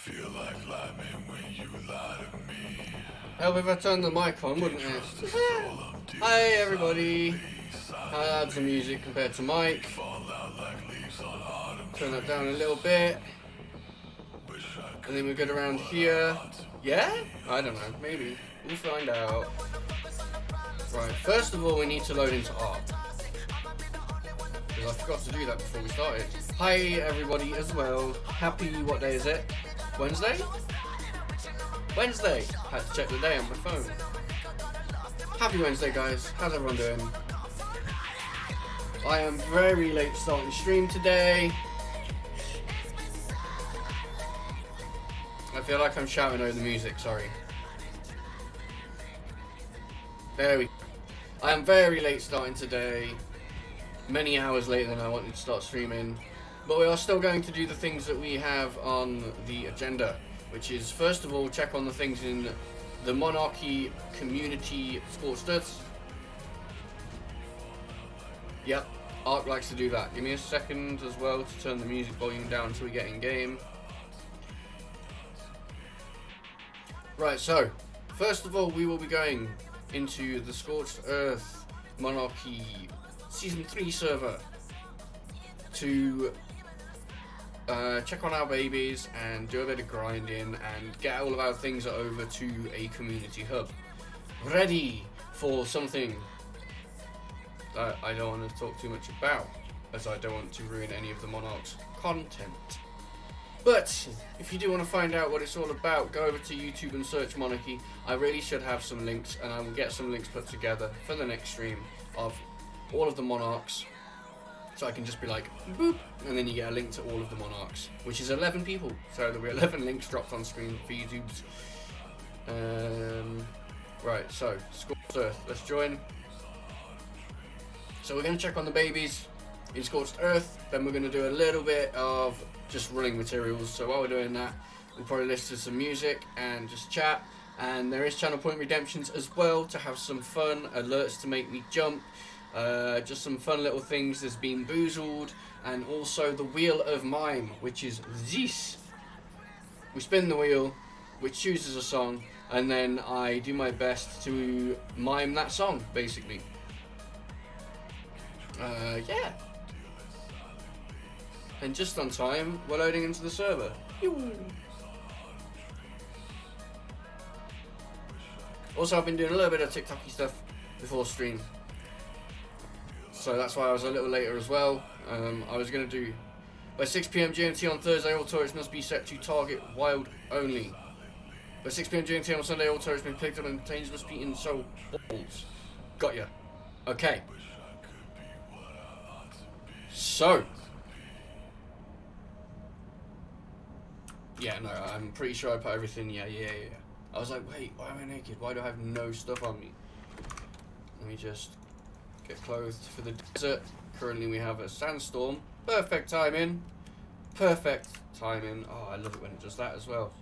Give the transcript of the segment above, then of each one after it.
Feel like lying when you lie to me. Hell, if I turned the mic on, wouldn't it? Hi everybody. I add some music compared to Mike. Turn that down a little bit. And then we're good around here. Yeah? I don't know, maybe. We'll find out. Right, first of all we need to load into art. Because I forgot to do that before we started. Hi everybody as well. Happy, what day is it? Wednesday? Wednesday! Had to check the day on my phone. Happy Wednesday guys, how's everyone doing? I am very late starting stream today. I feel like I'm shouting over the music, sorry. There we go. I am very late starting today. Many hours later than I wanted to start streaming. But we are still going to do the things that we have on the agenda. Which is, first of all, check on the things in the Monarky community sports stats. Yep, Ark likes to do that. Give me a second as well to turn the music volume down until we get in game. Right, so, first of all, we will be going into the Scorched Earth Monarchy Season 3 server to check on our babies and do a bit of grinding and get all of our things over to a community hub. Ready for something that I don't want to talk too much about, as I don't want to ruin any of the Monarch's content. But if you do want to find out what it's all about, go over to YouTube and search Monarchy. I really should have some links, and I will get some links put together for the next stream of all of the Monarchs. So I can just be like, boop, and then you get a link to all of the Monarchs, which is 11 people. So there'll be 11 links dropped on screen for YouTube's. Right, so, Scorched Earth, let's join. So we're going to check on the babies in Scorched Earth, then we're going to do a little bit of just running materials. So while we're doing that, we'll probably listen to some music and just chat. And there is channel point redemptions as well to have some fun, alerts to make me jump. Just some fun little things. There's been Boozled, and also the Wheel of Mime, which is this. We spin the wheel, which chooses a song, and then I do my best to mime that song, basically. Yeah. And just on time, we're loading into the server. Also, I've been doing a little bit of TikTok-y stuff before stream. So that's why I was a little later as well. I was going to do by 6 PM GMT on Thursday, all turrets must be set to target wild only. By 6 PM GMT on Sunday, all turrets must be picked up and containers must be in soul balls. Got ya. Okay. So. Yeah, no, I'm pretty sure I put everything. Yeah. I was like, wait, why am I naked? Why do I have no stuff on me? Let me just get clothed for the desert. Currently we have a sandstorm. Perfect timing. Perfect timing. Oh, I love it when it does that as well.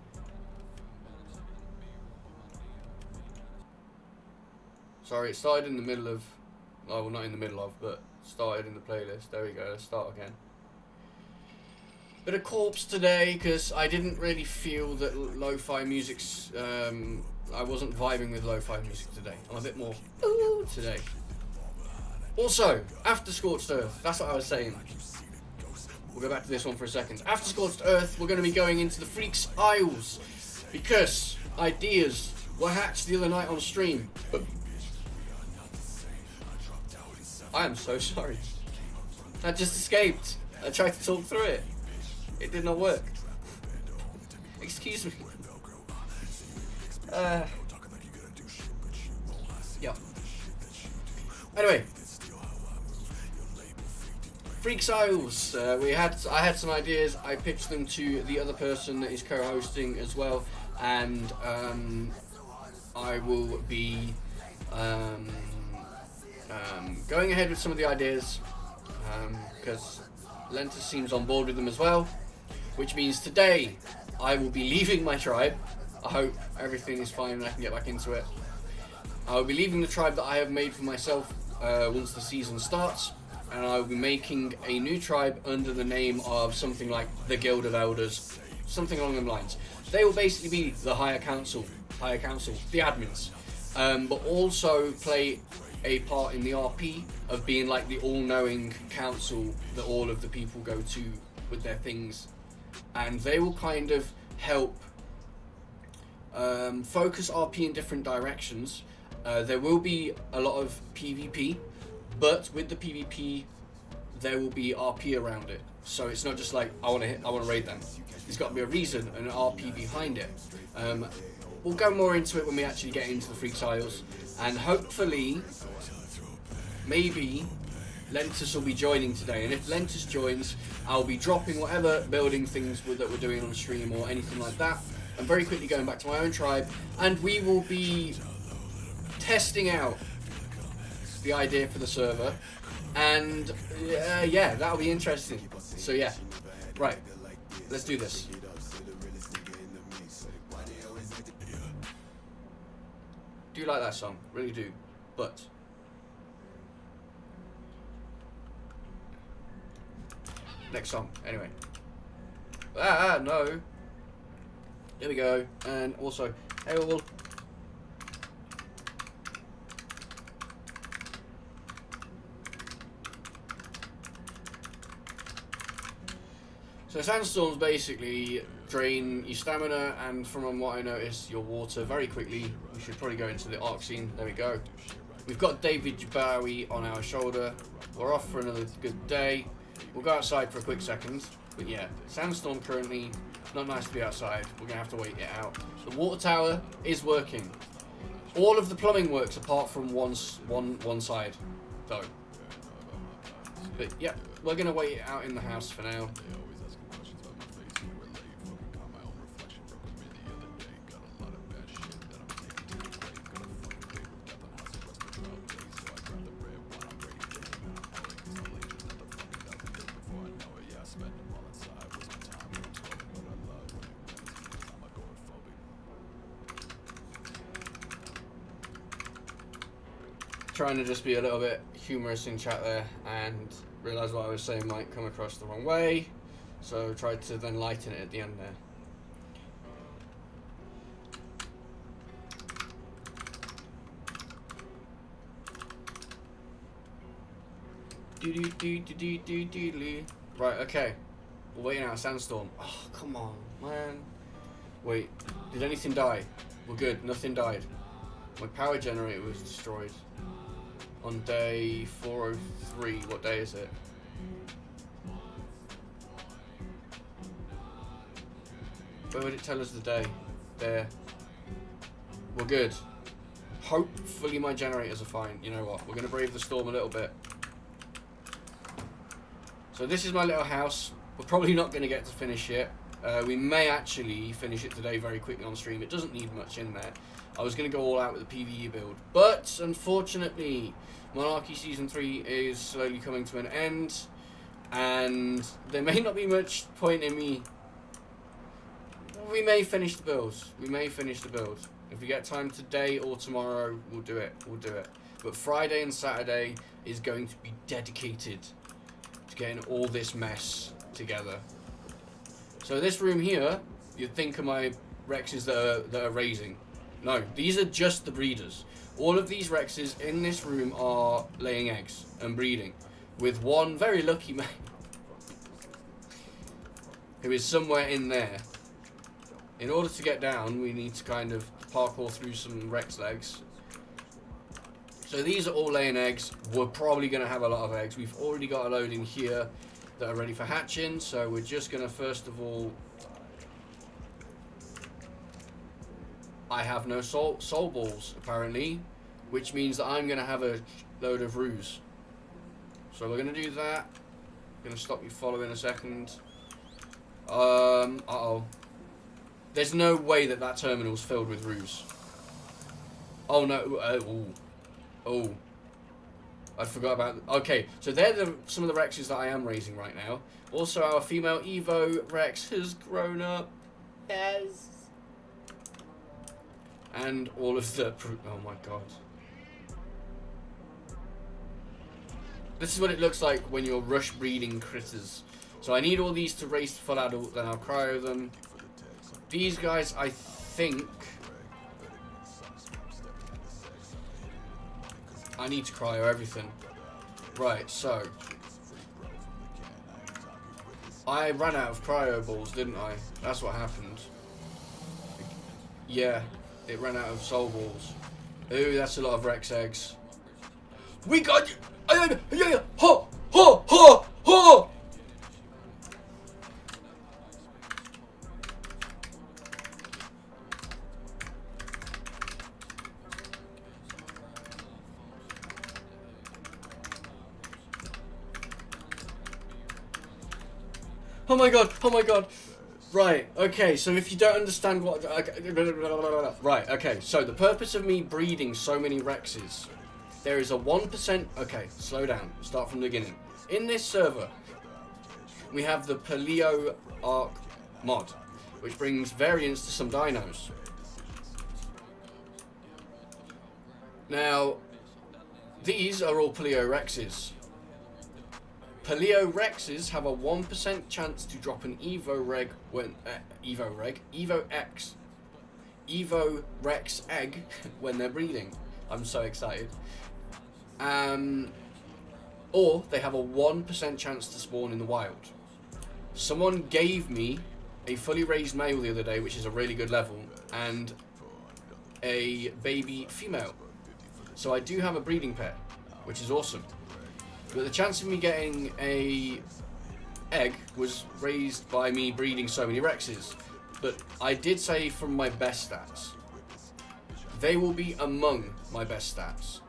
Sorry, it started in the middle of... Oh, well, not in the middle of, but started in the playlist. There we go, let's start again. Bit of corpse today, because I didn't really feel that lo-fi music's... I wasn't vibing with lo-fi music today. I'm a bit more ooh today. Also, after Scorched Earth, that's what I was saying. We'll go back to this one for a second. After Scorched Earth, we're going to be going into the Freaks Isles, because ideas were hatched the other night on stream. I am so sorry. That just escaped. I tried to talk through it. It did not work. Excuse me. Yeah. Anyway. Freaks Isles. I had some ideas. I pitched them to the other person that is co-hosting as well, and I will be going ahead with some of the ideas because Lentus seems on board with them as well, which means today I will be leaving my tribe. I hope everything is fine and I can get back into it. I will be leaving the tribe that I have made for myself once the season starts, and I will be making a new tribe under the name of something like the Guild of Elders. something along them lines. They will basically be the higher council, the admins, but also play a part in the RP of being like the all-knowing council that all of the people go to with their things, and they will kind of help focus RP in different directions. There will be a lot of PvP, but with the PvP there will be RP around it. So it's not just like I want to raid them. There's got to be a reason and an RP behind it. We'll go more into it when we actually get into the Freaks Isles, and hopefully, maybe Lentus will be joining today. And if Lentus joins, I'll be dropping whatever building things that we're doing on stream or anything like that. I'm very quickly going back to my own tribe, and we will be testing out the idea for the server. And yeah, that'll be interesting. So yeah, right, let's do this. Do like that song, really do. But next song, anyway. No. There we go. And also, hey all. So sandstorms basically drain your stamina, and from what I noticed, your water very quickly. We should probably go into the arc scene. There we go. We've got David Bowie on our shoulder. We're off for another good day. We'll go outside for a quick second. But yeah, sandstorm currently, not nice to be outside. We're going to have to wait it out. The water tower is working. All of the plumbing works apart from one side, though. But yeah, we're going to wait it out in the house for now. Trying to just be a little bit humorous in chat there, and realised what I was saying might come across the wrong way, so tried to then lighten it at the end there. Right, okay. We're waiting out a sandstorm. Oh, come on, man. Wait, did anything die? We're good, nothing died. My power generator was destroyed. On day 403, what day is it? Where would it tell us the day? There. We're good. Hopefully my generators are fine. You know what? We're going to brave the storm a little bit. So this is my little house. We're probably not going to get to finish it. We may actually finish it today very quickly on stream. It doesn't need much in there. I was going to go all out with the PvE build, but unfortunately Monarchy Season 3 is slowly coming to an end, and there may not be much point in me. We may finish the build. If we get time today or tomorrow, we'll do it. But Friday and Saturday is going to be dedicated to getting all this mess together. So this room here, you'd think of my Rexes that are raising. No, these are just the breeders. All of these Rexes in this room are laying eggs and breeding, with one very lucky mate who is somewhere in there. In order to get down, we need to kind of parkour through some Rex legs. So these are all laying eggs. We're probably going to have a lot of eggs. We've already got a load in here that are ready for hatching, so we're just going to first of all... I have no soul balls, apparently, which means that I'm going to have a load of roos. So we're going to do that. I'm going to stop you following a second. Uh-oh. There's no way that that terminal's filled with roos. Oh, no. Oh. I forgot about... Okay, so they're some of the Rexes that I am raising right now. Also, our female Evo Rex has grown up. Yes. And all of the... Oh my god. This is what it looks like when you're rush breeding critters. So I need all these to raise to full adult, then I'll cryo them. These guys, I think... I need to cryo everything. Right, so... I ran out of cryo balls, didn't I? That's what happened. Yeah, it ran out of soul balls. Ooh, that's a lot of Rex eggs. We got you! Yeah! Ho! Ho! Ho! Ho! Oh my god, oh my god. Right, okay, so if you don't understand what... Right, okay, so the purpose of me breeding so many Rexes, there is a 1%... Okay, slow down, start from the beginning. In this server, we have the Paleo Arc mod, which brings variants to some dinos. Now, these are all Paleo Rexes. Paleo Rexes have a 1% chance to drop an Evo Rex egg when they're breeding. I'm so excited. Or they have a 1% chance to spawn in the wild. Someone gave me a fully raised male the other day, which is a really good level, and a baby female. So I do have a breeding pair, which is awesome. But the chance of me getting a egg was raised by me breeding so many Rexes. But I did say from my best stats. They will be among my best stats.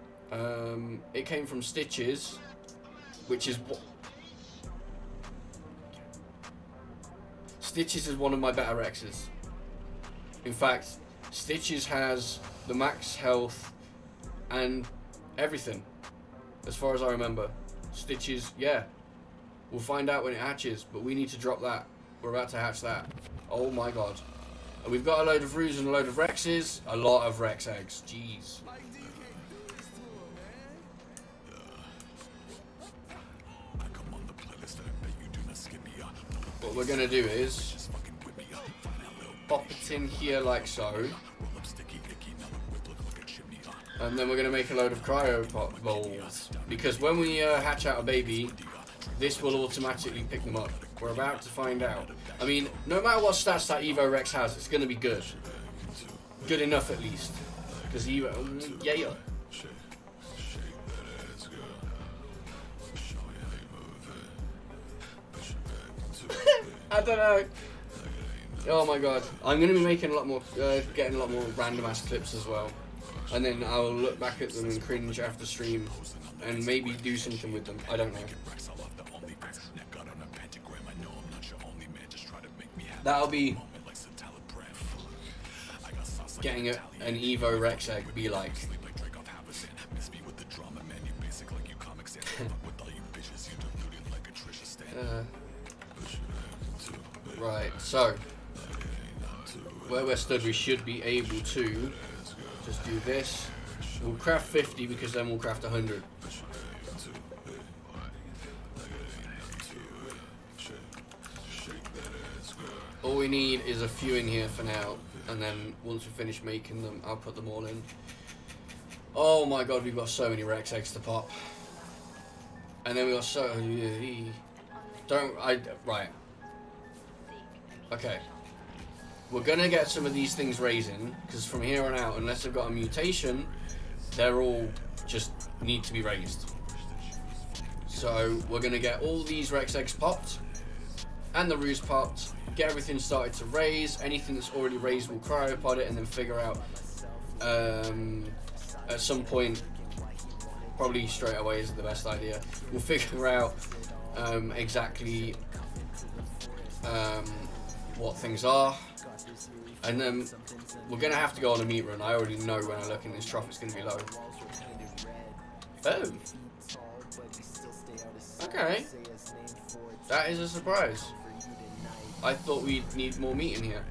It came from Stitches, which is what... Stitches is one of my better Rexes. In fact, Stitches has the max health and everything, as far as I remember. Stitches, yeah. We'll find out when it hatches, but we need to drop that. We're about to hatch that. Oh my god. And we've got a load of Roos and a load of Rexes. A lot of Rex eggs. Jeez. What we're going to do is pop it in here like so. And then we're going to make a load of cryo bowls. Because when we hatch out a baby, this will automatically pick them up. We're about to find out. I mean, no matter what stats that Evo Rex has, it's going to be good. Good enough at least. Because Evo... yeah. I don't know. Oh my god. I'm going to be making a lot more... getting a lot more random ass clips as well. And then I'll look back at them and cringe after stream and maybe do something with them. I don't know. That'll be getting an Evo Rex egg be like. Right, so where we're stood, we should be able to just do this. We'll craft 50 because then we'll craft 100. All we need is a few in here for now, and then once we finish making them, I'll put them all in. Oh my god, we've got so many Rex eggs to pop. And then we got so... Right. Okay. We're gonna get some of these things raising, because from here on out, unless they've got a mutation, they're all just need to be raised. So we're gonna get all these Rex eggs popped, and the Roos popped, get everything started to raise. Anything that's already raised, we'll cryopod it, and then figure out, at some point, probably straight away is the best idea, we'll figure out exactly what things are. And then we're going to have to go on a meat run. I already know when I look in this trough it's going to be low. Oh. Okay. That is a surprise. I thought we'd need more meat in here.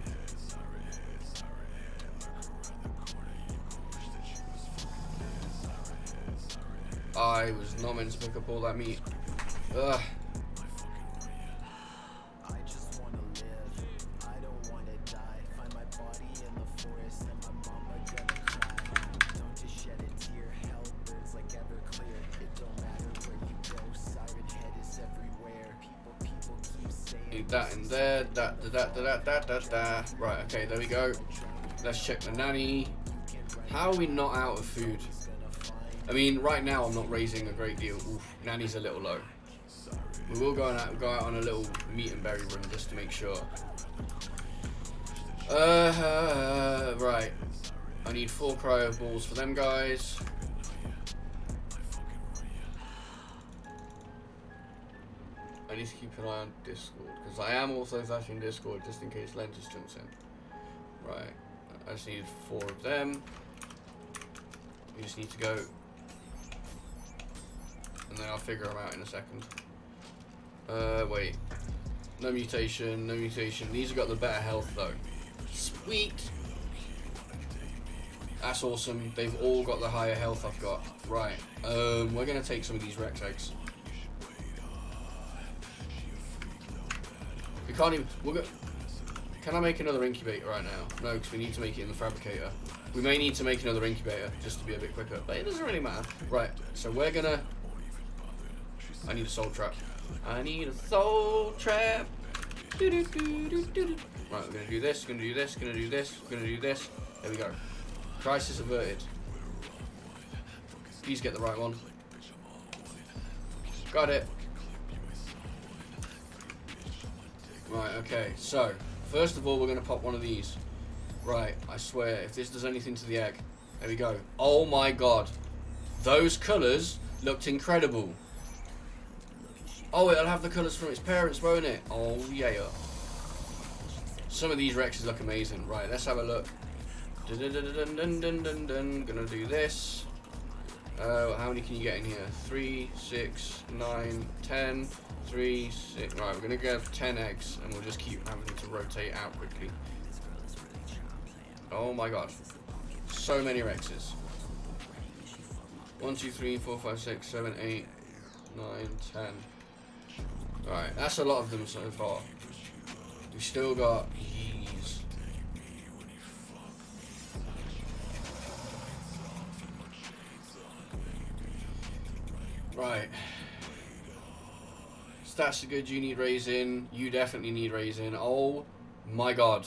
I was not meant to pick up all that meat. Ugh. That in there. Right, okay, there we go. Let's check the nanny. How are we not out of food? I mean, right now I'm not raising a great deal. Oof, nanny's a little low. We will go out on a little meat and berry run just to make sure. Right. I need 4 cryo balls for them guys. I need to keep an eye on Discord because I am also flashing Discord just in case Lentus jumps in. Right. I just need 4 of them. We just need to go. And then I'll figure them out in a second. Wait. No mutation, no mutation. These have got the better health though. Sweet! That's awesome. They've all got the higher health I've got. Right. We're gonna take some of these Rex eggs. We can't even... Can I make another incubator right now? No, because we need to make it in the fabricator. We may need to make another incubator just to be a bit quicker, but it doesn't really matter. Right, so we're gonna... I need a soul trap. I need a soul trap. Right, we're gonna do this, gonna do this, gonna do this, gonna do this. There we go. Crisis averted. Please get the right one. Got it. Right, okay, so first of all we're gonna pop one of these. Right, I swear, if this does anything to the egg. There we go. Oh my god. Those colours looked incredible. Oh, it'll have the colours from its parents, won't it? Oh yeah. Some of these Rexes look amazing. Right, let's have a look. Gonna do this. How many can you get in here? 3, 6, 9, 10. 3, 6. Right, we're gonna get 10 eggs, and we'll just keep having to rotate out quickly. Oh my god, so many Rexes. 1, 2, 3, 4, 5, 6, 7, 8, 9, 10. Alright, that's a lot of them so far. We still got these. Right. Stats are good, you need raising. You definitely need raising. Oh my god.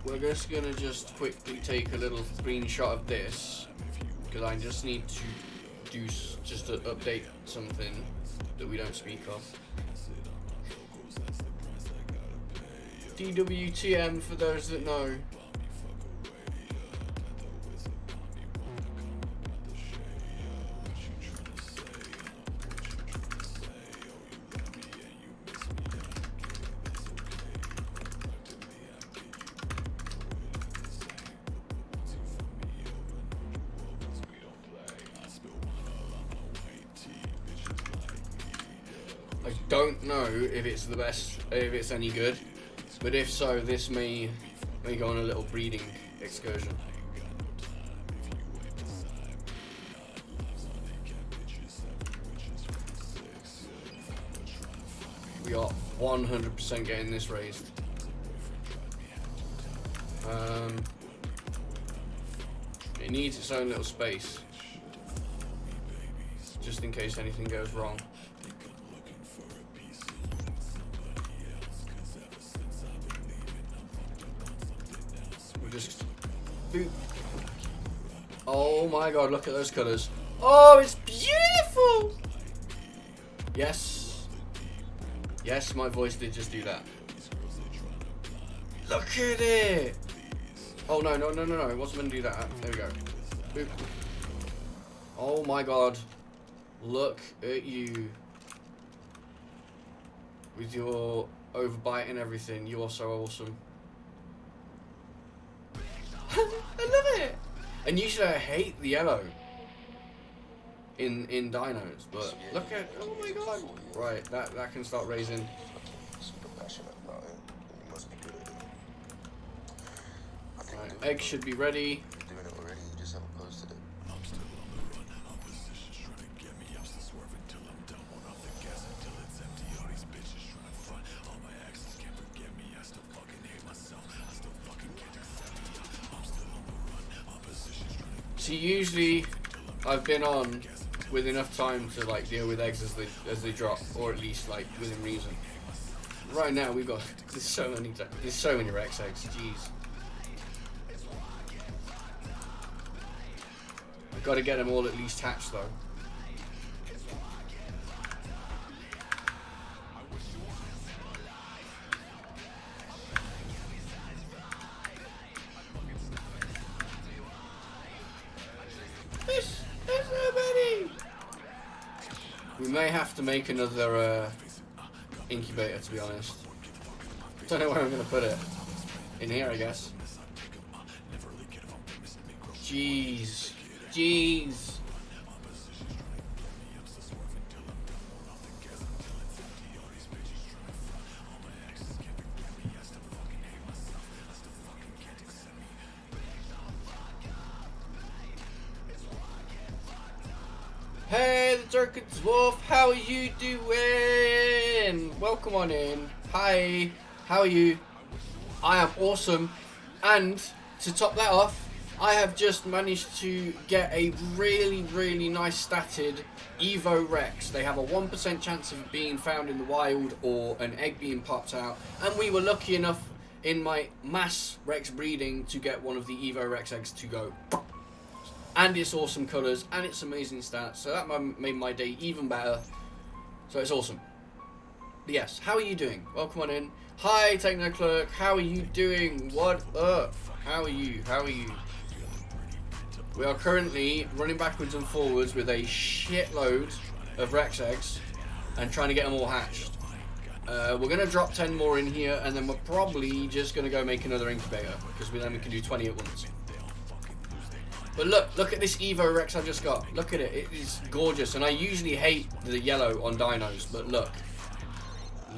We're just gonna quickly take a little screenshot of this because I just need to do just to update something that we don't speak of. DWTM for those that know. I don't know if it's the best, if it's any good, but if so, this may go on a little breeding excursion. We are 100% getting this raised. It needs its own little space, just in case anything goes wrong. Just boop. Oh my god, look at those colours. Oh, it's beautiful! Yes. Yes, my voice did just do that. Look at it! Oh no, no, no, no, no, it wasn't going to do that. There we go. Boop. Oh my god. Look at you. With your overbite and everything. You are so awesome. I love it. And usually I hate the yellow in dinos, but look at, oh my god. Right, that can start raising. Super passionate about it. You must be good at it. Right, eggs should be ready. You're doing it already, you just haven't posted it. I'm still on the run and opposition's trying to get me. I'm still swerving till I'm done. Won't off the gas until it's empty. All these bitches trying to front. All my exes can't forget me. I still fucking hate myself. I still fucking can't accept See, usually I've been on with enough time to like deal with eggs as they drop, or at least like within reason. Right now we've got there's so many Rex eggs. Jeez. I've got to get them all at least hatched though. There's so many. We may have to make another incubator, to be honest. Don't know where I'm gonna put it. In here, I guess. Jeez. Jeez. Hey, the Turkish Dwarf, how are you doing? Welcome on in. Hi, how are you? I am awesome. And to top that off, I have just managed to get a really nice statted Evo Rex. They have a 1% chance of being found in the wild or an egg being popped out. And we were lucky enough in my mass Rex breeding to get one of the Evo Rex eggs to go. And it's awesome colours and it's amazing stats. So that made my day even better. So it's awesome. But yes, how are you doing? Welcome on in. Hi, Techno Clerk. How are you doing? What up? How are you? How are you? We are currently running backwards and forwards with a shitload of Rex eggs and trying to get them all hatched. We're going to drop 10 more in here and then we're probably just going to go make another incubator because then we can do 20 at once. But look at this Evo Rex I just got. Look at it. It is gorgeous. And I usually hate the yellow on dinos, but look.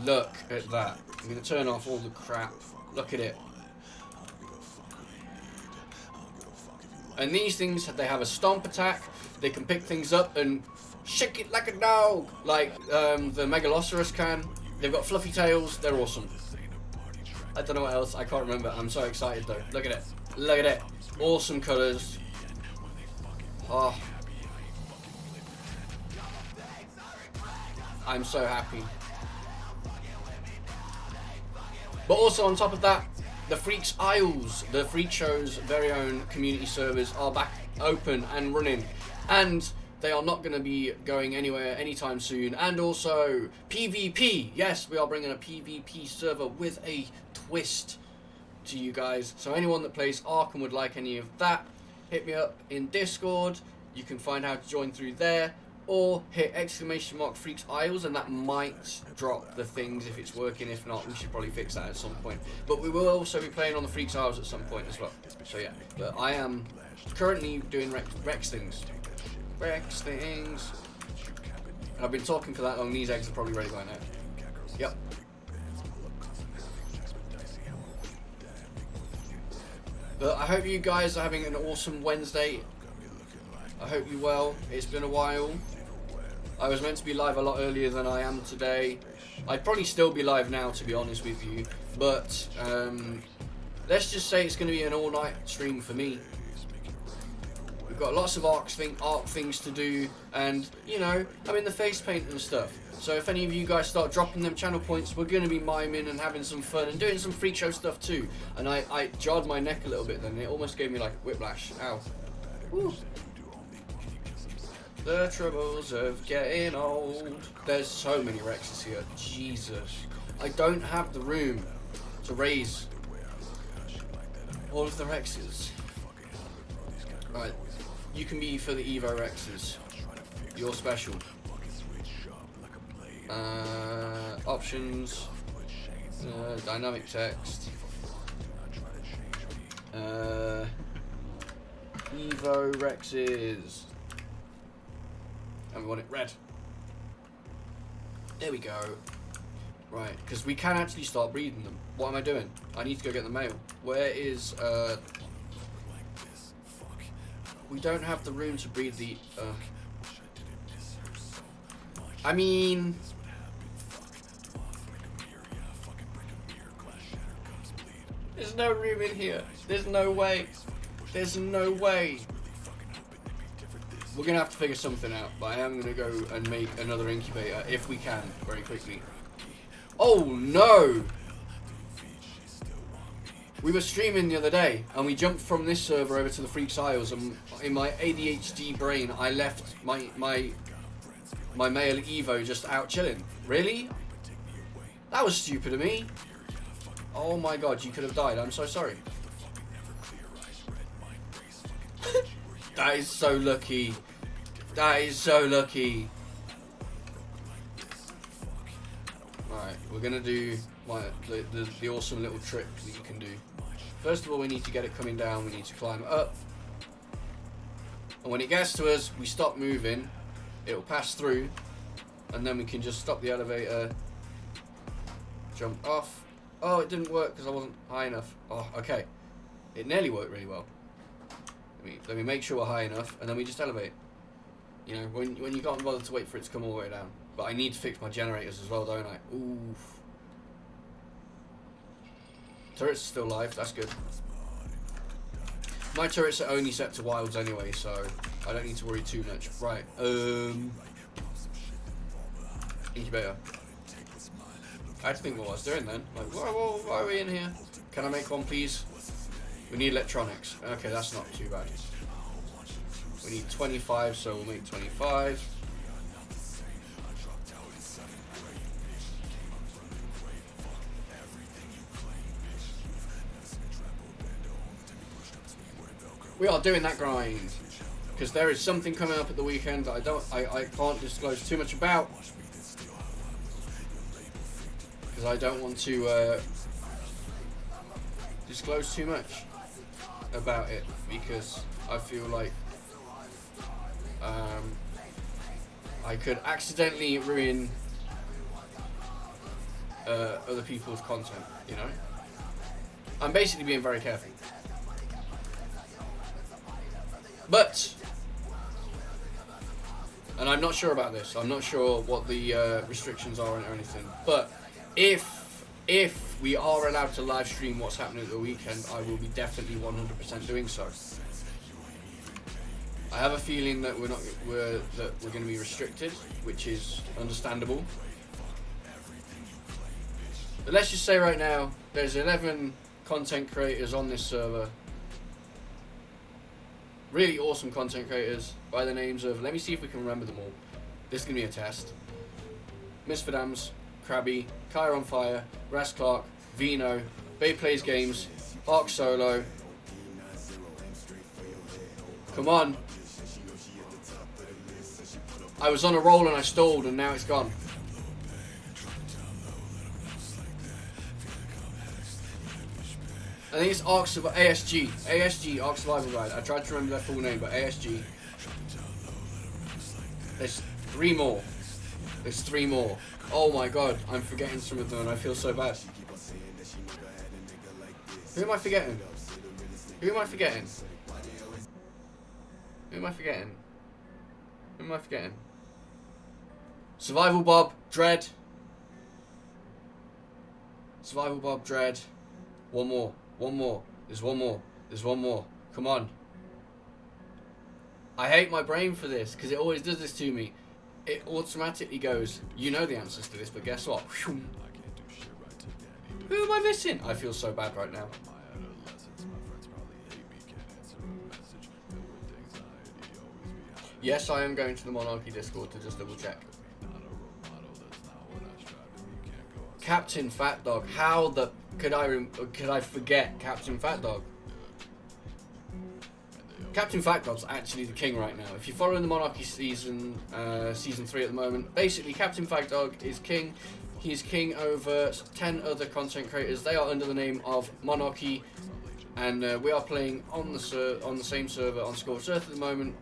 Look at that. I'm going to turn off all the crap. Look at it. And these things, they have a stomp attack. They can pick things up and shake it like a dog, like the Megalosaurus can. They've got fluffy tails. They're awesome. I don't know what else. I can't remember. I'm so excited though. Look at it. Look at it. Awesome colours. Oh. I'm so happy. But also on top of that, the Freaks Isles, the Freakshow's very own community servers are back open and running. And they are not going to be going anywhere anytime soon. And also PvP. Yes, we are bringing a PvP server with a twist to you guys. So anyone that plays Ark and would like any of that, hit me up in Discord. You can find how to join through there. Or hit !Freaks Isles and that might drop the things if it's working. If not, we should probably fix that at some point. But we will also be playing on the Freaks Isles at some point as well. So yeah, but I am currently doing Rex things. Rex things. I've been talking for that long, these eggs are probably ready by now. Yep. But I hope you guys are having an awesome Wednesday. I hope you're well. It's been a while. I was meant to be live a lot earlier than I am today. I'd probably still be live now, to be honest with you. But let's just say it's going to be an all-night stream for me. We've got lots of art things to do, and you know, I'm in the face paint and stuff. So if any of you guys start dropping them channel points, we're going to be miming and having some fun and doing some freak show stuff too. And I jarred my neck a little bit then. It almost gave me like whiplash. Ow. Woo. The troubles of getting old. There's so many Rexes here. Jesus. I don't have the room to raise all of the Rexes. Right. You can be for the Evo Rexes. You're special. Options. Dynamic text. Evo Rexes. And we want it red. There we go. Right, because we can actually start breeding them. What am I doing? I need to go get the male. Where is, we don't have the room to breed the, I mean... There's no room in here. There's no way. There's no way. We're going to have to figure something out, but I am going to go and make another incubator, if we can, very quickly. Oh, no! We were streaming the other day, and we jumped from this server over to the Freaks Isles, and in my ADHD brain, I left my male Evo just out chilling. Really? That was stupid of me. Oh my god, you could have died. I'm so sorry. That is so lucky. That is so lucky. Alright, we're gonna do the awesome little trick that you can do. First of all, we need to get it coming down. We need to climb up. And when it gets to us, we stop moving. It'll pass through. And then we can just stop the elevator. Jump off. Oh, it didn't work because I wasn't high enough. Oh, okay. It nearly worked really well. Let me make sure we're high enough, and then we just elevate. You know, when you can't bother to wait for it to come all the way down. But I need to fix my generators as well, don't I? Oof. Turrets are still live, that's good. My turrets are only set to wilds anyway, so I don't need to worry too much. Right, incubator. I had to think what I was doing then. Like, why are we in here? Can I make one, please? We need electronics. Okay, that's not too bad. We need 25, so we'll make 25. We are doing that grind because there is something coming up at the weekend that I can't disclose too much about because I don't want to disclose too much about it because I feel like I could accidentally ruin other people's content, you know? I'm basically being very careful. But, and I'm not sure about this, I'm not sure what the restrictions are or anything, but if we are allowed to live stream what's happening at the weekend, I will be definitely 100% doing so. I have a feeling that we're going to be restricted, which is understandable. But let's just say right now, there's 11 content creators on this server. Really awesome content creators by the names of, let me see if we can remember them all. This is going to be a test. Misfadams, Krabby, Kyra on Fire, Ras Clark, Vino, Babe Plays Games, Arc Solo. Come on. I was on a roll and I stalled and now it's gone. I think it's ASG, Arc Survival Guide. I tried to remember their full name, but ASG. There's 3 more. There's 3 more. Oh my god, I'm forgetting some of them and I feel so bad. Who am I forgetting? Who am I forgetting? Who am I forgetting? Who am I forgetting? Survival Bob, Dread. Survival Bob, Dread. One more. One more. There's one more. There's one more. Come on. I hate my brain for this because it always does this to me. It automatically goes, you know the answers to this, but guess what? Who am I missing? I feel so bad right now. Yes, I am going to the Monarchy Discord to just double check. Captain Fat Dog. How the could I forget Captain Fat Dog? Captain Fat Dog's actually the king right now. If you're following the Monarchy season 3 at the moment, basically Captain Fat Dog is king. He's king over 10 other content creators. They are under the name of Monarchy, and we are playing on the same server on Scorched Earth at the moment,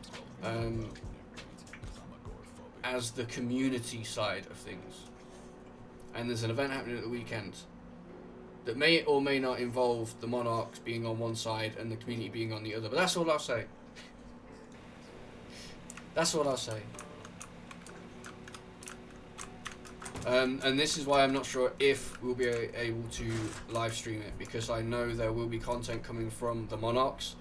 as the community side of things. And there's an event happening at the weekend that may or may not involve the Monarchs being on one side and the community being on the other. But that's all I'll say. That's all I'll say. And this is why I'm not sure if we'll be able to live stream it, because I know there will be content coming from the Monarchs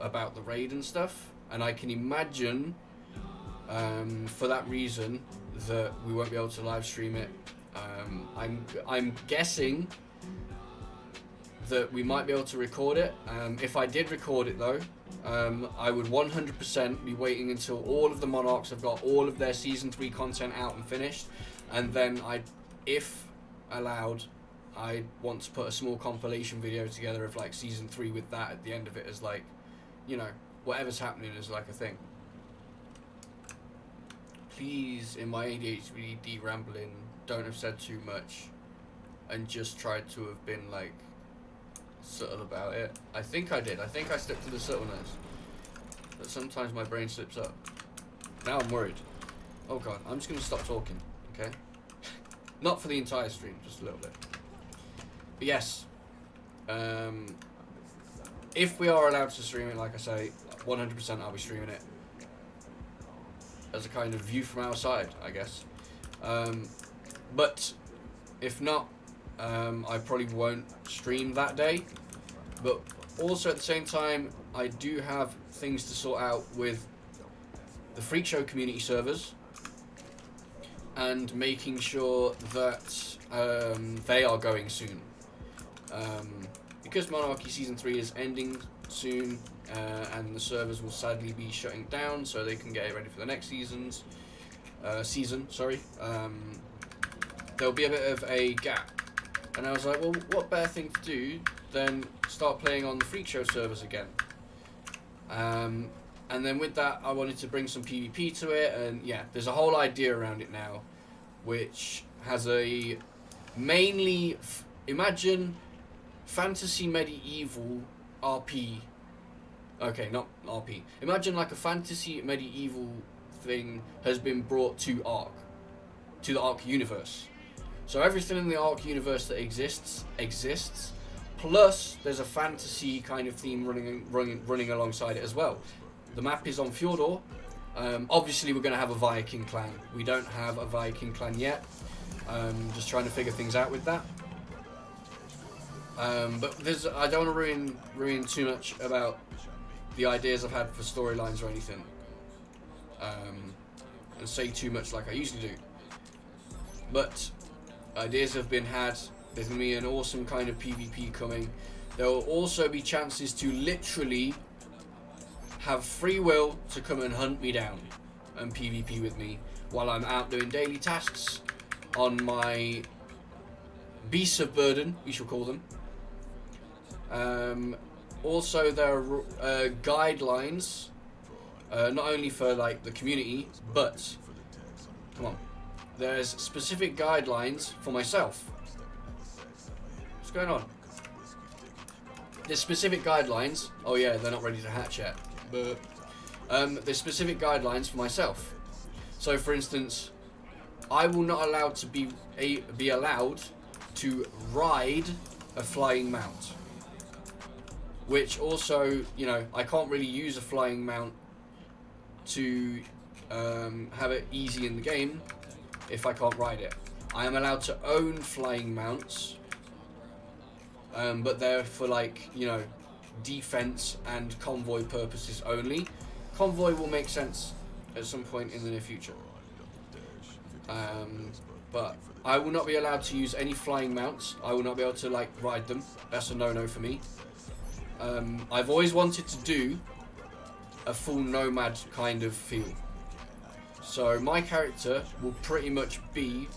about the raid and stuff. and I can imagine for that reason that we won't be able to live stream it. I'm guessing that we might be able to record it. If I did record it though, I would 100% be waiting until all of the Monarchs have got all of their Season 3 content out and finished, and then if allowed, I want to put a small compilation video together of like Season 3 with that at the end of it as like, you know, whatever's happening is like a thing. Please, in my ADHD rambling, don't have said too much and just tried to have been like subtle about it. I think I did. I think I slipped to the subtleness. But sometimes my brain slips up. Now I'm worried. Oh god, I'm just going to stop talking, okay? Not for the entire stream, just a little bit. But yes, if we are allowed to stream it, like I say, 100% I'll be streaming it as a kind of view from our side, I guess. But if not, I probably won't stream that day. But also at the same time, I do have things to sort out with the Freakshow community servers and making sure that they are going soon. Because Monarchy Season 3 is ending soon, and the servers will sadly be shutting down so they can get ready for the next season, there'll be a bit of a gap. And I was like, well, what better thing to do than start playing on the Freakshow servers again? And then with that, I wanted to bring some PvP to it, and yeah, there's a whole idea around it now, which has a mainly, imagine fantasy medieval RP. Okay, not RP. Imagine like a fantasy medieval thing has been brought to the Ark universe. So everything in the Ark universe that exists, plus there's a fantasy kind of theme running alongside it as well. The map is on Fjordor. Obviously we're going to have a Viking clan. We don't have a Viking clan yet. Just trying to figure things out with that. But I don't want to ruin too much about the ideas I've had for storylines or anything. And say too much like I usually do. But ideas have been had. There's going to be an awesome kind of PvP coming. There will also be chances to literally have free will to come and hunt me down and PvP with me while I'm out doing daily tasks on my beasts of burden, we shall call them. Also, there are guidelines, not only for like the community, but come on, there's specific guidelines for myself. What's going on? There's specific guidelines. Oh yeah, they're not ready to hatch yet. But there's specific guidelines for myself. So, for instance, I will not allowed to be allowed to ride a flying mount. Which also, you know, I can't really use a flying mount to have it easy in the game if I can't ride it. I am allowed to own flying mounts, but they're for like, you know, defense and convoy purposes only. Convoy will make sense at some point in the near future. But I will not be allowed to use any flying mounts. I will not be able to like ride them. That's a no-no for me. I've always wanted to do a full nomad kind of feel. So my character will pretty much be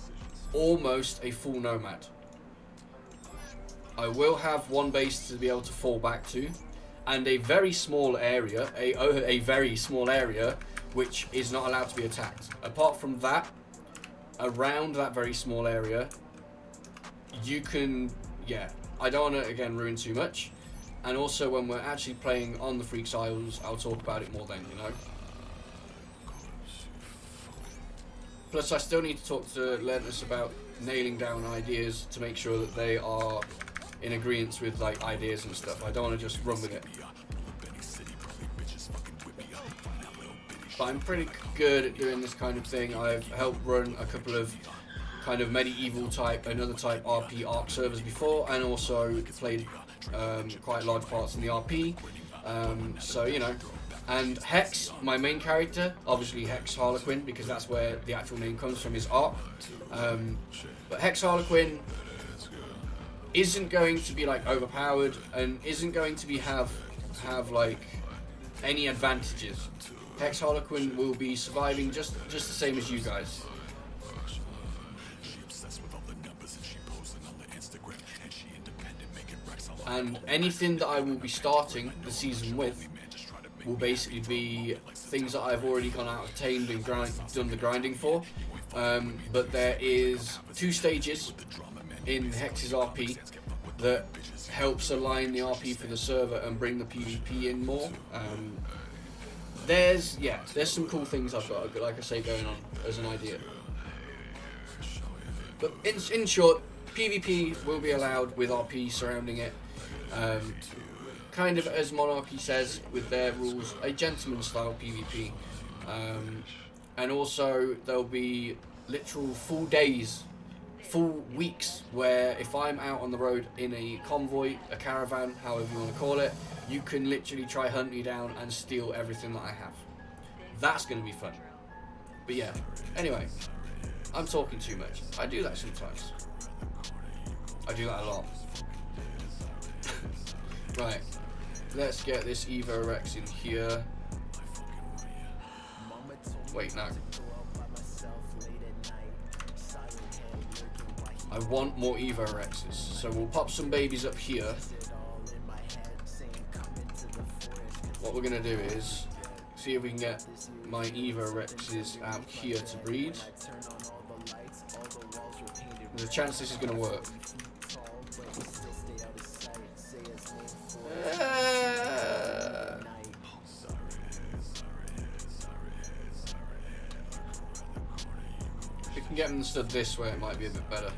almost a full nomad. I will have one base to be able to fall back to, and a very small area, a very small area, which is not allowed to be attacked. Apart from that, around that very small area, you can, yeah, I don't want to, again, ruin too much. And also, when we're actually playing on the Freaks Isles, I'll talk about it more then, you know. Plus, I still need to talk to Lentus about nailing down ideas to make sure that they are in agreement with like ideas and stuff. I don't want to just run with it. But I'm pretty good at doing this kind of thing. I've helped run a couple of kind of medieval type, another type RP Ark servers before, and also played quite large parts in the RP. So, you know, And Hex, my main character, obviously Hex Harlequin, because that's where the actual name comes from, his arc. But Hex Harlequin isn't going to be like overpowered and isn't going to be have like any advantages. Hex Harlequin will be surviving just the same as you guys. And anything that I will be starting the season with will basically be things that I've already gone out, obtained and done the grinding for. But there is 2 stages in Hex's RP that helps align the RP for the server and bring the PvP in more. There's some cool things I've got, like I say, going on as an idea. But in short, PvP will be allowed with RP surrounding it. Kind of as Monarky says with their rules, a gentleman style PvP. And also there'll be literal full days, full weeks where if I'm out on the road in a convoy, a caravan, however you want to call it, you can literally try hunt me down and steal everything that I have. That's going to be fun. But yeah, anyway, I'm talking too much. I do that sometimes. I do that a lot. Right, let's get this Evo Rex in here. Wait, no. I want more Evo Rexes, so we'll pop some babies up here. What we're going to do is see if we can get my Evo Rexes out here to breed. There's a chance this is going to work. If we can get them stood this way, it might be a bit better.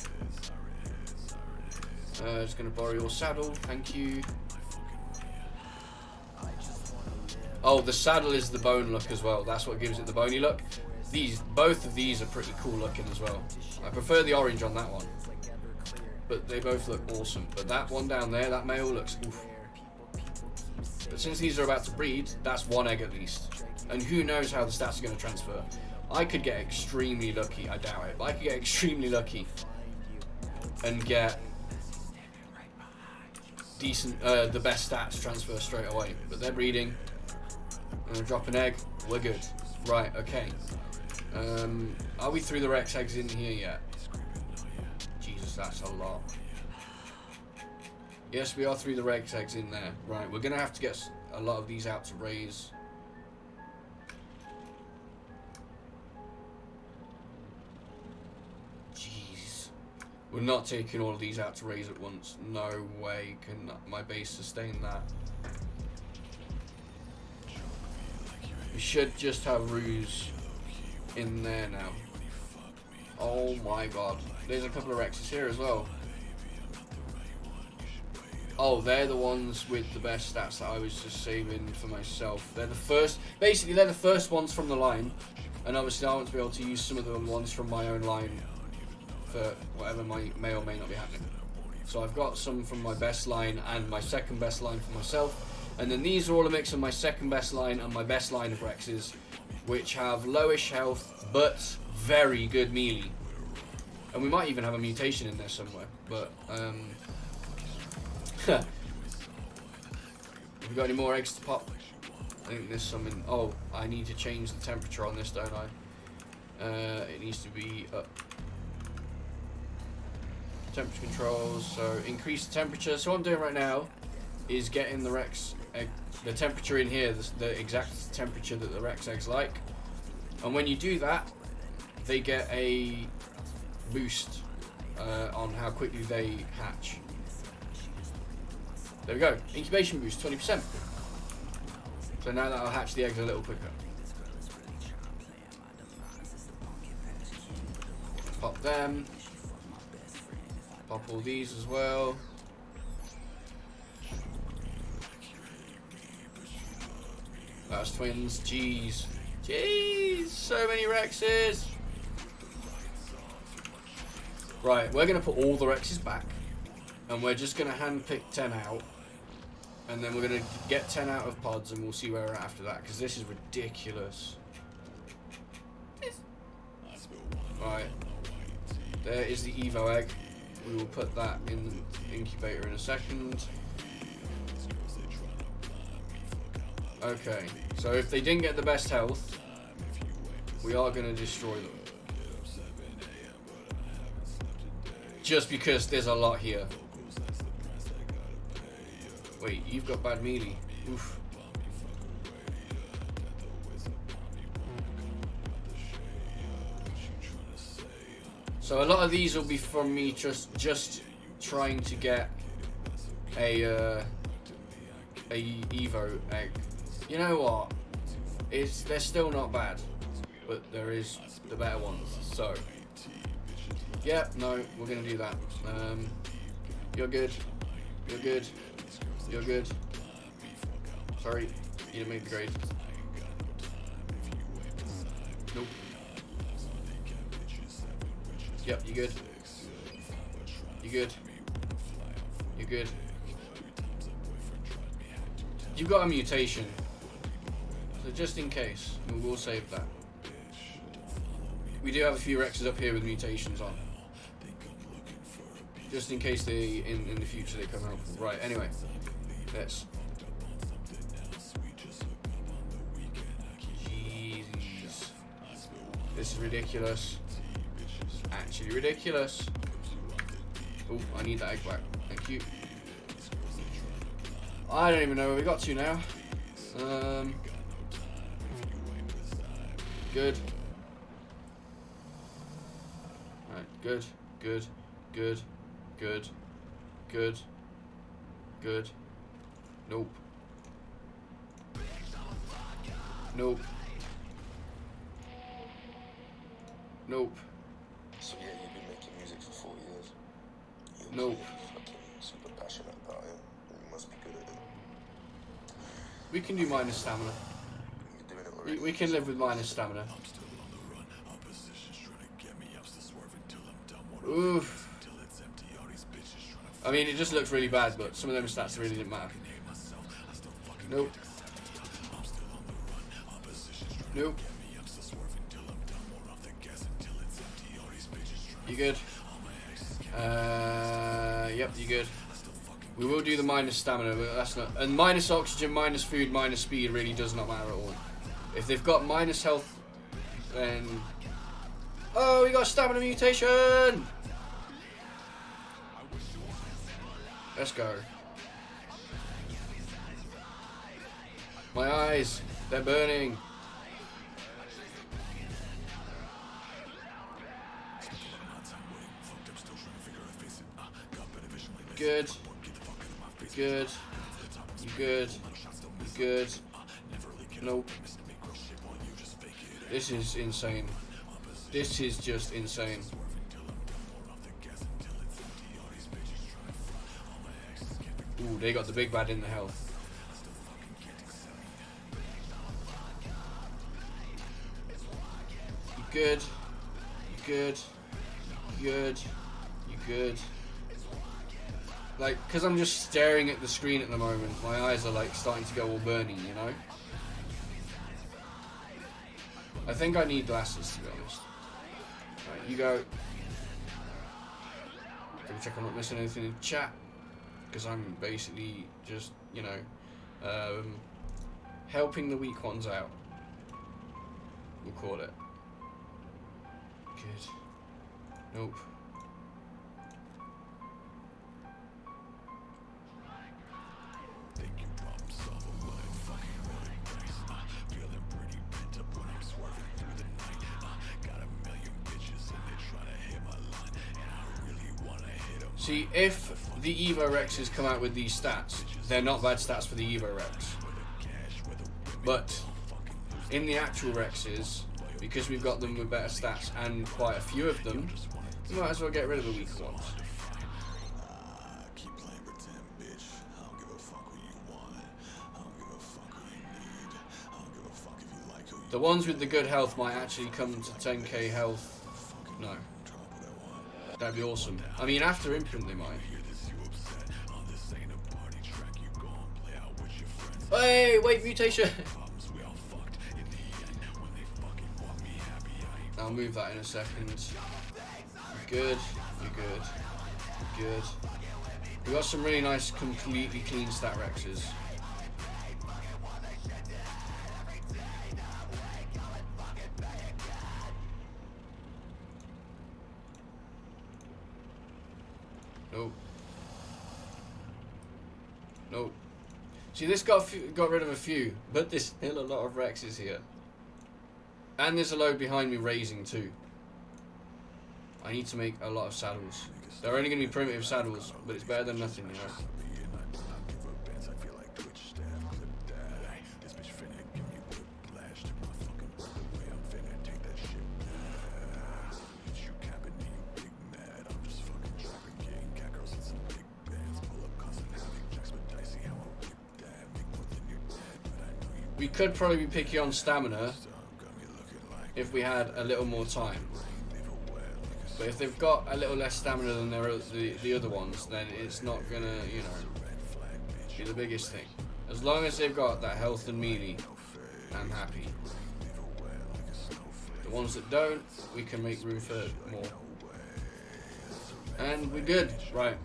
Just going to borrow your saddle, thank you. Oh, the saddle is the bone look as well. That's what gives it the bony look. Both of these are pretty cool looking as well. I prefer the orange on that one, but they both look awesome. But that one down there, that male, looks oof. But since these are about to breed, that's 1 egg at least. And who knows how the stats are going to transfer. I could get extremely lucky, I doubt it, but I could get extremely lucky and get decent, the best stats transfer straight away. But they're breeding. I'm going to drop an egg, we're good. Right, okay. Are we through the Rex eggs in here yet? Jesus, that's a lot. Yes, we are through the Rex eggs in there. Right, we're going to have to get a lot of these out to raise. Jeez. We're not taking all of these out to raise at once. No way can my base sustain that. We should just have Ruse in there now. Oh my god. There's a couple of Rexes here as well. Oh, they're the ones with the best stats that I was just saving for myself. They're the first, basically they're the first ones from the line. And obviously I want to be able to use some of the ones from my own line for whatever may or may not be happening. So I've got some from my best line and my second best line for myself. And then these are all a mix of my second best line and my best line of Rexes, which have lowish health, but very good melee. And we might even have a mutation in there somewhere, but, have we got any more eggs to pop? I think there's some in, oh, I need to change the temperature on this, don't I? It needs to be up. Temperature controls, so increase the temperature. So what I'm doing right now is getting the Rex egg, the temperature in here, the exact temperature that the Rex eggs like. And when you do that, they get a boost on how quickly they hatch. There we go, incubation boost, 20%. So now that'll hatch the eggs a little quicker. Pop them. Pop all these as well. That's twins, jeez. Jeez, so many Rexes. Right, we're going to put all the Rexes back. And we're just going to handpick 10 out. And then we're going to get 10 out of pods and we'll see where we're at after that, because this is ridiculous. Right. There is the Evo egg. We will put that in the incubator in a second. Okay, so if they didn't get the best health, we are going to destroy them. Just because there's a lot here. Wait, you've got bad melee. Oof. So a lot of these will be from me just trying to get a Evo egg. You know what? They're still not bad, but there is the better ones. So yeah, no, we're gonna do that. You're good. You're good. You're good. Sorry, you didn't make the grade. Nope. Yep, you good. You good. You good. You've got a mutation, so just in case, we will save that. We do have a few Rexes up here with mutations on, just in case they in the future they come out. Right. Anyway, let's. Jeez, this is ridiculous. Actually ridiculous. Oh, I need that egg back. Thank you. I don't even know where we got to now. Good. Right, good, good, good, good, good, good. Nope. Nope. Nope. So yeah, you've been making music for 4 years. You're Nope. fucking super passionate about it. You must be good at it. We can do minus stamina. You're doing it already. We can live with minus stamina. Oof. I mean, it just looks really bad, but some of them stats really didn't matter. Nope. Nope. You good? Yep, you good. We will do the minus stamina, but that's not. And minus oxygen, minus food, minus speed really does not matter at all. If they've got minus health, then. Oh, we got a stamina mutation! Let's go. My eyes, they're burning. Good. Good. You good. You good. Nope. This is insane. This is just insane. Ooh, they got the big bad in the health. You good. You good. You good. You good. Like, because I'm just staring at the screen at the moment, my eyes are like starting to go all burning, you know? I think I need glasses, to be honest. Right, you go. Double check I'm not missing anything in chat, because I'm basically just, you know, helping the weak ones out. We'll call it. Good. Nope. See, if the Evo Rexes come out with these stats, they're not bad stats for the Evo Rex. But in the actual Rexes, because we've got them with better stats and quite a few of them, we might as well get rid of the weaker ones. The ones with the good health might actually come to 10k health. No. That'd be awesome. I mean, after imprint they might. Hey, wait, mutation. Problems we all fucked in the end. When they fucking want me happy, I ain't I'll move that in a second. You're good. You're good. You're good. We got some really nice, completely clean stat Rexes. Nope. Nope. See, this got rid of a few, but there's still a lot of Rexes here. And there's a load behind me raising too. I need to make a lot of saddles. They're only going to be primitive saddles, but it's better than nothing, you know. We could probably be picky on stamina if we had a little more time. But if they've got a little less stamina than the other ones, then it's not gonna, you know, be the biggest thing. As long as they've got that health and melee, I'm happy. The ones that don't, we can make room for more. And we're good. Right.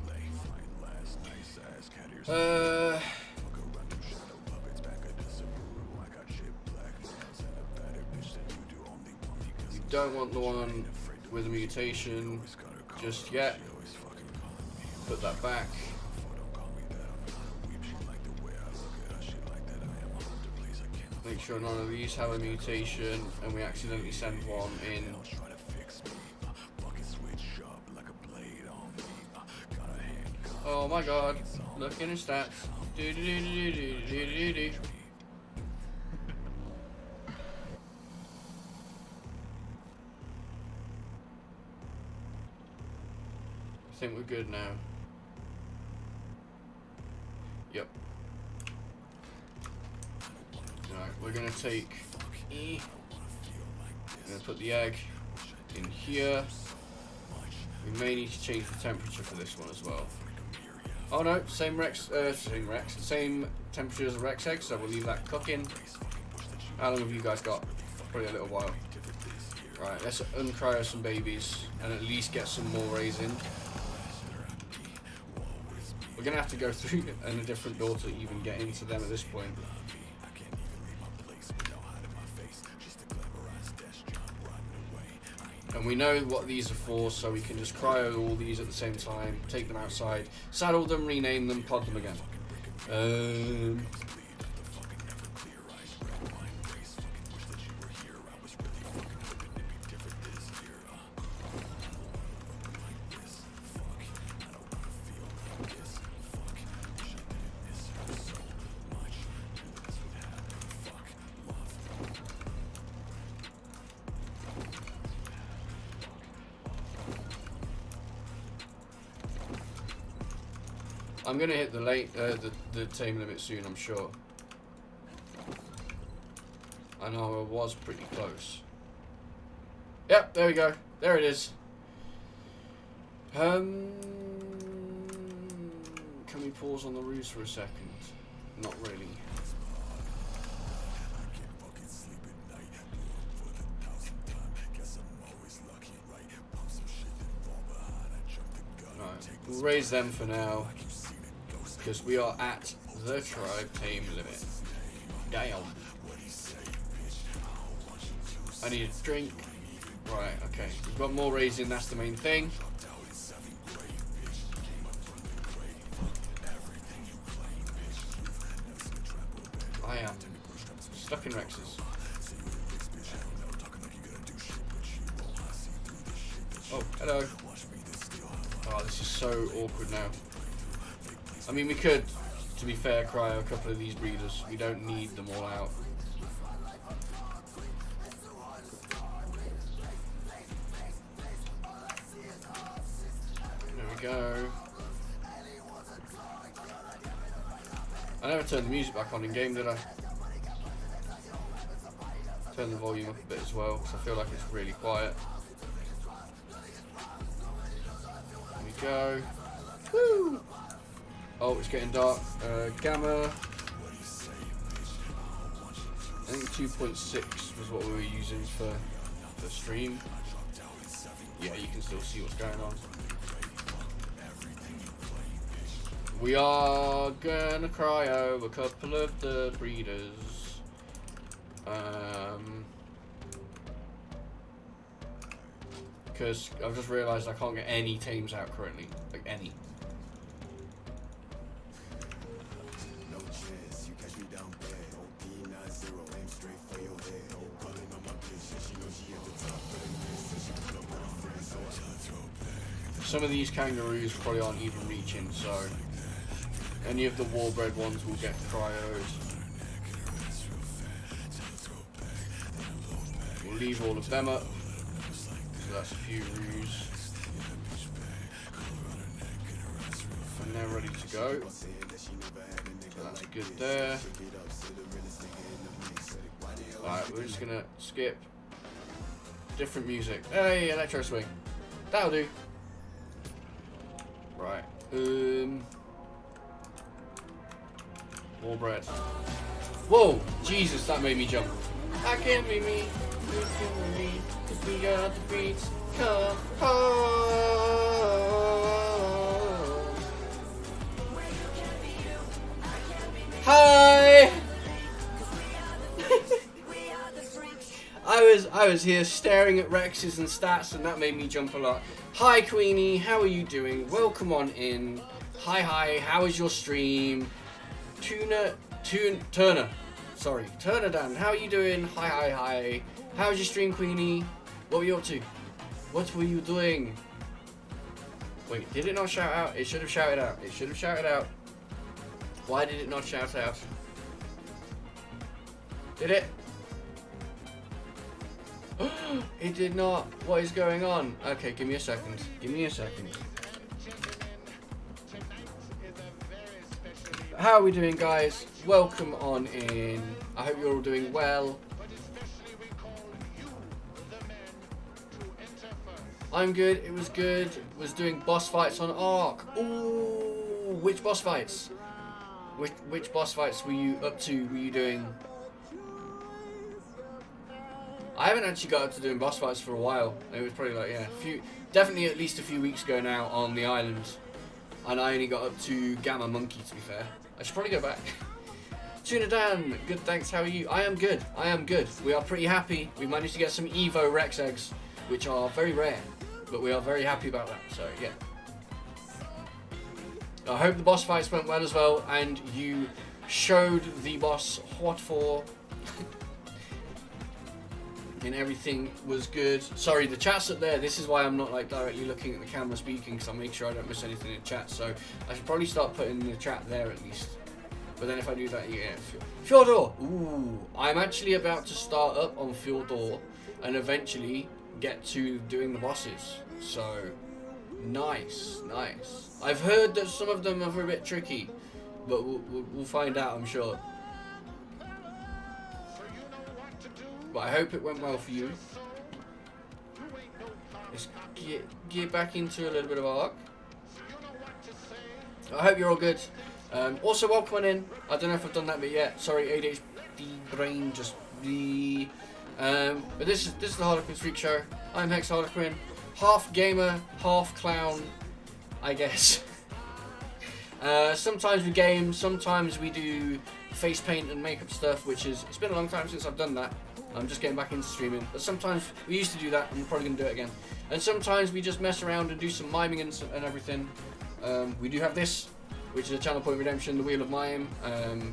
We don't want the one with a mutation just yet. Put that back. Make sure none of these have a mutation and we accidentally send one in. Oh my god, look at his stats. Do do do do do do do do. I think we're good now. Yep. Alright, we're gonna take E. I'm gonna put the egg in here. We may need to change the temperature for this one as well. Oh no, same temperature as a Rex egg, so we'll leave that cooking. How long have you guys got? Probably a little while. Right, let's uncryo some babies and at least get some more raising. We're gonna have to go through a different door to even get into them at this point. And we know what these are for, so we can just cryo all these at the same time, take them outside, saddle them, rename them, pod them again. I'm gonna hit the tame limit soon, I'm sure. I know I was pretty close. Yep, there we go. There it is. Can we pause on the ruse for a second? Not really. Right, we'll raise them for now. Because we are at the tribe tame limit. Damn. I need a drink. Right, okay. We've got more raising, that's the main thing. I am stuck in Rexes. Oh, hello. Oh, this is so awkward now. I mean, we could, to be fair, cryo a couple of these breeders. We don't need them all out. There we go. I never turned the music back on in game, did I? Turn the volume up a bit as well, because I feel like it's really quiet. There we go. Woo! Oh, it's getting dark. Gamma. I think 2.6 was what we were using for the stream. Yeah, you can still see what's going on. We are gonna cryo a couple of the breeders. Because I've just realised I can't get any tames out currently. Like any. Some of these kangaroos probably aren't even reaching, so any of the warbred ones will get cryoed. We'll leave all of them up. So that's a few roos. And they're ready to go. So that's good there. Alright, we're just gonna skip. Different music. Hey, electro swing. That'll do. Right. Warbred. Whoa! Jesus, that made me jump. I can't be me. You can be me. 'Cause we got the beats. Come home. Hi! I was here staring at Rexes and stats, and that made me jump a lot. Hi Queenie, how are you doing? Welcome on in. Hi, how is your stream? Turner, sorry, Turner Dan, how are you doing? Hi. How's your stream, Queenie? What were you up to? What were you doing? Wait, did it not shout out? It should have shouted out. It should have shouted out. Why did it not shout out? Did it? It did not. What is going on? Okay, give me a second. Give me a second. How are we doing, guys? Welcome on in. I hope you're all doing well. I'm good. It was good. Was doing boss fights on Ark. Ooh, which boss fights? Which boss fights were you up to? Were you doing? I haven't actually got up to doing boss fights for a while. It was probably like definitely at least a few weeks ago now on the island, and I only got up to Gamma Monkey. To be fair, I should probably go back. Tuna Dan, good thanks. How are you? I am good. We are pretty happy. We managed to get some Evo Rex eggs, which are very rare, but we are very happy about that. So yeah. I hope the boss fights went well as well, and you showed the boss what for. And everything was good. Sorry, the chat's up there. This is why I'm not like directly looking at the camera speaking, because I make sure I don't miss anything in the chat. So I should probably start putting the chat there at least. But then if I do that, yeah. Fyodor! Ooh, I'm actually about to start up on Fyodor and eventually get to doing the bosses. So, nice. I've heard that some of them are a bit tricky, but we'll find out, I'm sure. But I hope it went well for you. Let's get back into a little bit of Ark. I hope you're all good. Also, welcome on in. I don't know if I've done that bit yet. Sorry, ADHD brain just the. But this is the Harlequin Freakshow. I'm Hex Harlequin, half gamer, half clown, I guess. Sometimes we game, sometimes we do face paint and makeup stuff, it's been a long time since I've done that. I'm just getting back into streaming, but sometimes we used to do that, and we're probably going to do it again. And sometimes we just mess around and do some miming and everything. We do have this, which is a Channel Point Redemption, the Wheel of Mime.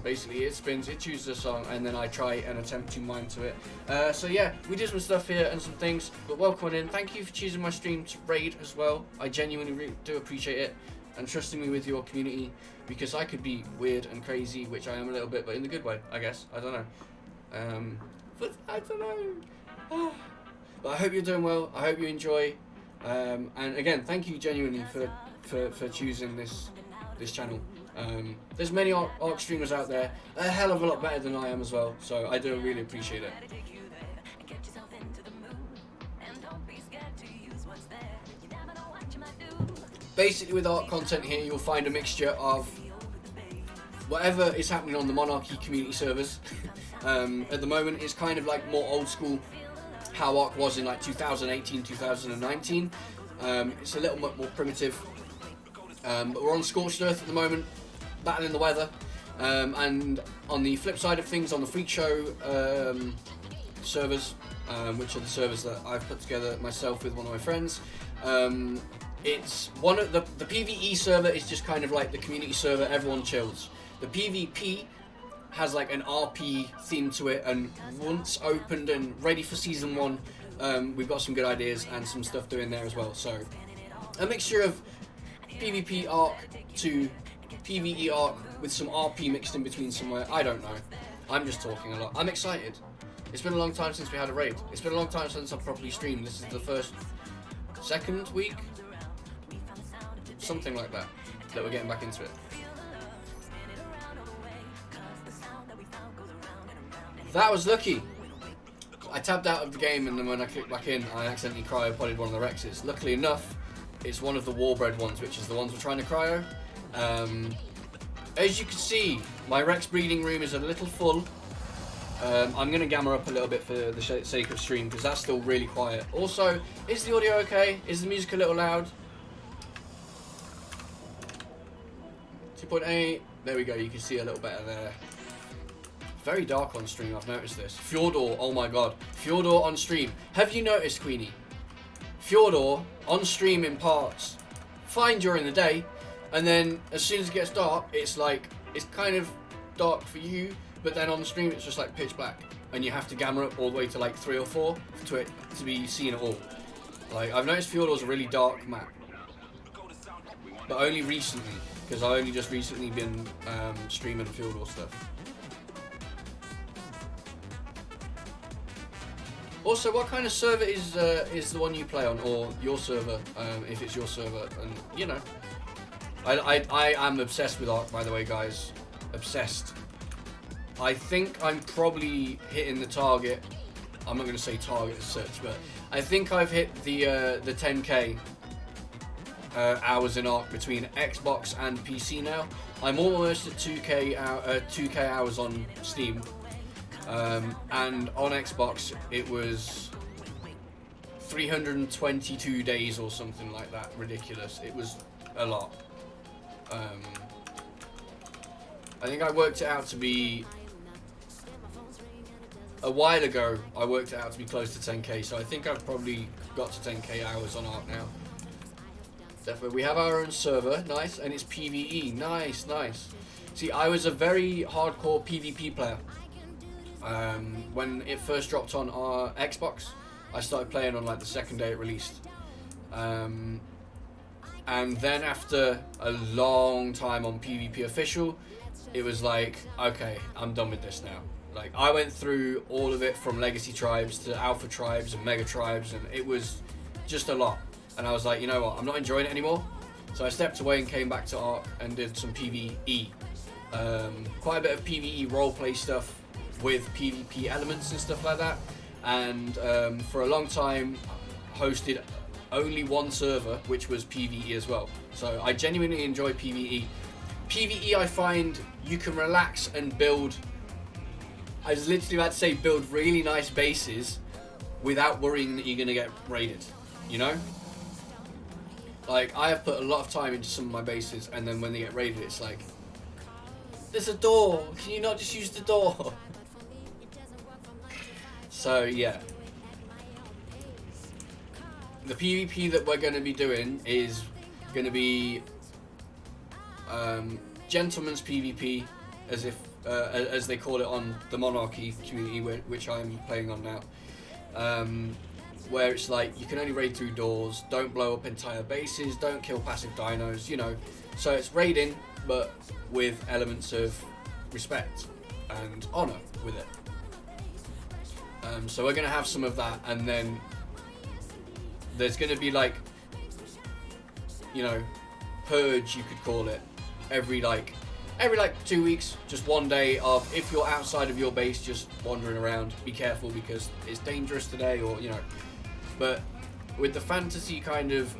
Basically, it spins, it chooses a song, and then I try and attempt to mime to it. So yeah, we do some stuff here and some things, but welcome on in. Thank you for choosing my stream to raid as well. I genuinely do appreciate it, and trusting me with your community, because I could be weird and crazy, which I am a little bit, but in the good way, I guess. I don't know. But I don't know. But I hope you're doing well. I hope you enjoy. And again, thank you genuinely for choosing this channel. There's many Ark streamers out there, a hell of a lot better than I am as well. So I do really appreciate it. Basically, with Ark content here, you'll find a mixture of whatever is happening on the Monarchy community servers at the moment is kind of like more old school, how Ark was in like 2018, 2019. It's a little bit more primitive, but we're on Scorched Earth at the moment, battling the weather, and on the flip side of things, on the Freakshow servers, which are the servers that I've put together myself with one of my friends, it's one of the PvE server is just kind of like the community server, everyone chills. The PvP has like an RP theme to it, and once opened and ready for season 1, we've got some good ideas and some stuff doing there as well. So a mixture of PvP Ark to PvE Ark with some RP mixed in between somewhere. I don't know. I'm just talking a lot. I'm excited. It's been a long time since we had a raid. It's been a long time since I've properly streamed. This is the second week, something like that we're getting back into it. That was lucky. I tabbed out of the game, and then when I clicked back in, I accidentally cryopodded one of the Rexes. Luckily enough, it's one of the Warbred ones, which is the ones we're trying to cryo. As you can see, my Rex breeding room is a little full. I'm going to gamma up a little bit for the sake of stream, because that's still really quiet. Also, is the audio okay? Is the music a little loud? 2.8. There we go, you can see a little better there. Very dark on stream, I've noticed this. Fjordor, oh my god. Fjordor on stream. Have you noticed, Queenie? Fjordor on stream in parts. Fine during the day, and then as soon as it gets dark, it's kind of dark for you, but then on the stream it's just like pitch black, and you have to gamma up all the way to like 3 or 4 to it to be seen at all. Like, I've noticed Fjordor's a really dark map, but only recently, because I've only just recently been streaming Fjordor stuff. Also, what kind of server is the one you play on, or your server, if it's your server? And you know, I am obsessed with Ark, by the way, guys. Obsessed. I think I'm probably hitting the target. I'm not going to say target as such, but I think I've hit the 10k hours in Ark between Xbox and PC now. I'm almost at 2k hours on Steam. And on Xbox it was 322 days or something like that. Ridiculous. It was a lot. I think I worked it out to be, a while ago I worked it out to be close to 10k, so I think I've probably got to 10k hours on Ark now. Definitely. We have our own server, nice, and it's PvE, nice. See, I was a very hardcore PvP player. When it first dropped on our Xbox, I started playing on like the second day it released, and then after a long time on PvP official, it was like, okay, I'm done with this now. Like, I went through all of it from legacy tribes to alpha tribes and mega tribes, and it was just a lot, and I was like, you know what, I'm not enjoying it anymore. So I stepped away and came back to Ark and did some PvE, quite a bit of PvE roleplay stuff with PvP elements and stuff like that, and for a long time hosted only one server, which was PvE as well. So I genuinely enjoy PvE. PvE, I find you can relax and build, I was literally about to say build really nice bases without worrying that you're going to get raided, you know? Like, I have put a lot of time into some of my bases, and then when they get raided, it's like, there's a door, can you not just use the door? So yeah, the PvP that we're going to be doing is going to be gentleman's PvP, as they call it on the Monarchy community, which I'm playing on now, where it's like you can only raid through doors, don't blow up entire bases, don't kill passive dinos, you know. So it's raiding, but with elements of respect and honor with it. So we're going to have some of that, and then there's going to be like, you know, purge, you could call it, every 2 weeks, just one day of, if you're outside of your base just wandering around, be careful because it's dangerous today, or, you know. But with the fantasy kind of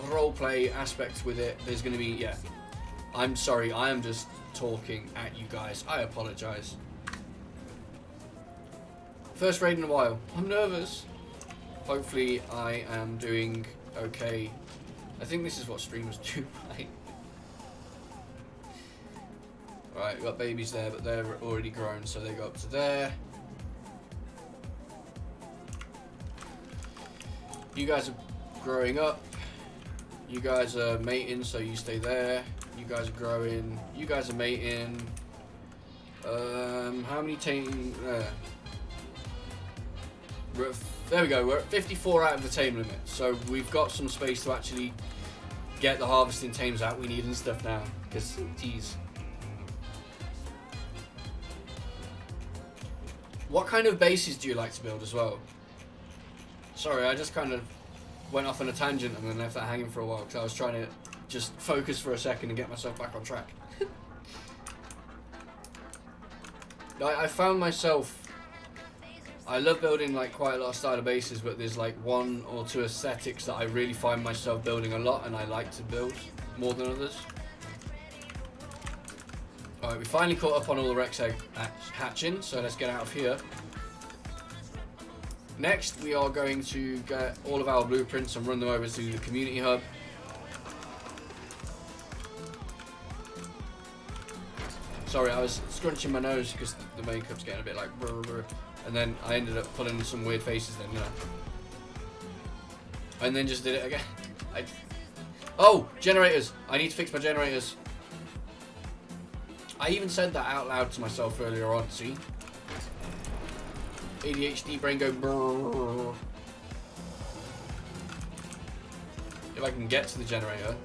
roleplay aspects with it, there's going to be, yeah, I'm sorry, I am just talking at you guys. I apologise. First raid in a while. I'm nervous. Hopefully I am doing okay. I think this is what streamers do, right? Right, we've got babies there, but they're already grown, so they go up to there. You guys are growing up. You guys are mating, so you stay there. You guys are growing. You guys are mating. How many tame? There we go. We're at 54 out of the tame limit, so we've got some space to actually get the harvesting tames out we need and stuff now. Because, geez. What kind of bases do you like to build as well? Sorry, I just kind of went off on a tangent and then left that hanging for a while because I was trying to just focus for a second and get myself back on track. I found myself, I love building like quite a lot of starter bases, but there's like one or two aesthetics that I really find myself building a lot and I like to build more than others. Alright, we finally caught up on all the Rex egg hatching, so let's get out of here. Next, we are going to get all of our blueprints and run them over to the community hub. Sorry, I was scrunching my nose because the makeup's getting a bit like brr, brr, and then I ended up pulling some weird faces then, you know. And then just did it again. Oh, generators! I need to fix my generators. I even said that out loud to myself earlier on, see? ADHD brain go brrr. If I can get to the generator.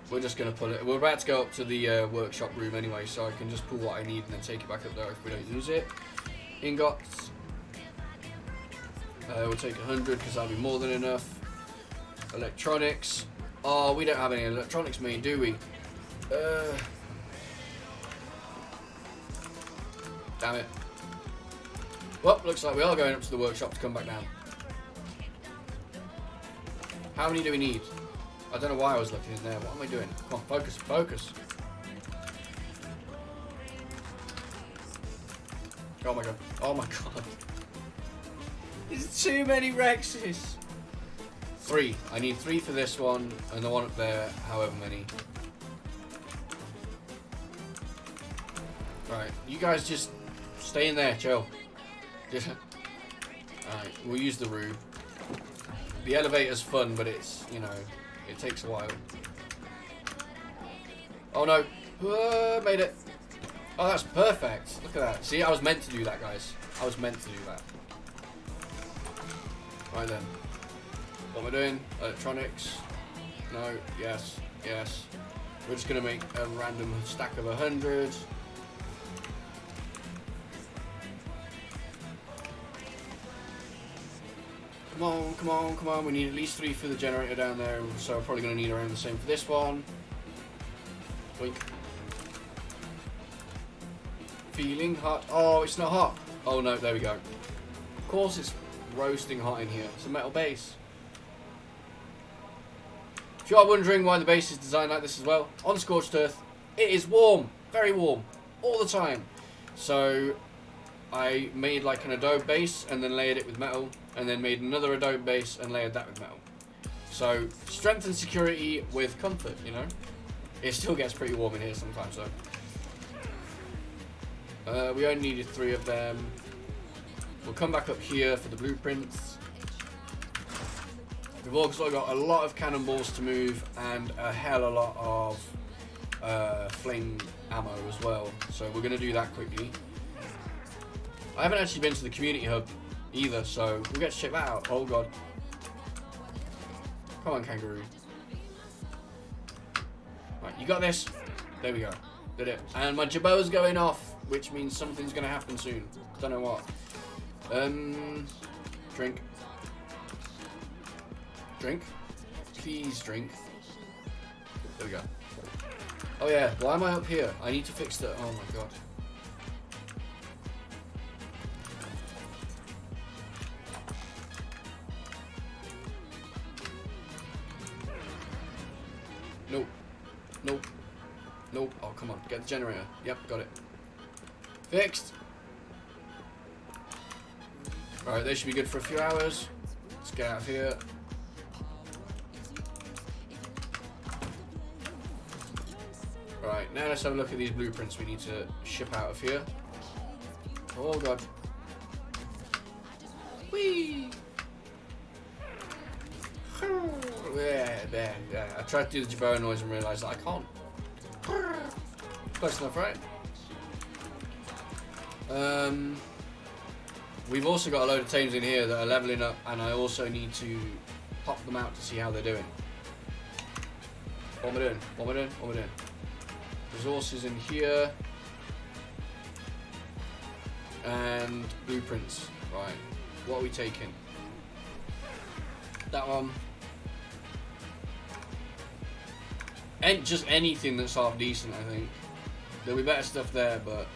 We're just going to pull it. We're about to go up to the workshop room anyway, so I can just pull what I need and then take it back up there if we don't use it. Ingots. We'll take 100 because that'll be more than enough. Electronics. Oh, we don't have any electronics made, do we? Damn it. Well, looks like we are going up to the workshop to come back down. How many do we need? I don't know why I was looking in there. What am I doing? Come on, focus, focus. Oh my god. Oh my god. There's too many Rexes. 3. I need 3 for this one, and the one up there, however many. Right, you guys just stay in there, chill. Alright, we'll use the roof. The elevator's fun, but it's, you know, it takes a while. Oh no. Made it. Oh, that's perfect. Look at that. See, I was meant to do that, guys. I was meant to do that. Right then. What am I doing? Electronics. No. Yes. Yes. We're just going to make a random stack of 100. Come on, come on, come on. We need at least 3 for the generator down there, so we're probably going to need around the same for this one. Wink. Feeling hot. Oh, it's not hot. Oh no, there we go. Of course it's roasting hot in here. It's a metal base. If you are wondering why the base is designed like this as well, on Scorched Earth, it is warm. Very warm. All the time. So I made like an adobe base and then layered it with metal, and then made another adobe base and layered that with metal. So strength and security with comfort, you know. It still gets pretty warm in here sometimes though. We only needed 3 of them. We'll come back up here for the blueprints. We've also got a lot of cannonballs to move and a hell of a lot of flame ammo as well. So we're going to do that quickly. I haven't actually been to the community hub either, so we'll get to check that out. Oh god. Come on, kangaroo. Right, you got this. There we go. Did it. And my jabot's going off, which means something's going to happen soon. Don't know what. Drink. Drink. Please drink. There we go. Oh yeah, why am I up here? I need to fix the... Oh my god. Nope. Nope. Oh, come on. Get the generator. Yep, got it. Fixed. Alright, they should be good for a few hours. Let's get out of here. Right, now let's have a look at these blueprints we need to ship out of here. Oh god. Whee! Yeah. I tried to do the Jabot noise and realised that I can't. Close enough, right? We've also got a load of teams in here that are levelling up, and I also need to pop them out to see how they're doing. What am I doing? What am I doing? What am I doing? Resources in here. And blueprints. Right. What are we taking? That one. And just anything that's half decent, I think. There'll be better stuff there, but...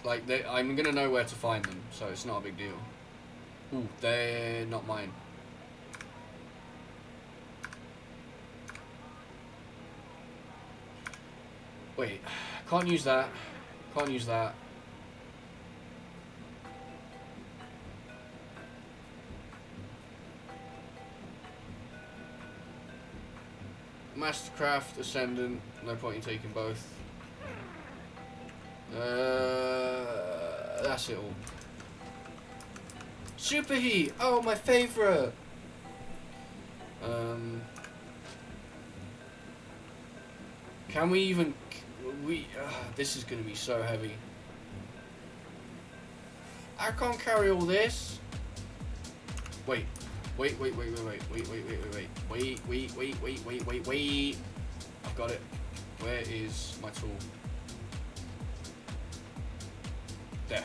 like, I'm gonna know where to find them, so it's not a big deal. Ooh, they're not mine. Wait, can't use that. Can't use that. Mastercraft, Ascendant, no point in taking both. That's it all. Superheat! Oh, my favourite! Can we even... this is going to be so heavy. I can't carry all this. Wait. Wait. I've got it. Where is my tool? There.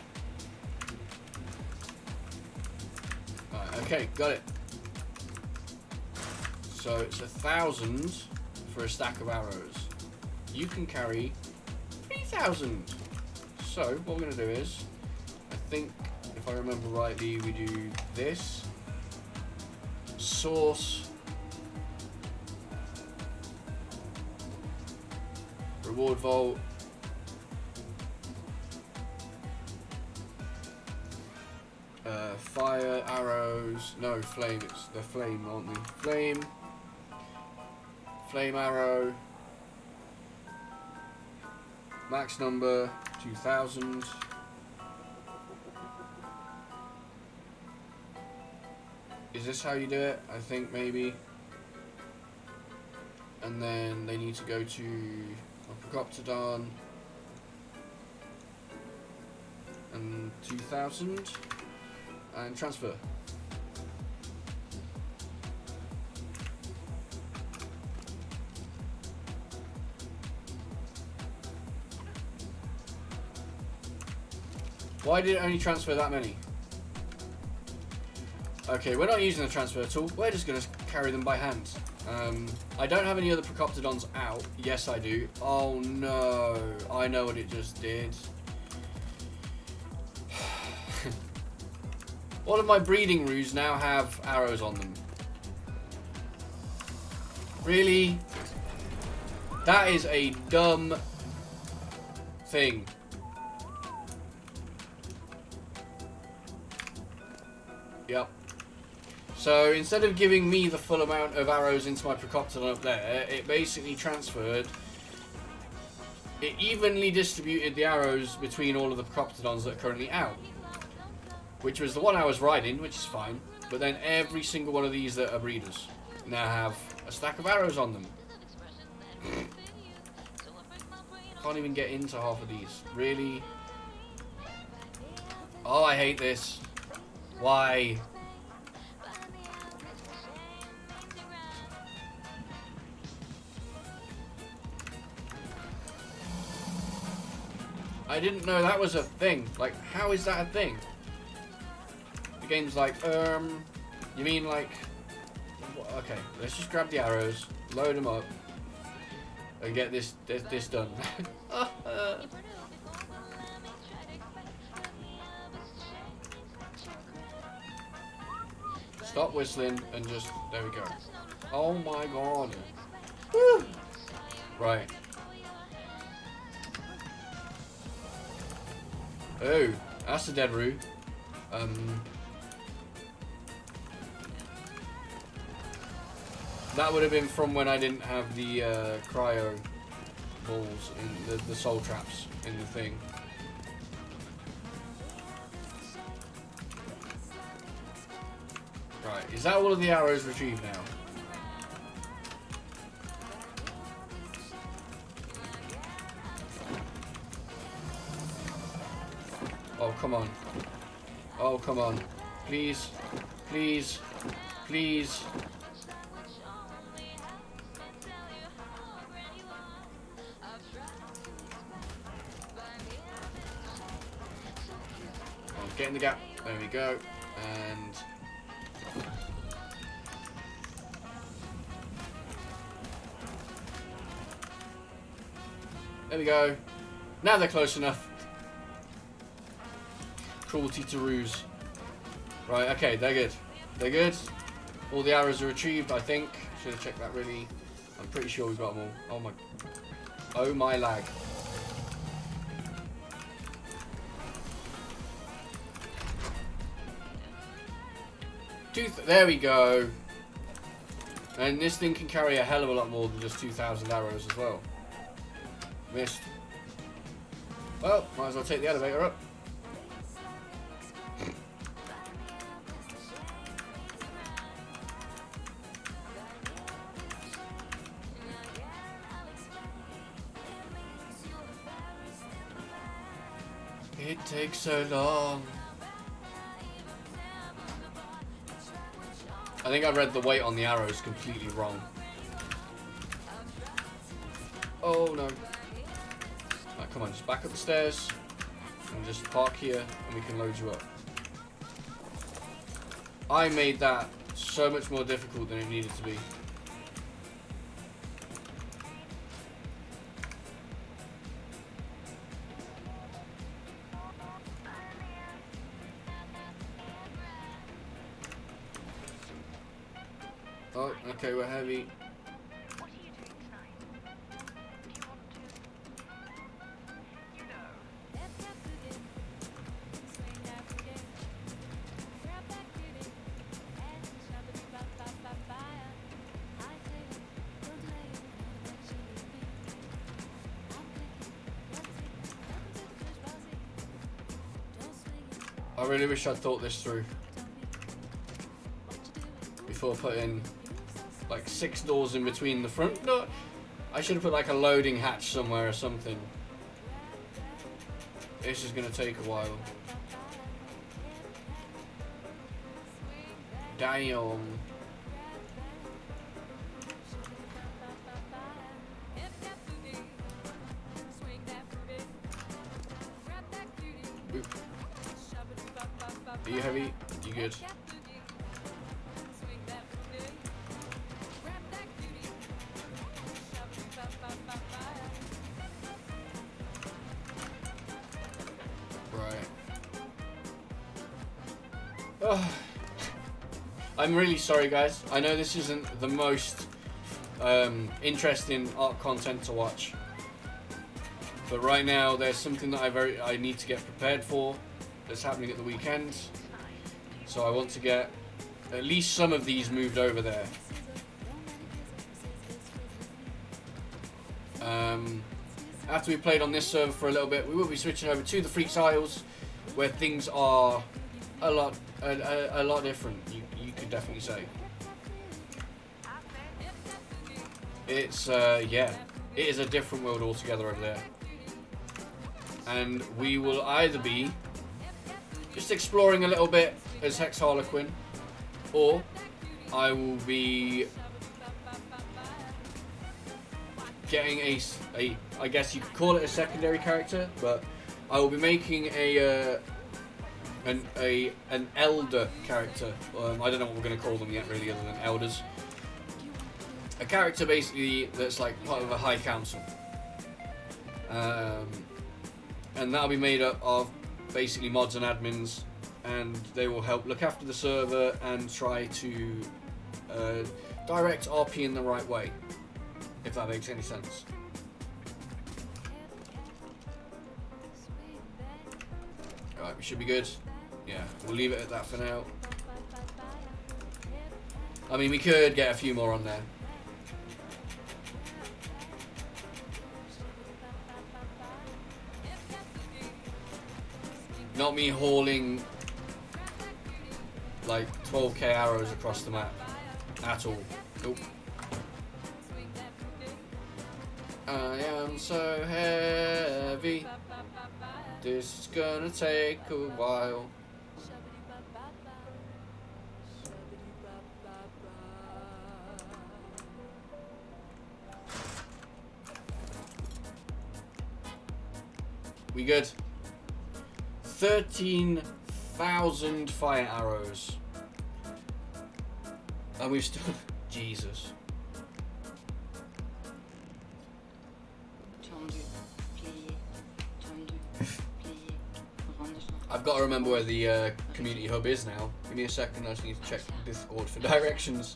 Alright, okay, got it. So it's 1,000 for a stack of arrows. You can carry 3,000. So what we're going to do is, I think, if I remember rightly, we do this. Source. Reward vault. Fire, arrows. No, flame. It's the flame, aren't we? Flame. Flame arrow. Max number 2,000. Is this how you do it? I think maybe. And then they need to go to a Procoptodon. And 2,000. And transfer. Why did it only transfer that many? Okay, we're not using the transfer tool. We're just going to carry them by hand. I don't have any other Procoptodons out. Yes, I do. Oh no. I know what it just did. All of my breeding roos now have arrows on them. Really? That is a dumb thing. Yep. So instead of giving me the full amount of arrows into my Procoptodon up there, it basically transferred. It evenly distributed the arrows between all of the Procoptodons that are currently out. Which was the one I was riding, which is fine. But then every single one of these that are breeders now have a stack of arrows on them. Can't even get into half of these. Really? Oh, I hate this. Why? I didn't know that was a thing. Like, how is that a thing? The game's like, you mean like... Okay, let's just grab the arrows, load them up, and get this done. Stop whistling and just, there we go. Oh my god. Woo. Right. Oh, that's a dead roux. That would have been from when I didn't have the cryo balls in the soul traps in the thing. Right, is that all of the arrows retrieved now? Oh, come on. Oh, come on. Please. Please. Please. Oh, get in the gap. There we go. And... there we go. Now they're close enough. Cruelty to ruse. Right, okay, they're good. They're good. All the arrows are retrieved, I think. Should have checked that really. I'm pretty sure we've got them all. Oh my. Oh my lag. There we go. And this thing can carry a hell of a lot more than just 2,000 arrows as well. Missed. Well, might as well take the elevator up. It takes so long. I think I read the weight on the arrows completely wrong. Oh no. Right, come on, just back up the stairs and just park here and we can load you up. I made that so much more difficult than it needed to be. Oh, okay, we're heavy. What are you doing tonight? Do you want to? You know. I really wish I'd thought this through before putting like 6 doors in between the front door. I should have put like a loading hatch somewhere or something. This is gonna take a while. Damn. Oop. Are you heavy? You good? Right. Oh. I'm really sorry, guys. I know this isn't the most interesting art content to watch, but right now there's something that I need to get prepared for that's happening at the weekend. So I want to get at least some of these moved over there. After we played on this server for a little bit, we will be switching over to the Freaks Isles, where things are a lot different. You could definitely say. It's yeah, it is a different world altogether over there, and we will either be just exploring a little bit as Hex Harlequin, or I will be getting a I guess you could call it a secondary character, but I will be making an elder character. I don't know what we're going to call them yet, really, other than elders. A character basically that's like part of a high council, and that'll be made up of basically mods and admins and they will help look after the server and try to direct RP in the right way, if that makes any sense. Alright, we should be good. Yeah, we'll leave it at that for now. I mean, we could get a few more on there. Not me hauling like 12k arrows across the map at all. Nope. I am so heavy. This is gonna take a while. We good? 13,000 fire arrows. And we've still... Jesus. I've got to remember where the community hub is now. Give me a second, I just need to check Discord for directions.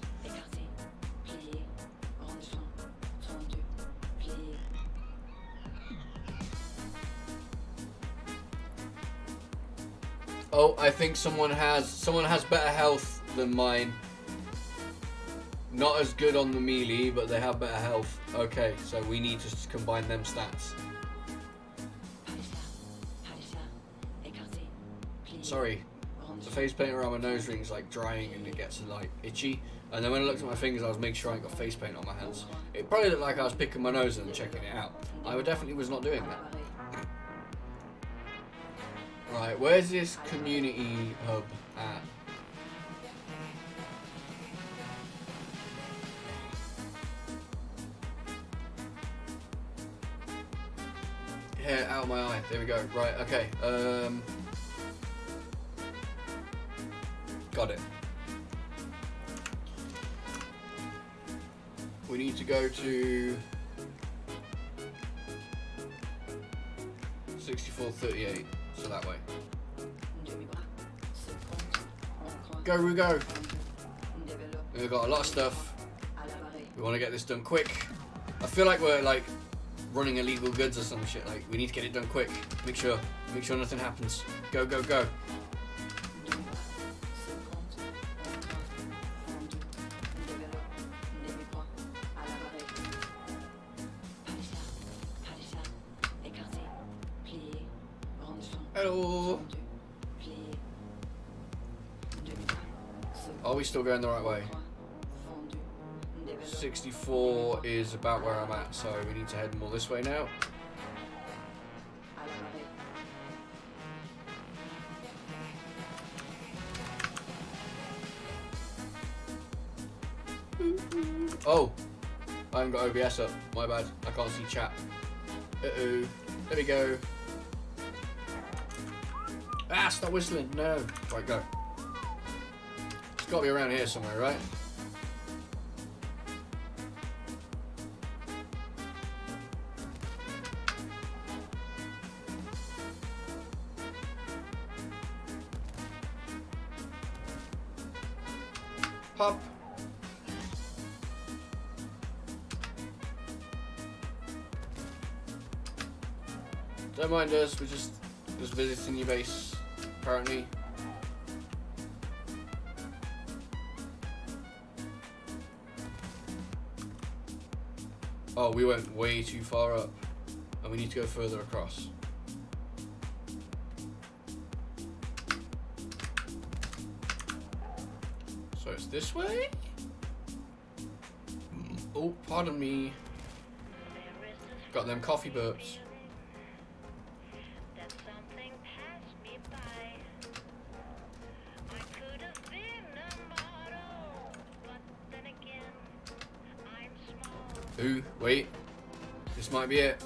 Oh, I think someone has better health than mine. Not as good on the melee, but they have better health. Okay, so we need to combine them stats. Sorry, the face paint around my nose ring is like drying and it gets like itchy. And then when I looked at my fingers, I was making sure I ain't got face paint on my hands. It probably looked like I was picking my nose and checking it out. I definitely was not doing that. Right, where's this community hub at? Yeah, out of my eye. There we go. Right, okay. Got it. We need to go to 6438. So that way. Go, Rugo! We've got a lot of stuff. We want to get this done quick. I feel like we're like running illegal goods or some shit. Like we need to get it done quick. Make sure nothing happens. Go, go, go. Hello. Are we still going the right way? 64 is about where I'm at, so we need to head more this way now. Oh, I haven't got OBS up. My bad. I can't see chat. Uh-oh. There we go. Ah, stop whistling. No. Right, go. It's got to be around here somewhere, right? Pop. Don't mind us, we're just visiting your base, apparently. Oh, we went way too far up, and we need to go further across. So it's this way? Oh, pardon me. Got them coffee burps. Ooh, wait. This might be it.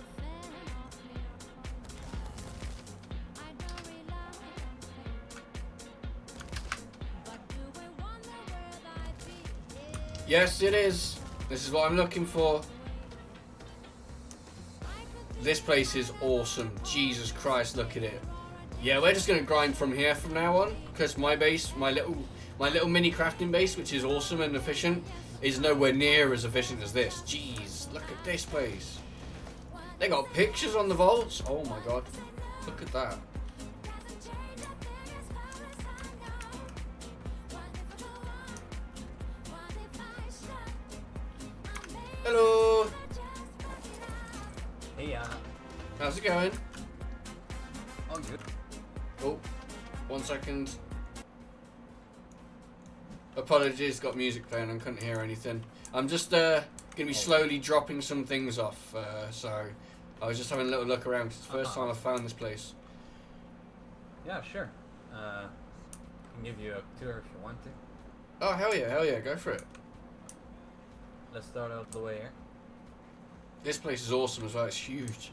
Yes, it is. This is what I'm looking for. This place is awesome. Jesus Christ, look at it. Yeah, we're just gonna grind from here from now on, because my base, my little mini crafting base, which is awesome and efficient, is nowhere near as efficient as this. Jeez, look at this place. They got pictures on the vaults. Oh my god, look at that. Hello. Hey, How's it going? all good. Oh, 1 second. Apologies, got music playing and couldn't hear anything. I'm just gonna be slowly dropping some things off, so I was just having a little look around 'cause it's the first time I've found this place. Yeah, sure. I can give you a tour if you want to. Oh, hell yeah, go for it. Let's start out the way here. This place is awesome as well, it's huge.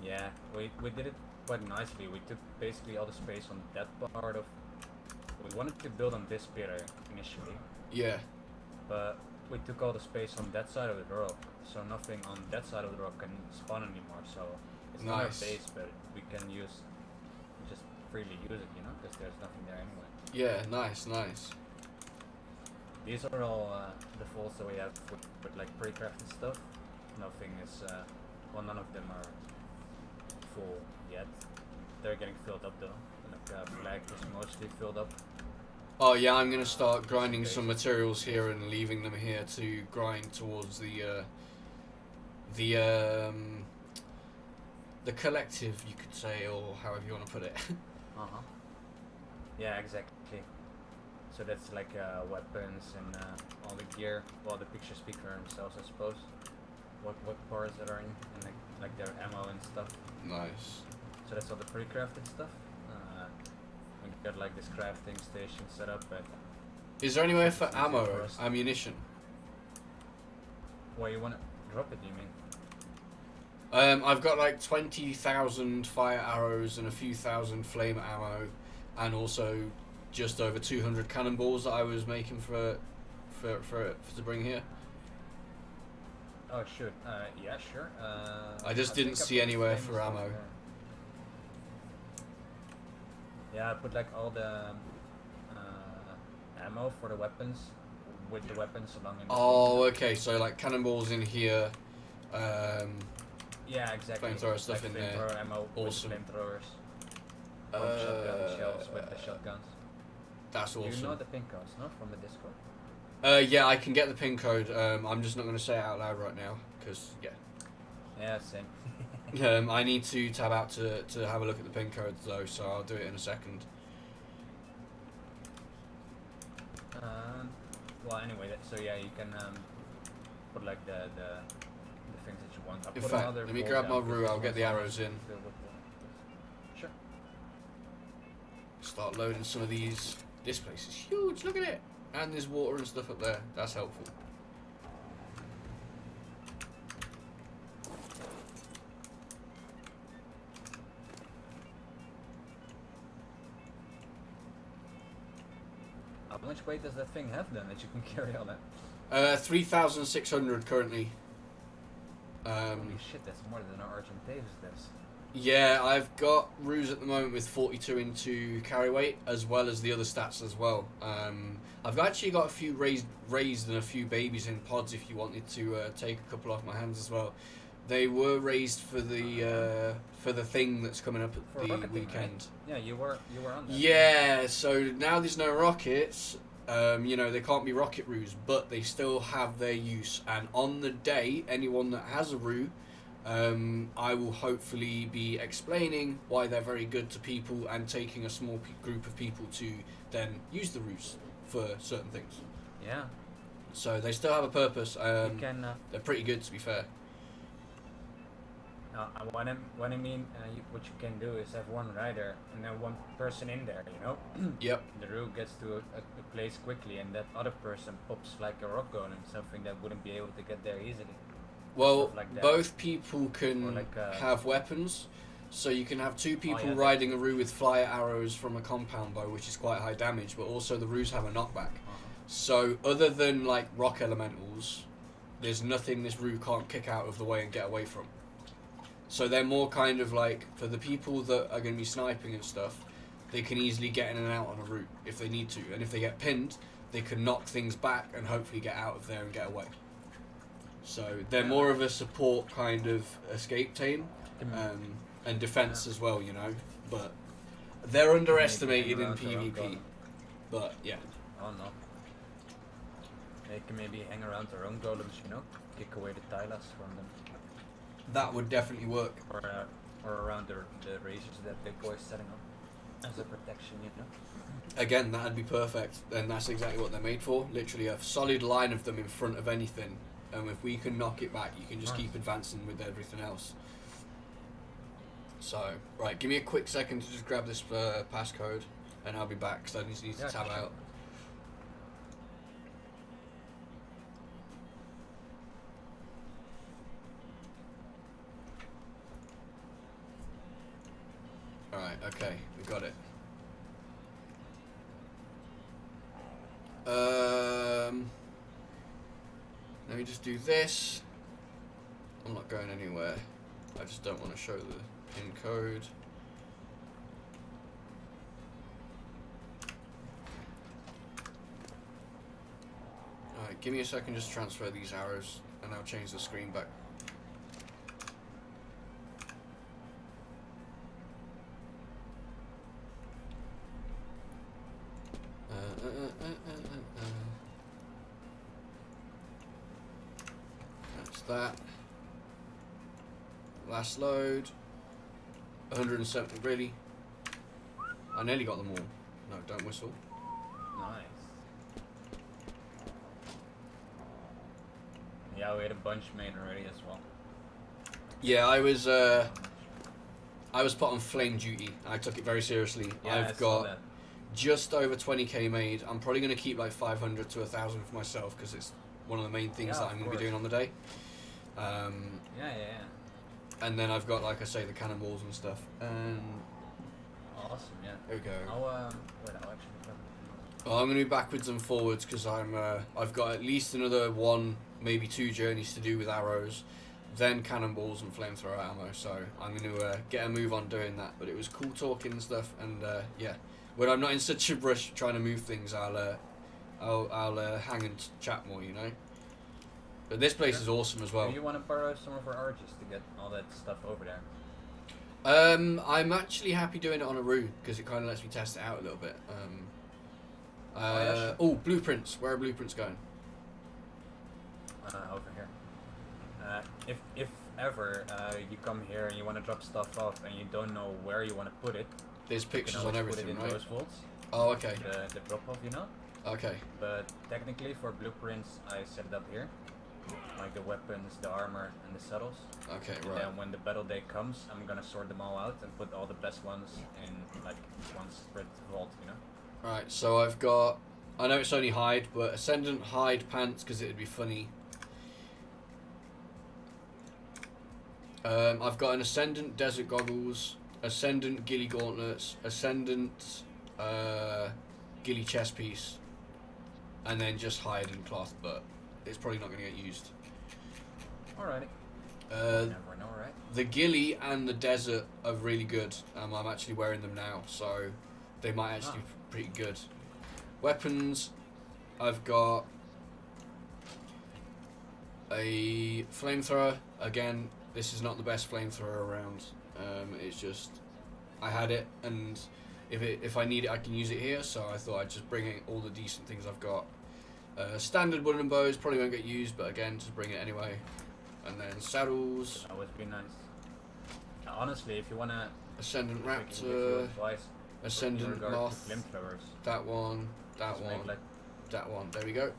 Yeah, we did it quite nicely. We took basically all the space on that part of... We wanted to build on this pillar initially, Yeah, but we took all the space on that side of the rock, so nothing on that side of the rock can spawn anymore, so it's not our Nice. base, but we can just freely use it, you know, because there's nothing there anyway. yeah, nice. These are all defaults that we have with like pre-crafted stuff. Nothing is, well, none of them are full yet. They're getting filled up though. Like flag is mostly filled up. Oh yeah, I'm gonna start grinding some materials here and leaving them here to grind towards the collective, you could say, or however you want to put it. Uh-huh. Yeah, exactly. So that's like weapons and all the gear. Well, the pictures speak for themselves, I suppose. What parts that are in, and like their ammo and stuff. Nice. So that's all the pre-crafted stuff. We got like this crafting station set up, but Is there anywhere for Easy ammo, for us. ammunition? well, you wanna drop it? You mean? I've got like 20,000 fire arrows and a few thousand flame ammo, and also just over 200 cannonballs that I was making for to bring here. Oh shoot. Yeah, sure. I just didn't think I see put anywhere flame for stuff ammo. there. Yeah, I put like all the ammo for the weapons with the weapons along in the Oh, okay. So like cannonballs in here. yeah, exactly. Flamethrower stuff like in there. flamethrower ammo Awesome. with flamethrowers. Or shotgun shells with the shotguns. That's You know awesome. the pin codes, no? From the Discord? Yeah, I can get the pin code. I'm just not going to say it out loud right now because yeah. Yeah, same. I need to tab out to have a look at the pin codes though, so I'll do it in a second. Well, anyway, so yeah, you can put like the things that you want. I'll In put fact, another let me fold grab my down, 'cause roux, this I'll get one's the almost arrows in. filled with the- Sure. Start loading some of these. This place is huge, look at it! And there's water and stuff up there, that's helpful. How much weight does that thing have then that you can carry all that? 3,600 currently. Holy shit, that's more than our Argent Davis does. Yeah, I've got roux at the moment with 42 into carry weight, as well as the other stats as well. I've actually got a few raised and a few babies in pods if you wanted to take a couple off my hands as well. They were raised for the thing that's coming up For at the rocketing, weekend. right? Yeah, you were on that. Yeah, so now there's no rockets. You know, they can't be rocket roux, but they still have their use. And on the day, anyone that has a roux, I will hopefully be explaining why they're very good to people and taking a small group of people to then use the roux for certain things. Yeah. So they still have a purpose. You can. They're pretty good, to be fair. What I mean, what you can do is have one rider and then one person in there, you know? Yep. The route gets to a place quickly and that other person pops like a rock golem, something that wouldn't be able to get there easily. Well, Stuff like that. both people can Or like, have weapons. So you can have two people yeah, riding a roux with fire arrows from a compound bow, which is quite high damage, but also the roux have a knockback. So other than like rock elementals, there's nothing this roux can't kick out of the way and get away from. So they're more kind of like, for the people that are going to be sniping and stuff, they can easily get in and out on a route if they need to. And if they get pinned, they can knock things back and hopefully get out of there and get away. So they're more of a support kind of escape team, and defense as well, you know. But they're underestimated in PvP. But yeah. Oh no. They can maybe hang around their own golems, you know, kick away the Tylas from them. That would definitely work. Or around the razors that Big Boy's setting up as a protection, you know. Again, that'd be perfect, and that's exactly what they're made for. Literally a solid line of them in front of anything, and if we can knock it back, you can just keep advancing with everything else. So, right, give me a quick second to just grab this passcode, and I'll be back, because I just need to tab out. Alright, okay, we got it. Let me just do this. I'm not going anywhere. I just don't want to show the pin code. Alright, give me a second, just transfer these arrows and I'll change the screen back. That's that. Last load. 170, really? I nearly got them all. No, don't whistle. Nice. Yeah, we had a bunch made already as well. Yeah, I was put on flame duty. I took it very seriously. Yeah, I've got just over 20k made. I'm probably going to keep like 500 to 1,000 for myself because it's one of the main things that I'm going to be doing on the day. Yeah. And then I've got, like I say, the cannonballs and stuff. And Awesome, yeah. there we go. Wait, I'll actually grab it. Well, I'm going to be backwards and forwards because I've got at least another 1, maybe 2 journeys to do with arrows, then cannonballs and flamethrower ammo. So I'm going to get a move on doing that. But it was cool talking and stuff. And yeah, when I'm not in such a rush trying to move things, I'll hang and chat more, you know. But this place is awesome as well. Do you want to borrow some of our arches to get all that stuff over there? I'm actually happy doing it on a route because it kind of lets me test it out a little bit. Sure. Oh, blueprints. Where are blueprints going? Over here. If ever you come here and you want to drop stuff off and you don't know where you want to put it, There's you can pictures on always everything, put it in right? those vaults. Oh, okay. The drop off, you know. Okay. But technically, for blueprints, I set it up here, like the weapons, the armor, and the saddles. Okay, And right. then when the battle day comes, I'm gonna sort them all out and put all the best ones in like one spread vault, you know. Right, so I've got... I know it's only hide, but Ascendant hide pants because it'd be funny. I've got an Ascendant desert goggles, Ascendant ghillie gauntlets, Ascendant ghillie chest piece, and then just hide and cloth, but it's probably not going to get used. Alrighty. Uh, Never know, right? The ghillie and the desert are really good. I'm actually wearing them now, so they might actually be pretty good. Weapons, I've got a flamethrower. Again, this is not the best flamethrower around. It's just I had it, and if I need it, I can use it here. So I thought I'd just bring in all the decent things I've got. Standard wooden bows probably won't get used, but again, just bring it anyway. And then saddles. That would be nice. Honestly, if you wanna Ascendant we can give you raptor. advice in Ascendant regard to moth. flamethrowers. That one. That Just make, one. like, That one. There we go.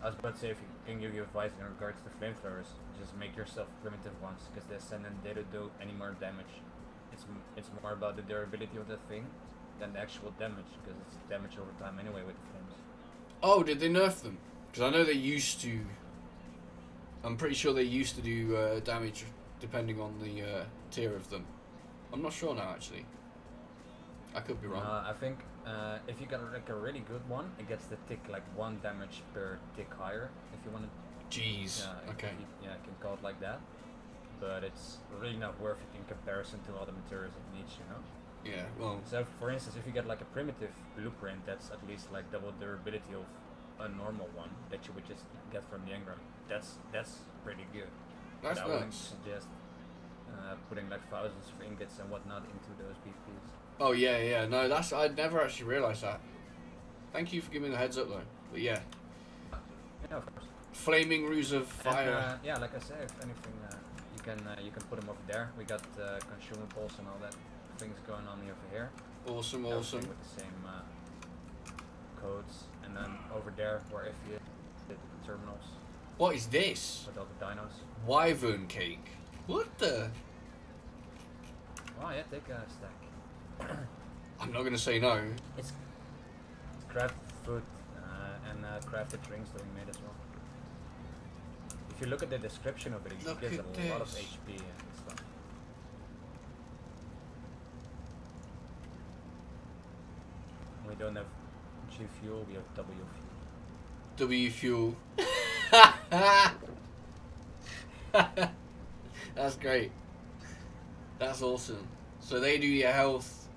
I was about to say, if you can give you advice in regards to flamethrowers, just make yourself primitive ones, because the Ascendant, they don't do any more damage. It's more about the durability of the thing than the actual damage, because it's damage over time anyway with the flames. Oh, did they nerf them? Because I know they used to. I'm pretty sure they used to do damage depending on the tier of them. I'm not sure now, actually. I could be wrong. I think if you got like a really good one, it gets the tick like 1 damage per tick higher, if you want to Jeez. Yeah, Okay. Yeah, I can call it like that. But it's really not worth it in comparison to all the materials it needs, you know. Yeah. Well. So, for instance, if you get like a primitive blueprint that's at least like double durability of a normal one that you would just get from the engram, that's pretty good. That's But I wouldn't nice. suggest putting like thousands of ingots and whatnot into those BPs. Oh yeah, yeah. No, that's I'd never actually realised that. Thank you for giving me the heads up though. But yeah, Yeah, of course. flaming ruse of fire. And, yeah, like I said, if anything, you can put them over there. We got consumables and all that things going on over here. Awesome, Everything awesome. with the same codes, and then over there where if you did the terminals What is this? with all the dinos. Wyvern cake. What the? Oh yeah, take a stack. I'm not gonna say no. It's crafted food and crafted drinks that we made as well. If you look at the description of it, it Look gives at a lot of this. HP and stuff. We don't have G fuel, we have W fuel. W fuel. That's great. That's awesome. So they do your health.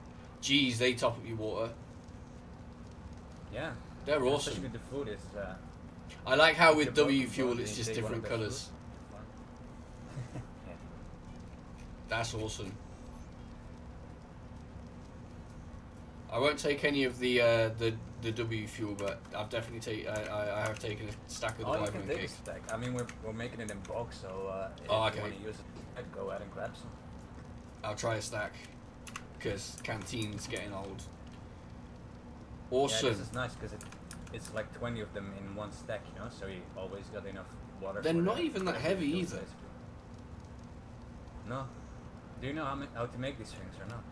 Geez, they top up your water. Yeah. They're Especially awesome. with the food is. I like how If with you're W broken fuel bone, it's they just take one of different those colours. food. Yeah. That's awesome. I won't take any of the W fuel, but I've definitely I have taken a stack of the Oh, you Wyvern can take a cake. stack. I mean, we're making it in bulk, so if Oh, you okay. want to use it, go ahead and grab some. I'll try a stack, because canteen's getting old. Yeah, Awesome. this is nice because it's like 20 of them in one stack, you know, so you always got enough water. They're for not the- even that for the heavy fuels, either. basically. No. Do you know how to make these things or not?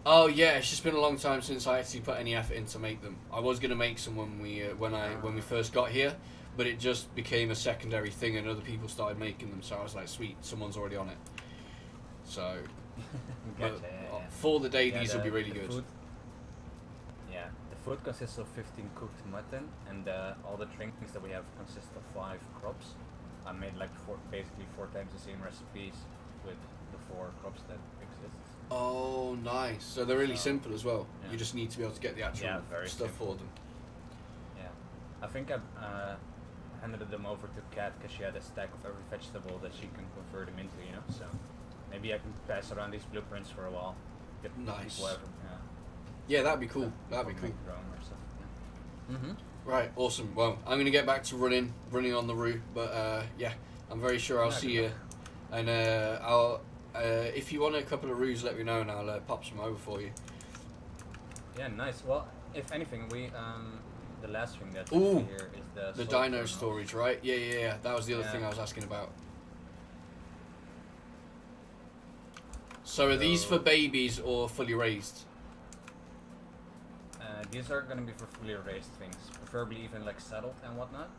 Oh yeah, it's just been a long time since I actually put any effort in to make them. I was gonna make some when we first got here, but it just became a secondary thing, and other people started making them. So I was like, sweet, someone's already on it. So, Gotcha, but, yeah, yeah. for the day, Yeah, these will be really the good. Food, yeah, the food consists of 15 cooked mutton, and all the drinks that we have consist of 5 crops. I made like basically 4 times the same recipes with the 4 crops that exist. Oh, nice. So they're really So, simple as well. yeah. You just need to be able to get the actual Yeah, very stuff simple. for them. Yeah, I think I handed them over to Kat because she had a stack of every vegetable that she can convert them into, you know. So maybe I can pass around these blueprints for a while. Get Nice. people ever, Yeah, that'd be cool. That'd be or cool. make their own or something. Yeah. Mm-hmm. Right, awesome. Well, I'm gonna get back to running on the route, but yeah, I'm very sure I'll Yeah, see good you, luck. and I'll if you want a couple of roos, let me know, and I'll pop some over for you. Yeah, nice. Well, if anything, we the last thing that's Ooh, here is the The salt dino kernels. storage, right? Yeah. That was the other Yeah. thing I was asking about. So are these for So- babies or fully raised? These are gonna be for fully raised things, preferably even like settled and whatnot.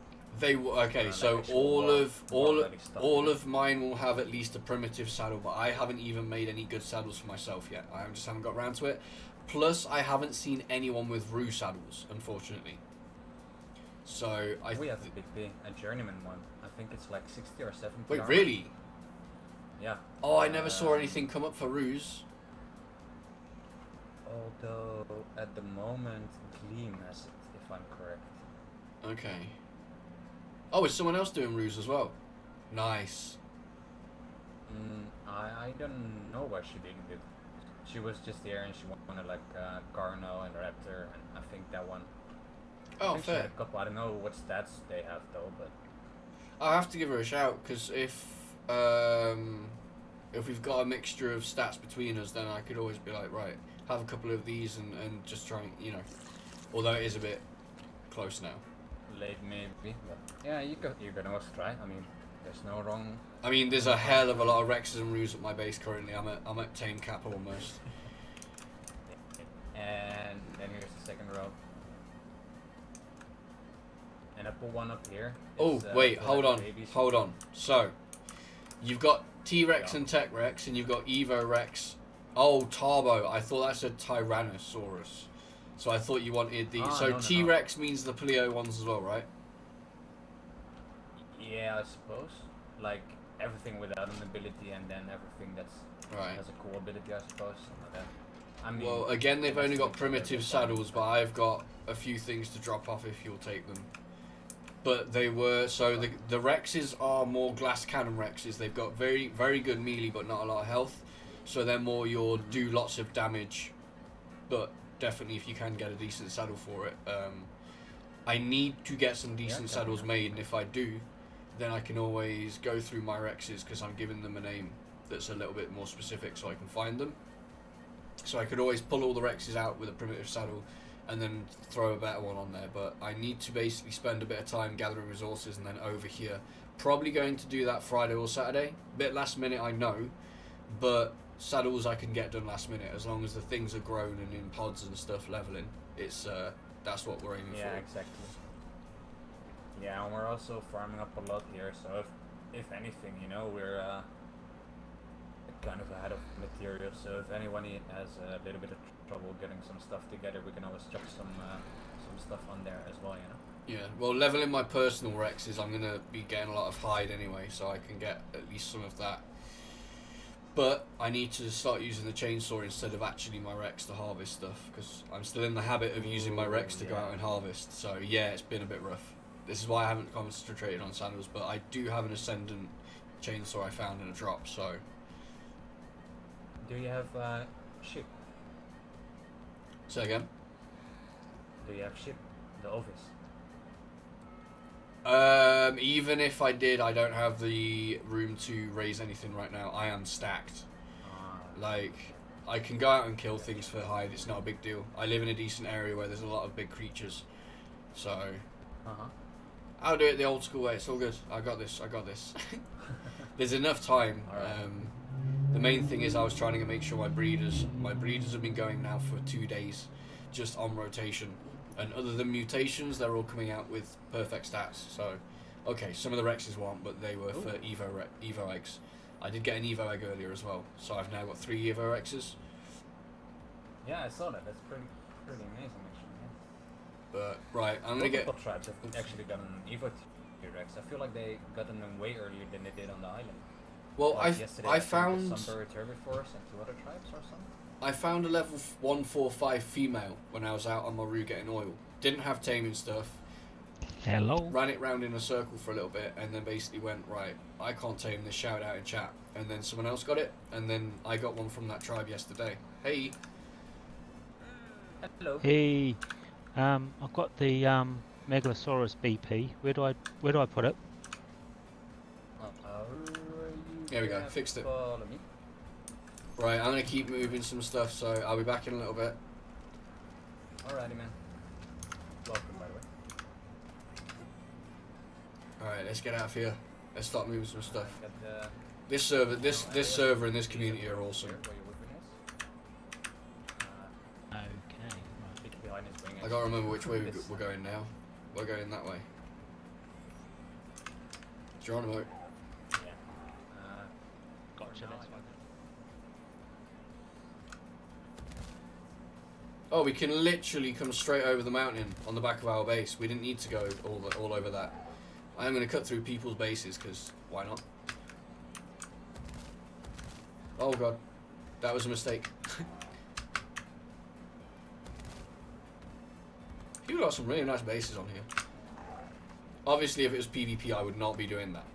Okay, like so actual all war- of war-ready stuff, yeah. of mine will have at least a primitive saddle, but I haven't even made any good saddles for myself yet. I just haven't got around to it. Plus, I haven't seen anyone with Roo saddles, unfortunately. So We have a big P, a journeyman one. I think it's like 60 or 70. wait, armor. really? Yeah. Oh, I never saw anything come up for Roos. Although at the moment Gleam has it, if I'm correct. Okay. Oh, is someone else doing Roos as well? Nice. I don't know why she didn't do it. She was just here and she wanted like Carno and Raptor, and I think that one. I Oh, think she had fair. a couple. I don't know what stats they have though, but I'll have to give her a shout, because if we've got a mixture of stats between us, then I could always be like, right, have a couple of these and just try and, you know, although it is a bit close now. late maybe. But yeah, you can always try. I mean, there's no wrong. I mean, there's a hell of a lot of Rexes and Roos at my base currently. I'm at tame cap almost. And then here's the second row. And I put one up here. Oh, It's, wait, for, hold like, on, babies. hold on. So, you've got T-Rex Yeah. and Tech Rex, and you've got Evo Rex. Oh, Tarbo. I thought that said Tyrannosaurus. So I thought you wanted the... Ah, so no, no, no. T-Rex means the Pleo ones as well, right? Yeah, I suppose. Like everything without an ability, and then everything that's Right. has a cool ability, I suppose. Something like that. I mean, Well, again, they've only got domestic primitive is saddles, fun, but I've got a few things to drop off if you'll take them. But they were so the Rexes are more glass cannon Rexes. They've got very good melee, but not a lot of health. So they're more your do lots of damage, but definitely if you can get a decent saddle for it. I need to get some decent saddles made, and if I do, then I can always go through my Rexes because I'm giving them a name that's a little bit more specific, so I can find them. So I could always pull all the Rexes out with a primitive saddle and then throw a better one on there. But I need to basically spend a bit of time gathering resources and then over here. Probably going to do that Friday or Saturday. Bit last minute, I know. But saddles I can get done last minute as long as the things are grown and in pods and stuff leveling. It's that's what we're aiming Yeah, for. exactly. Yeah, and we're also farming up a lot here, so if anything, you know, we're kind of ahead of material, so if anyone has a little bit of trouble getting some stuff together, we can always chuck some stuff on there as well, you know. Yeah, well, leveling my personal Rexes, I'm going to be getting a lot of hide anyway, so I can get at least some of that. But I need to start using the chainsaw instead of actually my Rex to harvest stuff, because I'm still in the habit of using my Rex to go out and harvest. So yeah, it's been a bit rough. This is why I haven't concentrated on saddles, but I do have an Ascendant chainsaw I found in a drop, so... Do you have ship? Say again? Do you have ship? The office? Even if I did, I don't have the room to raise anything right now. I am stacked. Like, I can go out and kill things for hide, it's not a big deal. I live in a decent area where there's a lot of big creatures. So, I'll do it the old school way, it's all good. I got this. There's enough time. The main thing is I was trying to make sure my breeders have been going now for 2 days, just on rotation. And other than mutations, they're all coming out with perfect stats. So, okay, some of the Rexes weren't, but they were for Evo eggs. I did get an Evo egg earlier as well, so I've now got 3 Evo Rexes. Yeah, I saw that. That's pretty amazing, actually. Yeah. But right, I'm gonna get. Multiple tribes have actually got an Evo T-Rex. I feel like they got them way earlier than they did on the island. Well, like yesterday, I found some buried herbivores and 2 other tribes or something. I found a level 145 female when I was out on my route getting oil. Didn't have taming stuff. Hello. Ran it round in a circle for a little bit and then basically went, right, I can't tame this, shout out in chat. And then someone else got it, and then I got one from that tribe yesterday. Hey. Hello. Hey. I've got the Megalosaurus BP. Where do I put it? There we go, fixed it. Follow me. Right, I'm gonna keep moving some stuff, so I'll be back in a little bit. Alrighty, man. Welcome, by the way. Alright, let's get out of here. Let's start moving some stuff. Got the This server and this community are awesome. here where your weapon is. Okay. Right. Peek behind his wing. I gotta remember which way we're going now. We're going that way. Geronimo. Yeah. Gotcha. That's fine. Oh, we can literally come straight over the mountain on the back of our base. We didn't need to go all over that. I am going to cut through people's bases, because why not? Oh god, that was a mistake. People got some really nice bases on here. Obviously, if it was PvP, I would not be doing that.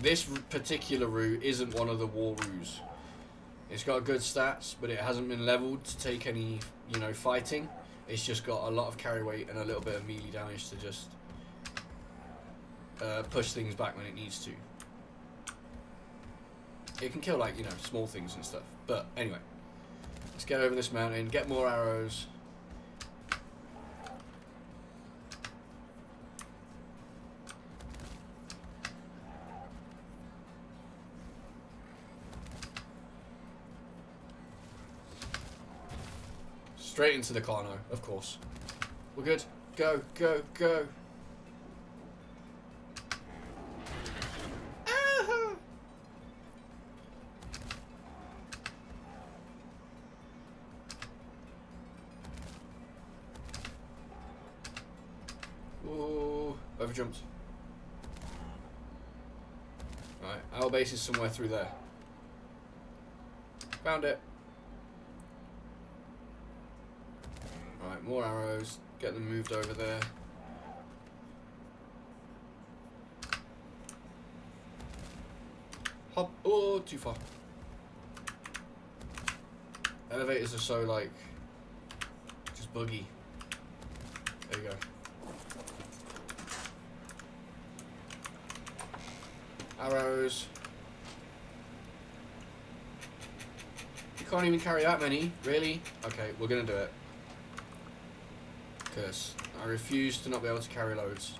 This particular route isn't one of the war routes. It's got good stats, but it hasn't been leveled to take any, fighting. It's just got a lot of carry weight and a little bit of melee damage to just push things back when it needs to. It can kill, small things and stuff. But anyway, let's get over this mountain, get more arrows. Straight into the Carno, of course. We're good. Go, go, go. Ah! Ooh, over I've jumped. Right, our base is somewhere through there. Found it. Right, more arrows. Get them moved over there. Hop. Oh, too far. Elevators are so, like, just buggy. There you go. Arrows. You can't even carry that many, really? Okay, we're gonna do it. Because I refuse to not be able to carry loads.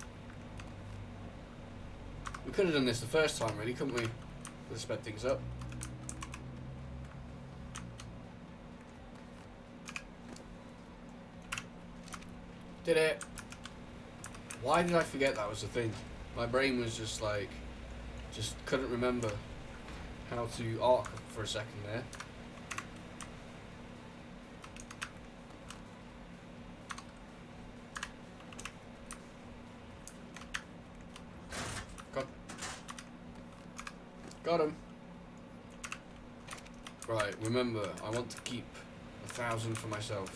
We could have done this the first time, really, couldn't we? Would have sped things up. Did it. Why did I forget that was the thing? My brain was just like, just couldn't remember how to arc for a second there. Got him. Right, remember, I want to keep 1,000 for myself.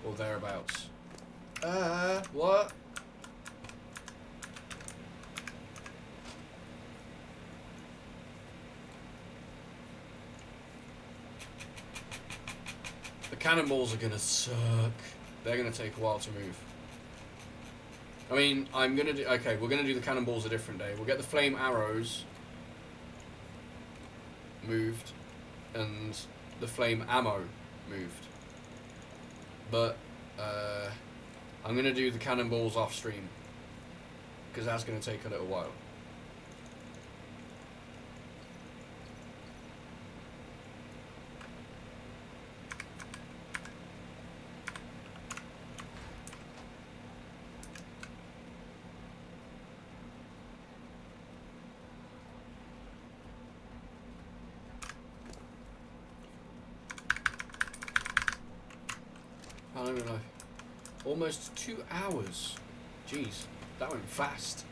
Or thereabouts. What? The cannonballs are gonna suck. They're gonna take a while to move. I mean, I'm gonna do... Okay, we're gonna do the cannonballs a different day. We'll get the flame arrows moved and the flame ammo moved. But, I'm gonna do the cannonballs off stream. Because that's gonna take a little while. How long have I? Almost 2 hours. Jeez, that went fast.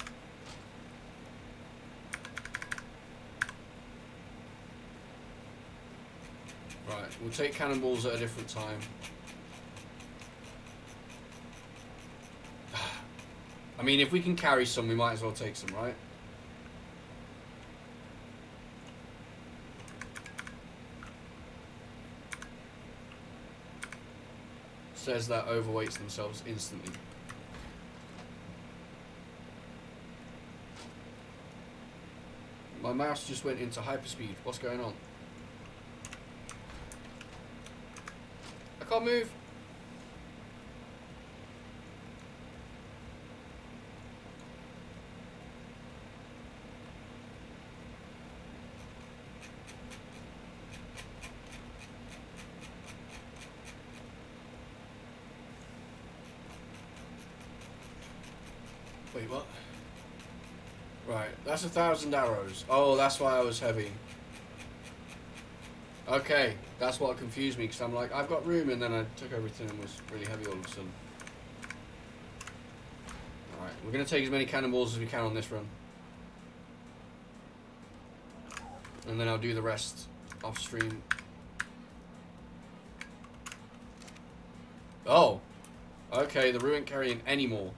Right, we'll take cannonballs at a different time. I mean, if we can carry some, we might as well take some, right? Says that overweights themselves instantly. My mouse just went into hyperspeed. What's going on? I can't move. Wait, what? Right, that's 1,000 arrows. Oh, that's why I was heavy. Okay, that's what confused me, because I'm like, I've got room, and then I took everything and was really heavy all of a sudden. Alright, we're going to take as many cannonballs as we can on this run. And then I'll do the rest off stream. Oh! Okay, the Rue ain't carrying any more.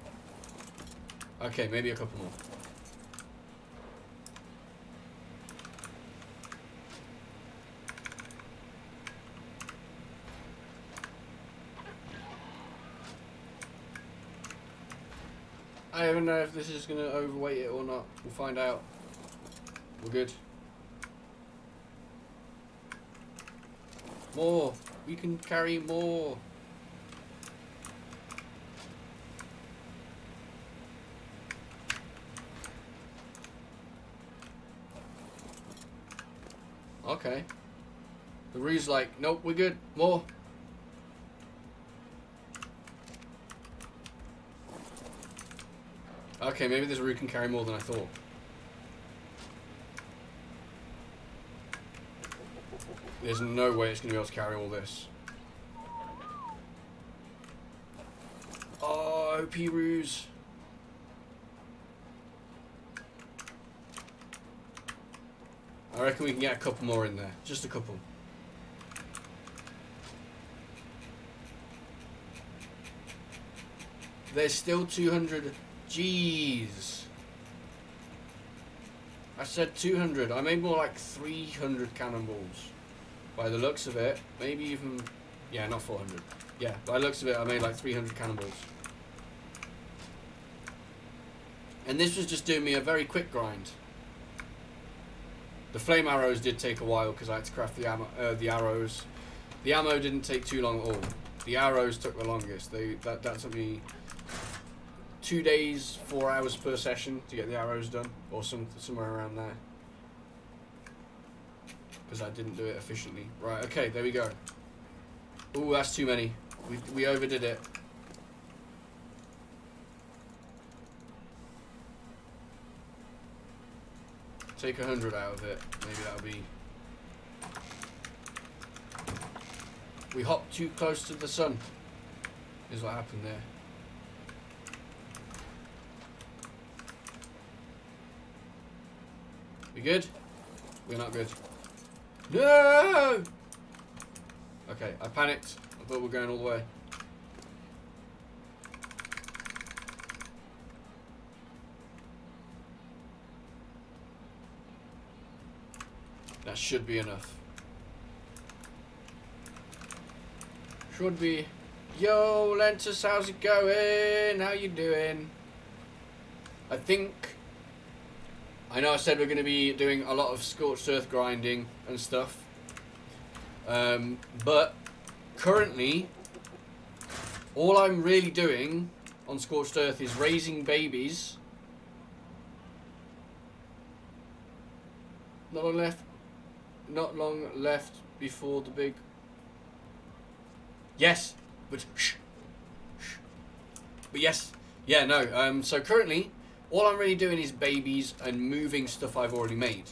Okay, maybe a couple more. I don't know if this is going to overweight it or not. We'll find out. We're good. More. We can carry more. Okay. The Rue's like, nope, we're good. More. Okay, maybe this Rue can carry more than I thought. There's no way it's going to be able to carry all this. Oh, OP Rues. I reckon we can get a couple more in there. Just a couple. There's still 200. Jeez. I said 200. I made more like 300 cannonballs. By the looks of it. Maybe even... Yeah, not 400. Yeah, by the looks of it, I made like 300 cannonballs. And this was just doing me a very quick grind. The flame arrows did take a while because I had to craft the arrows. The ammo didn't take too long at all. The arrows took the longest. That took me 2 days, 4 hours per session to get the arrows done, or somewhere around there. Because I didn't do it efficiently. Right, okay, there we go. Ooh, that's too many. We overdid it. Take 100 out of it. Maybe that'll be... We hopped too close to the sun. Is what happened there. We good? We're not good. No! Okay, I panicked. I thought we were going all the way. That should be enough. Should be. Yo, Lentus, how's it going? How you doing? I know I said we're going to be doing a lot of Scorched Earth grinding and stuff. But currently, all I'm really doing on Scorched Earth is raising babies. Not long left before the big... Yes, but shh. But yes, yeah, no. So currently, all I'm really doing is babies and moving stuff I've already made.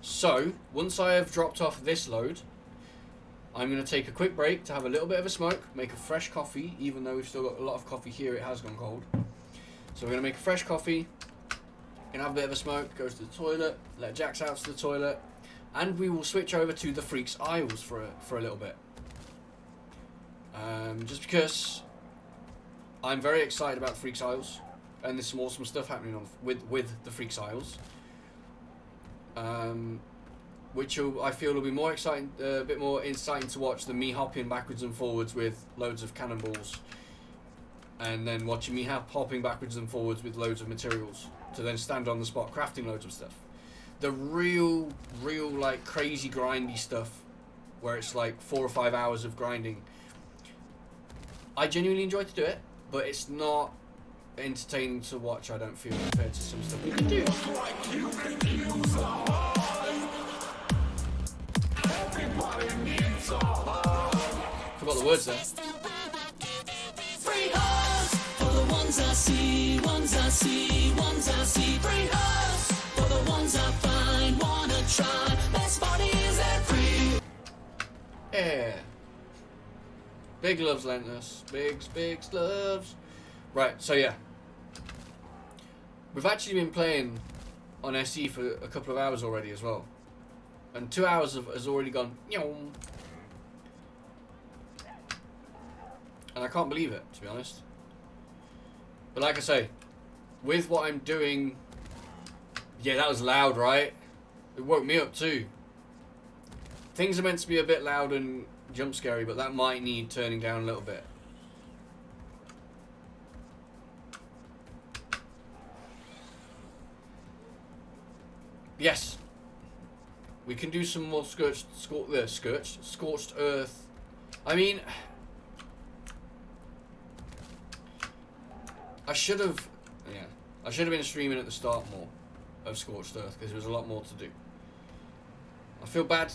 So once I have dropped off this load, I'm going to take a quick break to have a little bit of a smoke, make a fresh coffee. Even though we've still got a lot of coffee here, it has gone cold. So we're going to make a fresh coffee, gonna have a bit of a smoke, goes to the toilet, let Jax out to the toilet, and we will switch over to the Freaks Isles for a little bit. Just because I'm very excited about Freaks Isles, and there's some awesome stuff happening on with the Freaks Isles, which I feel will be more exciting, a bit more exciting to watch than me hopping backwards and forwards with loads of cannonballs, and then watching me hopping backwards and forwards with loads of materials to then stand on the spot crafting loads of stuff. The real like crazy grindy stuff, where it's like 4 or 5 hours of grinding, I genuinely enjoy to do it, but it's not entertaining to watch, I don't feel, compared to some stuff we can do. Forgot the words there. Free hugs for the ones I see, ones I see, ones I see. Free hugs for the ones I find, wanna try. Best parties at free. Yeah. Big loves Lentus. Big loves. Right, so yeah. We've actually been playing on SE for a couple of hours already as well. And 2 hours has already gone. And I can't believe it, to be honest. But like I say, with what I'm doing... Yeah, that was loud, right? It woke me up too. Things are meant to be a bit loud and jump scary, but that might need turning down a little bit. Yes. We can do some more scorched earth. I mean... I should have been streaming at the start more of Scorched Earth because there was a lot more to do. I feel bad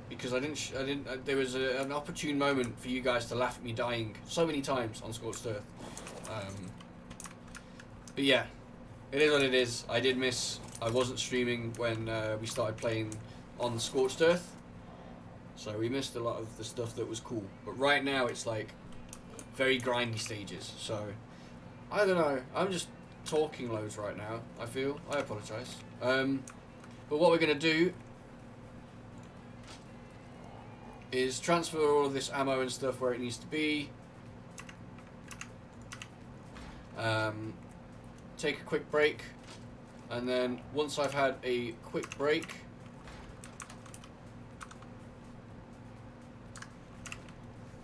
because there was an opportune moment for you guys to laugh at me dying so many times on Scorched Earth. But yeah, it is what it is. I wasn't streaming when we started playing on Scorched Earth, so we missed a lot of the stuff that was cool. But right now it's like very grindy stages, so I don't know. I'm just talking loads right now, I feel. I apologise. But what we're going to do is transfer all of this ammo and stuff where it needs to be. Take a quick break, and then once I've had a quick break,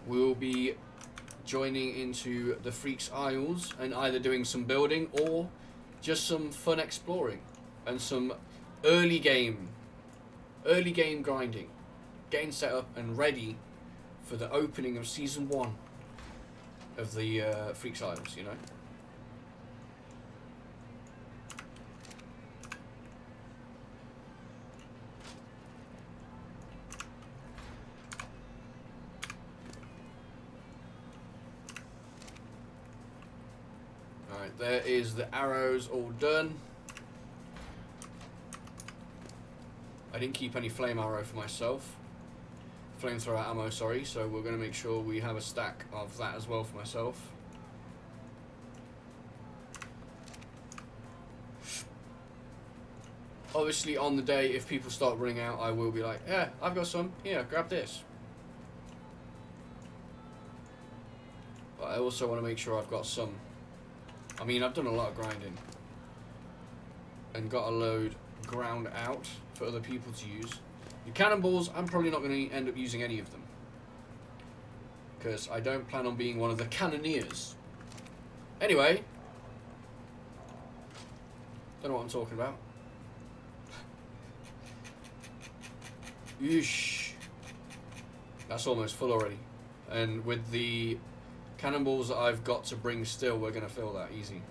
we will be joining into the Freaks Isles and either doing some building or just some fun exploring and some early game grinding, getting set up and ready for the opening of season 1 of the Freaks Isles, you know. Alright, there is the arrows all done. I didn't keep any flame arrow for myself. Flamethrower ammo, sorry, so we're going to make sure we have a stack of that as well for myself. Obviously on the day, if people start running out, I will be like, yeah, I've got some, here, grab this. But I also want to make sure I've got some. I mean, I've done a lot of grinding and got a load ground out for other people to use. The cannonballs, I'm probably not going to end up using any of them, because I don't plan on being one of the cannoneers. Anyway, don't know what I'm talking about. Yeesh. That's almost full already. And with the cannonballs that I've got to bring still, we're going to fill that easy.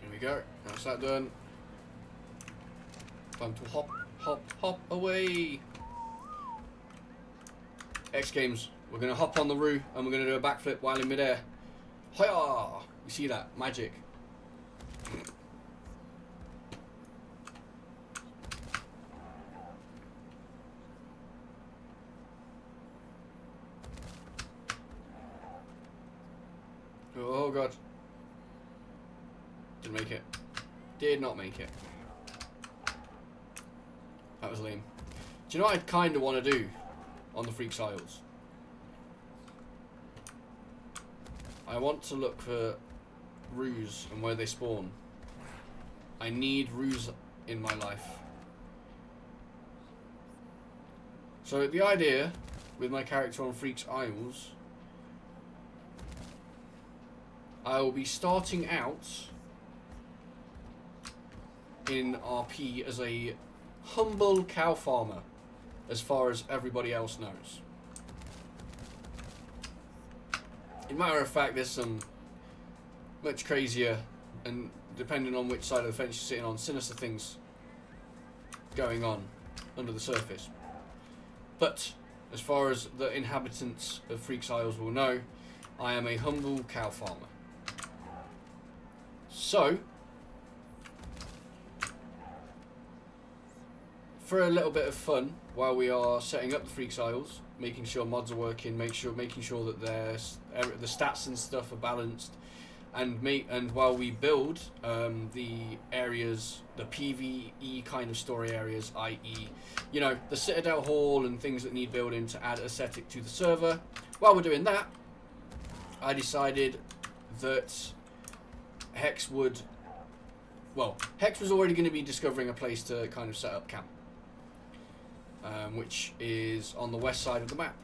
Here we go. That's that done. Time to hop, hop, hop away. X Games. We're going to hop on the roof and we're going to do a backflip while in midair. Hiya! You see that? Magic. Oh god. Didn't make it. Did not make it. That was lame. Do you know what I kind of want to do on the Freaks Isles? I want to look for ruse and where they spawn. I need ruse in my life. So the idea with my character on Freaks Isles, I will be starting out in RP as a humble cow farmer, as far as everybody else knows. In matter of fact, there's some much crazier, and depending on which side of the fence you're sitting on, sinister things going on under the surface. But as far as the inhabitants of Freaks Isles will know, I am a humble cow farmer. So, for a little bit of fun, while we are setting up the Freaks Isles, making sure mods are working, making sure that the stats and stuff are balanced, and while we build the areas, the PvE kind of story areas, i.e., you know, the Citadel Hall and things that need building to add aesthetic to the server. While we're doing that, I decided that Hex was already going to be discovering a place to kind of set up camp, which is on the west side of the map.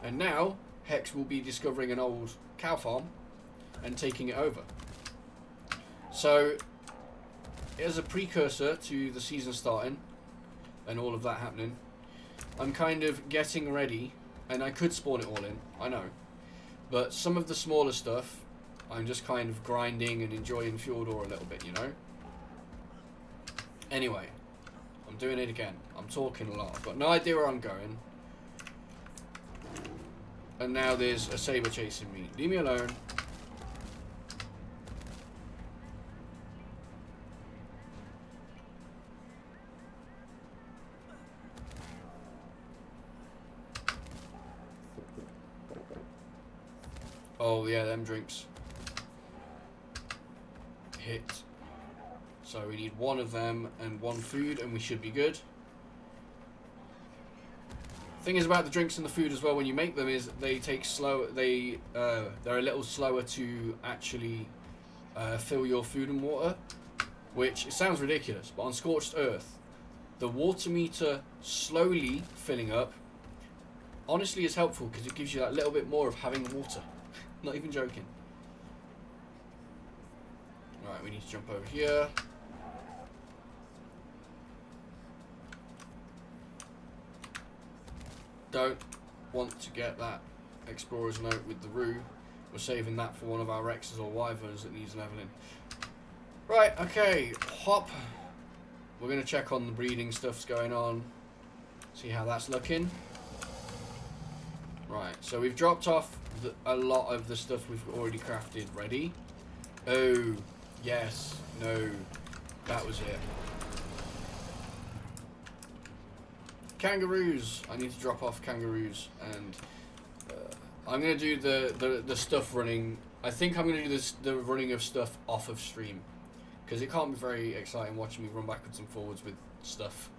And now Hex will be discovering an old cow farm and taking it over. So, as a precursor to the season starting and all of that happening, I'm kind of getting ready, and I could spawn it all in, I know, but some of the smaller stuff I'm just kind of grinding and enjoying Fjordor a little bit, you know. Anyway, I'm doing it again. I'm talking a lot. I've got no idea where I'm going. And now there's a saber chasing me. Leave me alone. Oh yeah, them drinks. hit. So we need one of them and one food, and we should be good. Thing is about the drinks and the food as well, when you make them, is they take slow. They're a little slower to actually fill your food and water, which it sounds ridiculous, but on Scorched Earth, the water meter slowly filling up honestly is helpful because it gives you that little bit more of having water. Not even joking. Right, we need to jump over here. Don't want to get that explorer's note with the rue. We're saving that for one of our Rexes or Wyverns that needs leveling. Right, okay, hop. We're going to check on the breeding stuff's going on. See how that's looking. Right, so we've dropped off a lot of the stuff we've already crafted ready. Oh, yes, no, that was it. Kangaroos. I need to drop off kangaroos, and I'm gonna do the stuff running. I think I'm gonna do the running of stuff off of stream, because it can't be very exciting watching me run backwards and forwards with stuff.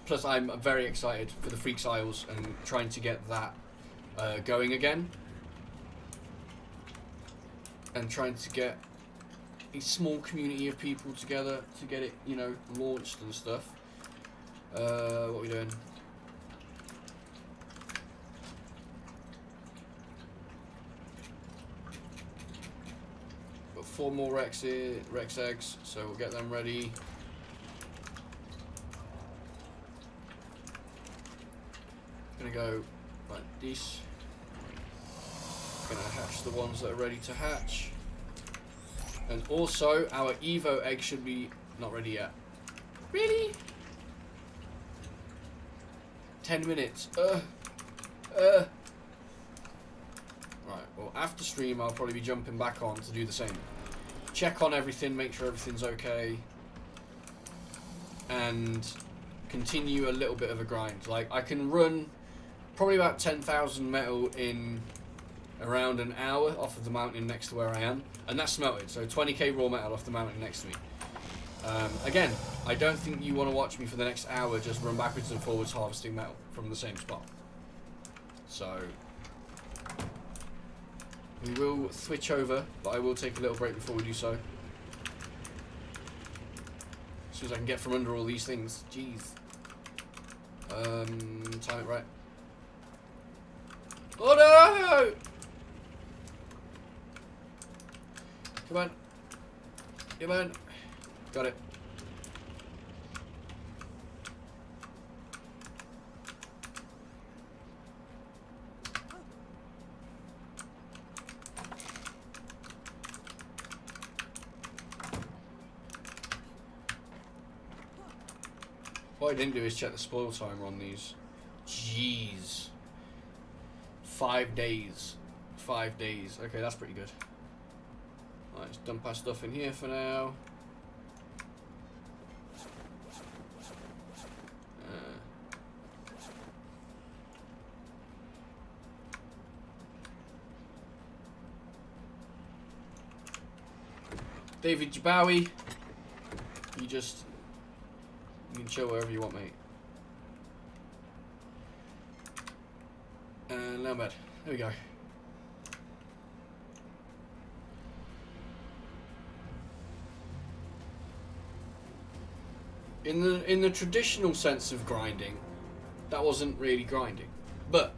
Plus, I'm very excited for the Freaks Isles and trying to get that going again, and trying to get a small community of people together to get it, you know, launched and stuff. What are we doing? Got 4 more Rex eggs, so we'll get them ready. Gonna go like this. Gonna hatch the ones that are ready to hatch. And also, our Evo egg should be not ready yet. Really? 10 minutes. Right, well, after stream, I'll probably be jumping back on to do the same. Check on everything, make sure everything's okay, and continue a little bit of a grind. Like, I can run probably about 10,000 metal in around an hour off of the mountain next to where I am, and that's smelted, so 20k raw metal off the mountain next to me. Again, I don't think you want to watch me for the next hour just run backwards and forwards harvesting metal from the same spot. So we will switch over, but I will take a little break before we do so. As soon as I can get from under all these things. Jeez. Time it right. Oh no! Come on. Come on. Got it. What I didn't do is check the spoil timer on these. Jeez. 5 days. 5 days. Okay, that's pretty good. Alright, let's dump our stuff in here for now. David Jabawi, you can chill wherever you want, mate. And now bed. There we go. In the traditional sense of grinding, that wasn't really grinding. But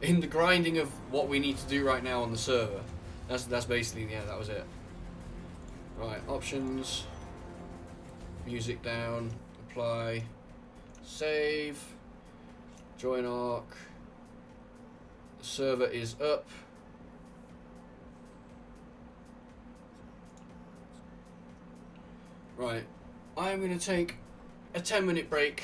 in the grinding of what we need to do right now on the server, that's basically, yeah, that was it. Right, options, music down, apply, save, join arc, the server is up. Right, I'm going to take a 10-minute break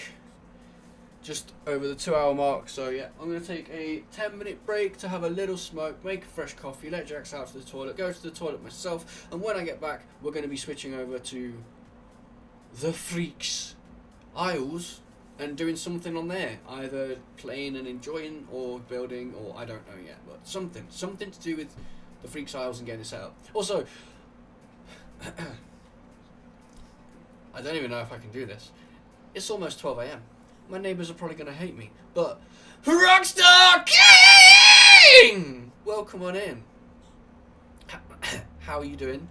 just over the 2-hour mark, so yeah, I'm going to take a 10-minute break to have a little smoke, make a fresh coffee, let Jax out to the toilet, go to the toilet myself, and when I get back, we're going to be switching over to the Freaks Isles and doing something on there, either playing and enjoying or building, or I don't know yet, but something to do with the Freaks Isles and getting it set up. Also, I don't even know if I can do this. It's almost 12 a.m. My neighbours are probably going to hate me, but Rockstar King! Welcome on in. How are you doing?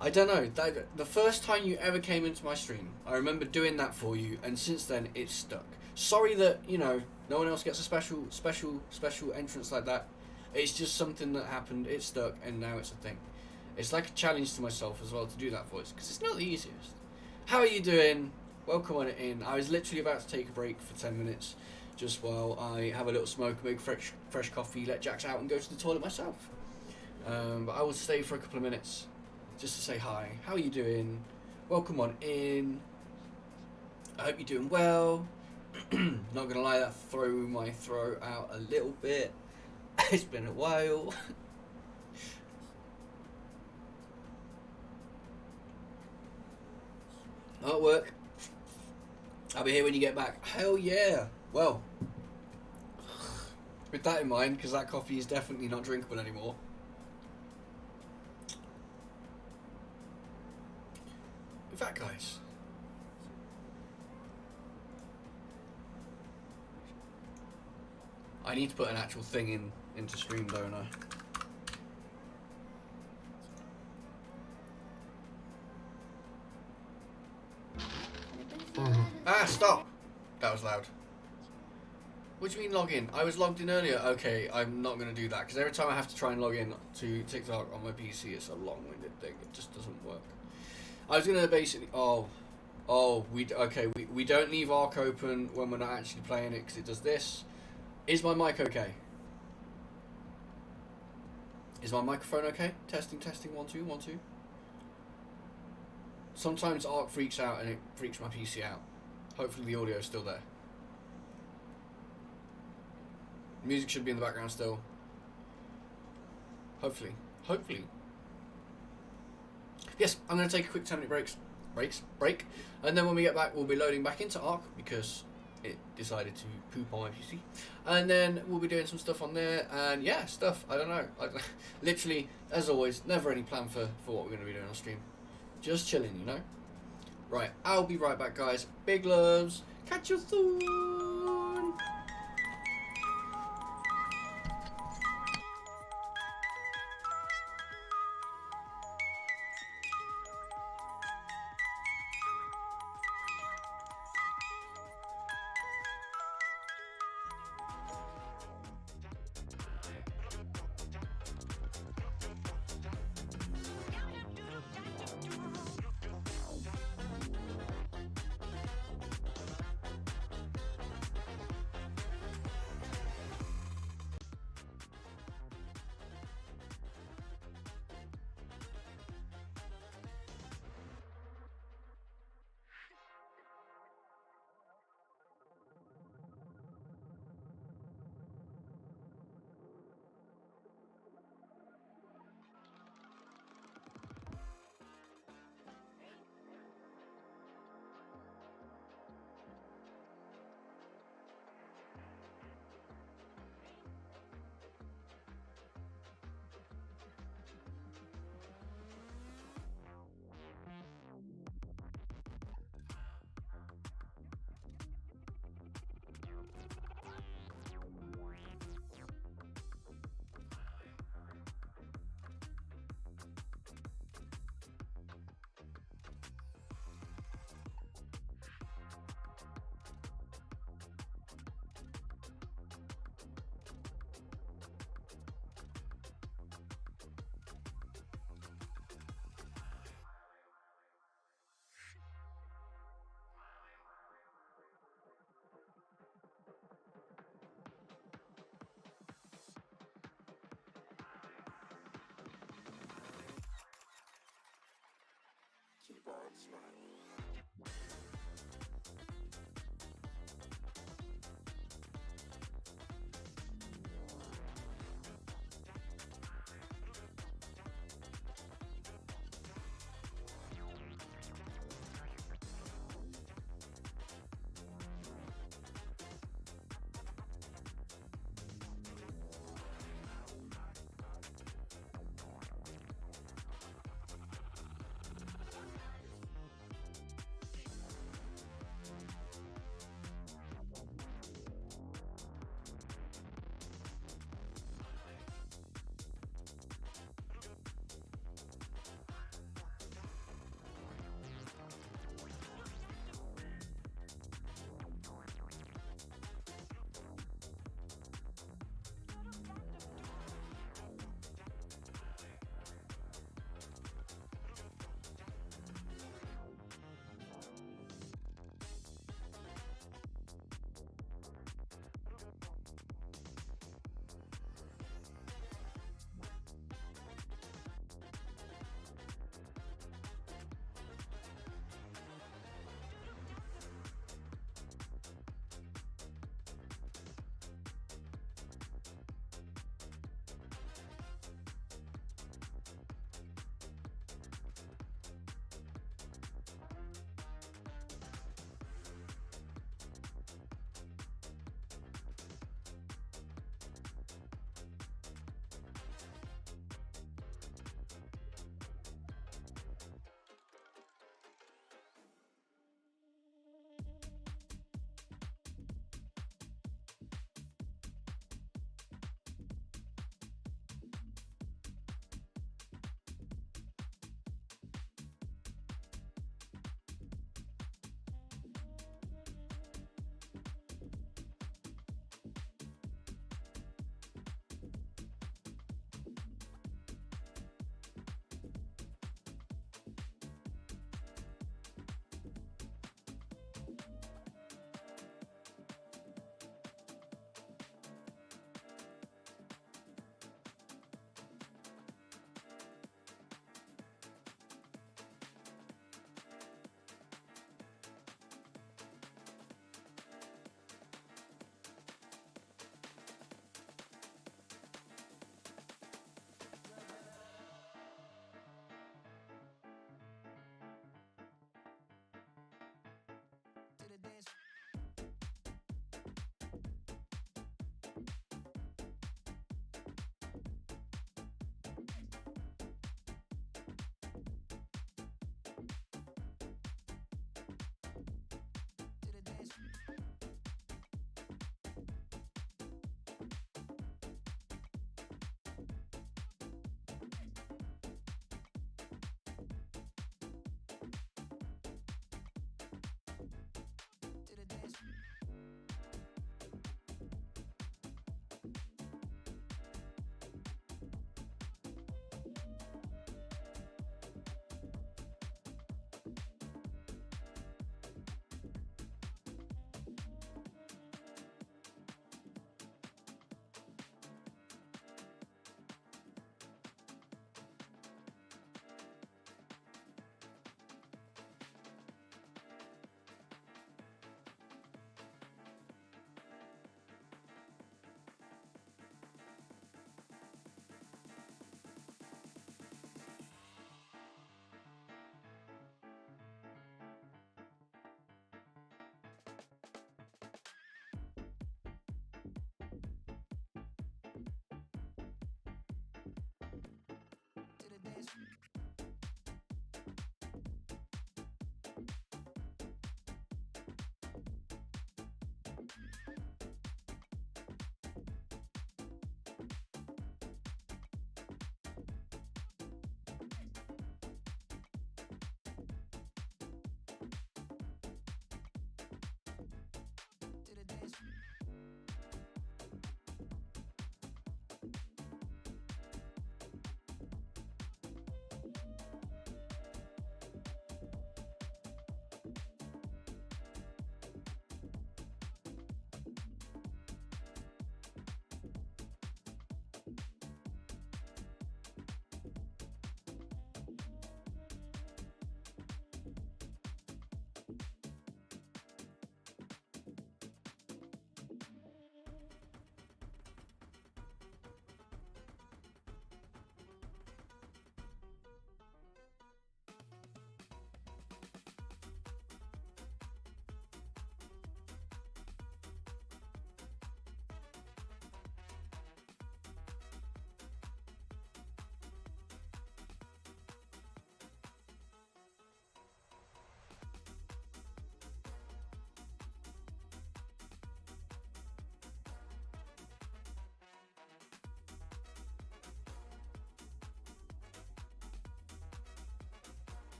I don't know. The first time you ever came into my stream, I remember doing that for you, and since then it's stuck. Sorry that, you know, no one else gets a special entrance like that. It's just something that happened, it stuck, and now it's a thing. It's like a challenge to myself as well to do that voice, because it's not the easiest. How are you doing? Welcome on in. I was literally about to take a break for 10 minutes, just while I have a little smoke, make fresh coffee, let Jax out and go to the toilet myself. But I will stay for a couple of minutes, just to say hi. How are you doing? Welcome on in. I hope you're doing well. Not gonna lie, that threw my throat out a little bit. It's been a while. Artwork. I'll be here when you get back. Hell yeah. Well, with that in mind, because that coffee is definitely not drinkable anymore. In fact, guys, I need to put an actual thing into stream, don't I? Ah, stop! That was loud. What do you mean log in? I was logged in earlier. Okay, I'm not going to do that, because every time I have to try and log in to TikTok on my PC, it's a long-winded thing. It just doesn't work. I was going to basically... we don't leave ARC open when we're not actually playing it, because it does this. Is my mic okay? Is my microphone okay? Testing, 1 2 1 2. Sometimes ARC freaks out and it freaks my PC out. Hopefully the audio is still there. Music should be in the background still. Hopefully. Yes, I'm going to take a quick 10-minute break. And then when we get back, we'll be loading back into ARC because it decided to poop on my PC. And then we'll be doing some stuff on there. And yeah, stuff. I don't know. Literally, as always, never any plan for what we're going to be doing on stream. Just chilling, you know? Right, I'll be right back, guys. Big loves. Catch you soon. Keep on smiling.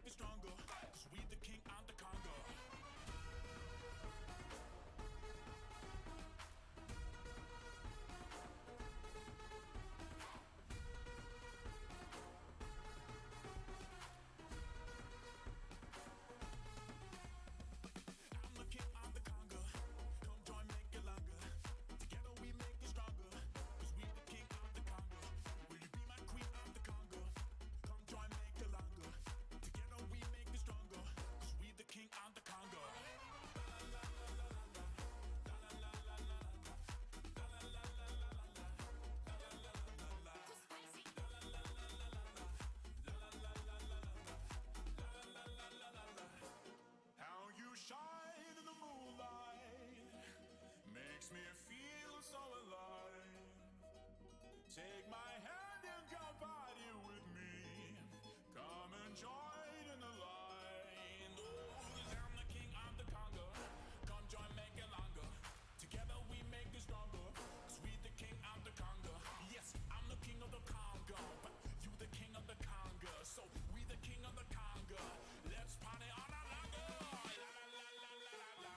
make it stronger. Cause we the king and the conga. I'm the king of the conga. Come join, make it longer. Together we make it stronger. Cause we the king of the conga. Will you be my queen of the conga? Come join, make it longer. Together we make it stronger. Cause we the king of the conga. How you shine in the moonlight makes me feel so alive. Take my hand and come party with me. Come and join in the line. Oh, 'cause I'm the king of the conga. Come join, make it longer. Together we make it stronger. 'Cause we the king of the conga. Yes, I'm the king of the conga, but you the king of the conga. So we the king of the conga. Let's party all night longer. La la la la la la la.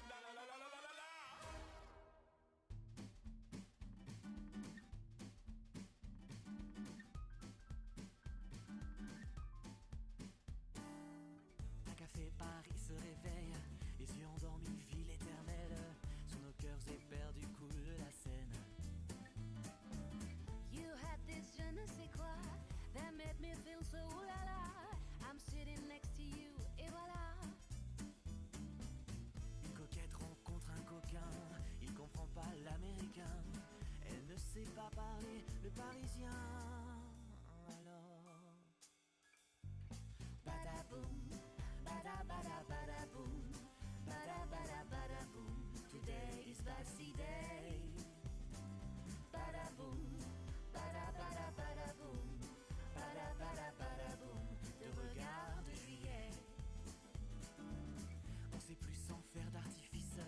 La la la la la la la. Un café Paris se réveille, les yeux endormis, ville éternelle. Sous nos cœurs éperdus coule la Seine. You had this je ne sais quoi that made me feel so ooh la la. I'm sitting next to you, et voilà. Une coquette rencontre un coquin, il comprend pas l'américain. Elle ne sait pas parler le parisien. Alors, badaboum, bada bada badaboum, bada bada badaboum. Today is Baxi Day. Badaboum, bada bada badaboum, bada bada badaboum. De regard de juillet. On sait plus sans faire d'artifice.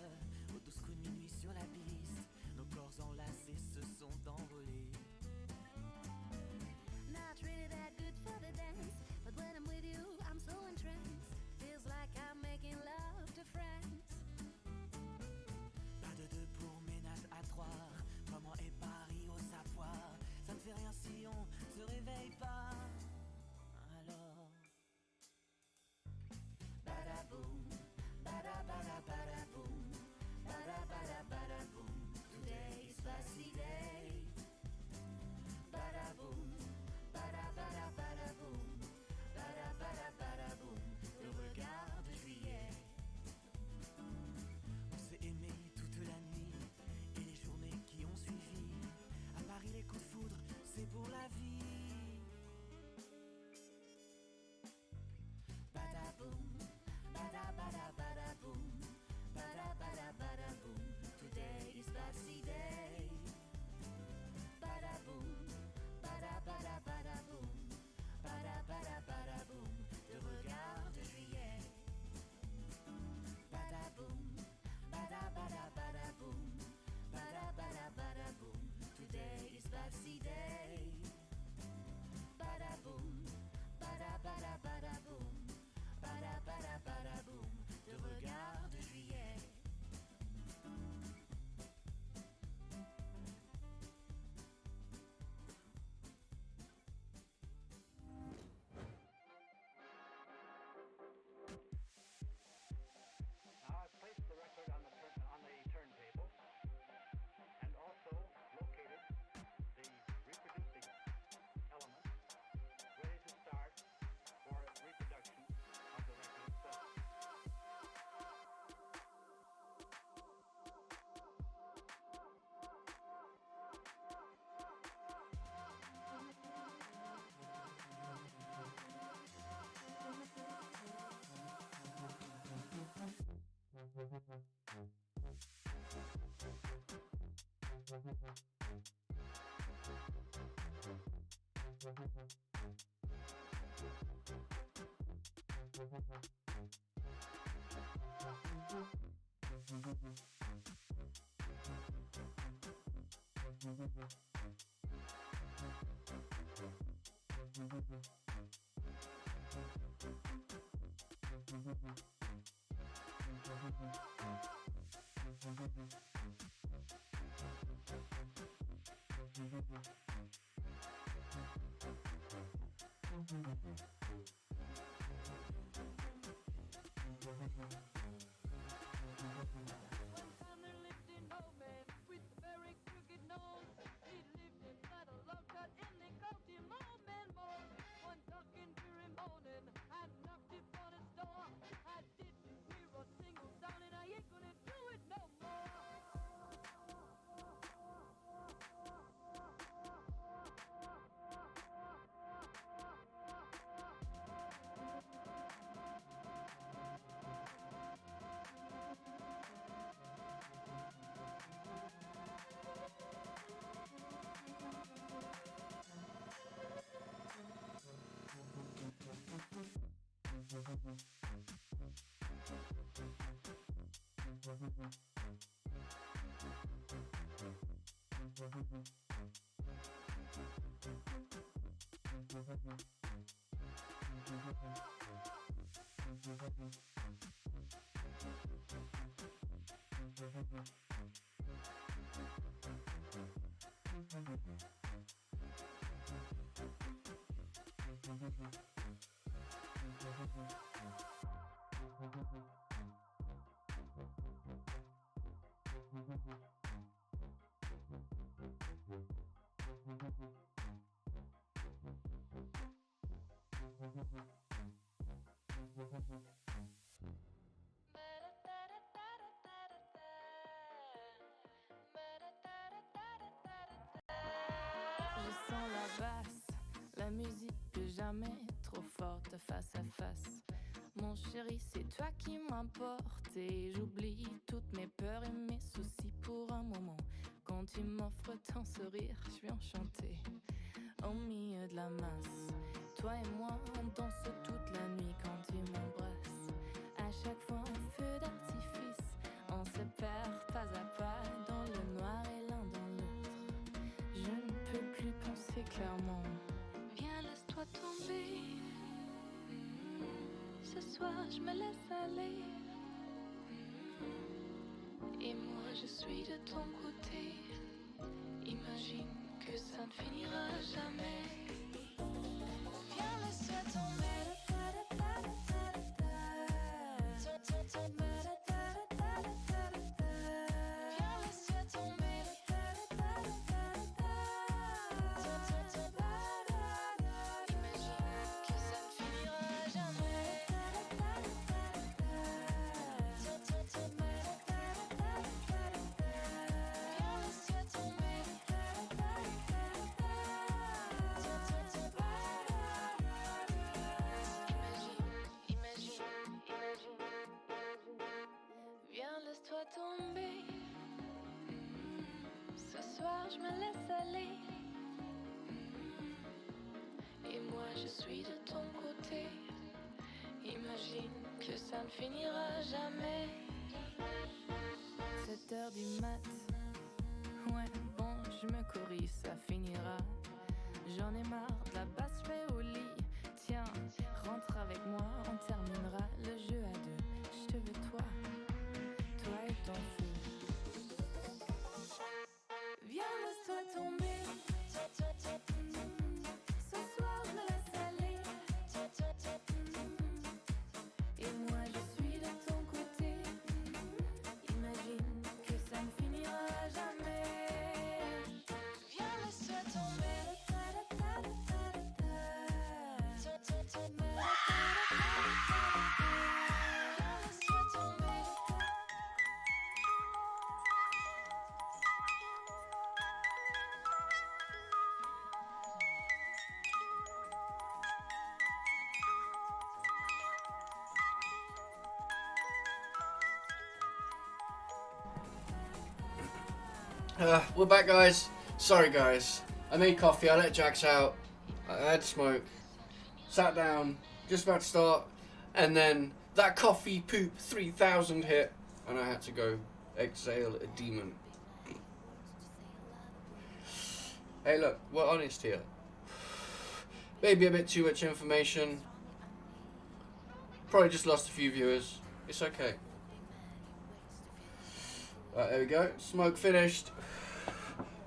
Aux 12 coups de minuit sur la piste, nos corps enlacés se sont envolés. Not really that good for the dance, but when I'm with you, I'm so entranced. Feels like I'm making love to friends. Pas de deux pour ménage à trois. Toi, moi et Paris au savoir. Ça ne fait rien si on se réveille pas. Alors, badaboum, bada bada badaboum, bada bada badaboum. Today is Baxi Day. Badaboum, bada bada badaboum, bada bada badaboum. Le regard de juillet. On s'est aimé toute la nuit et les journées qui ont suivi. À Paris les coups de foudre, c'est pour la vie. Badaboum, bada bada badaboum, bada bada badaboum. Today is Baxi Day. Badaboum, bada bada badaboum, bada bada badaboum. De regard de juillet. Badaboum, bada bada badaboum, bada bada badaboum. Today is Baxi Day. Badaboum, bada bada badaboum, bada bada badaboum. De regard de juillet. Now I've placed the record on the turntable and also located the reproducing element ready to start for reproduction of the record itself. Badaboum, Je sens la basse, la musique que jamais trop forte face à face. Mon chéri, c'est toi qui m'importe et j'oublie toutes mes peurs et mes soucis pour un moment. Quand tu m'offres ton sourire, je suis enchantée. Au milieu de la masse, toi et moi, on danse toute la nuit quand tu m'embrasses. À chaque fois un feu d'artifice, on se perd pas à pas dans le noir et l'un dans l'autre. Je ne peux plus penser clairement. Viens, laisse-toi tomber. Ce soir, je me laisse aller. Et moi, je suis de ton côté. Imagine que ça ne finira jamais. Viens, laisse-toi tomber. Viens, laisse-toi tomber. Imagine que ça ne finira jamais. Viens, laisse-toi tomber. Viens, laisse-toi tomber. Ce soir, je me laisse aller. Et moi, je suis de ton côté. Imagine que ça ne finira jamais. 7h du mat. Ouais, bon, je me corrige, ça finira. J'en ai marre de la basse, je vais au lit. Tiens, rentre avec moi, on terminera le jeu à deux. Je te veux toi, toi et ton feu. Viens, laisse-toi tomber. Ce soir, je me laisse aller. Et moi, je suis de ton côté. Imagine que ça ne finira jamais. Viens, laisse-toi tomber. We're back, guys. Sorry, guys. I made coffee, I let Jax out, I had smoke, sat down, just about to start, and then that coffee poop 3000 hit, and I had to go exhale a demon. Hey look, we're honest here. Maybe a bit too much information. Probably just lost a few viewers. It's okay. Right, there we go. Smoke finished.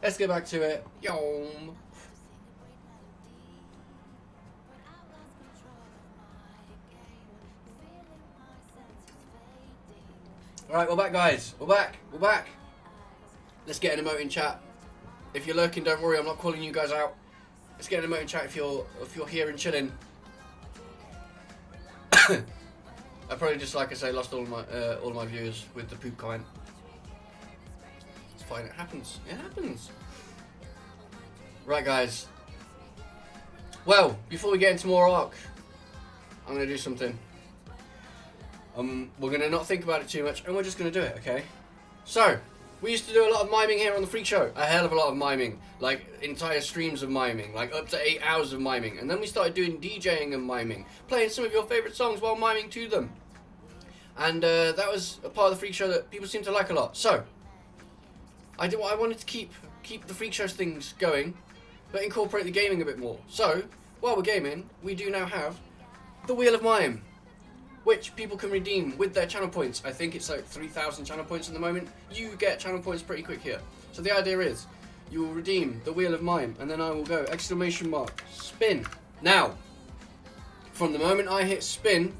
Let's get back to it. Yom. Alright, we're back, guys. We're back. We're back. Let's get an emote in chat. If you're lurking, don't worry, I'm not calling you guys out. Let's get an emote in chat if you're here and chilling. I probably just, like I say, lost all my viewers with the poop comment. It's fine, it happens. It happens. Right, guys. Well, before we get into more Ark, I'm gonna do something. We're gonna not think about it too much, and we're just gonna do it, okay? So, we used to do a lot of miming here on the Freakshow. A hell of a lot of miming. Like, entire streams of miming. Like, up to 8 hours of miming. And then we started doing DJing and miming. Playing some of your favourite songs while miming to them. And that was a part of the Freakshow that people seem to like a lot. So, I wanted to keep the Freakshow things going, but incorporate the gaming a bit more. So, while we're gaming, we do now have the Wheel of Mime, which people can redeem with their channel points. I think it's like 3,000 channel points at the moment. You get channel points pretty quick here. So the idea is, you will redeem the Wheel of Mime, and then I will go, ! Spin. Now, from the moment I hit spin,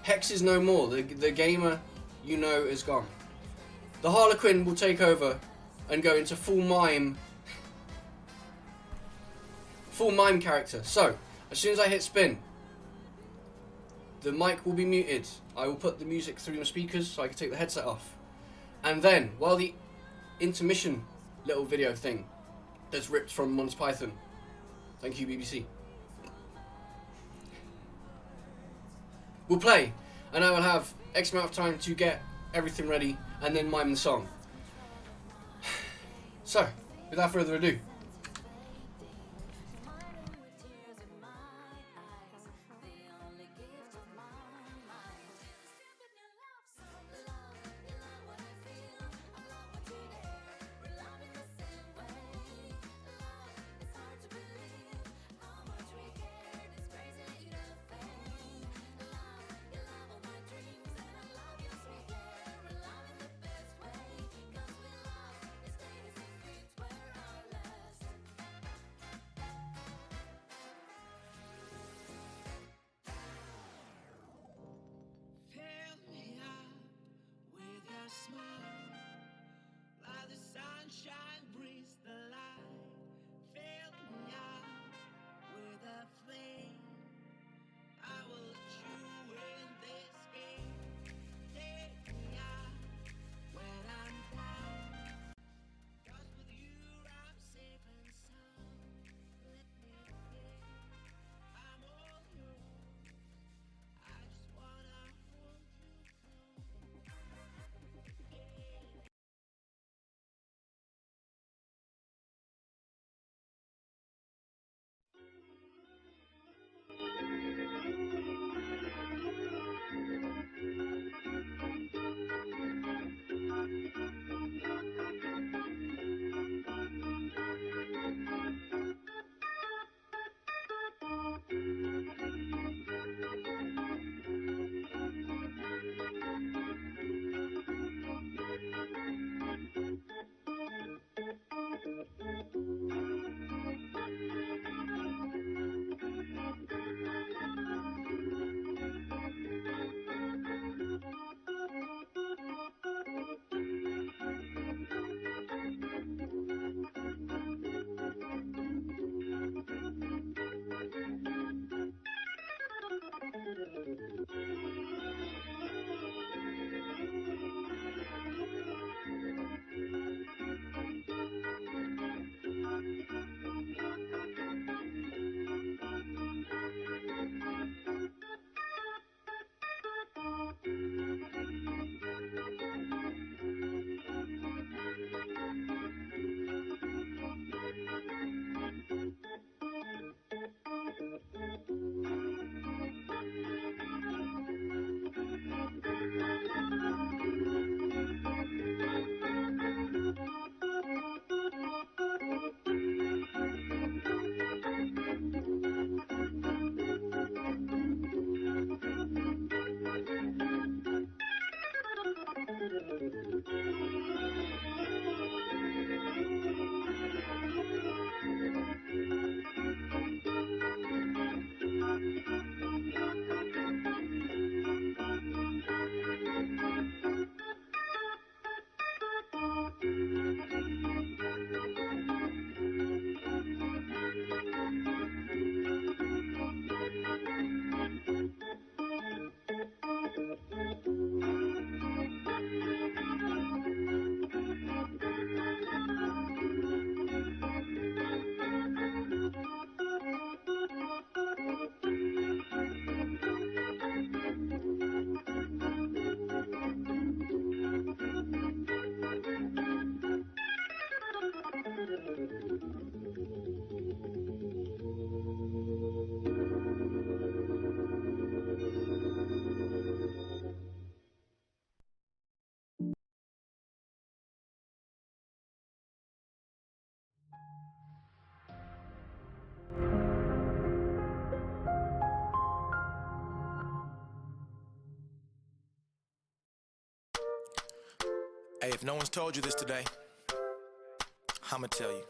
Hex is no more. The gamer you know is gone. The Harlequin will take over and go into full mime character. So, as soon as I hit spin, the mic will be muted. I will put the music through my speakers so I can take the headset off. And then, while the intermission little video thing that's ripped from Monty Python, thank you BBC, will play, and I will have X amount of time to get everything ready and then mime the song. So, without further ado, Hey, if no one's told you this today, I'ma tell you.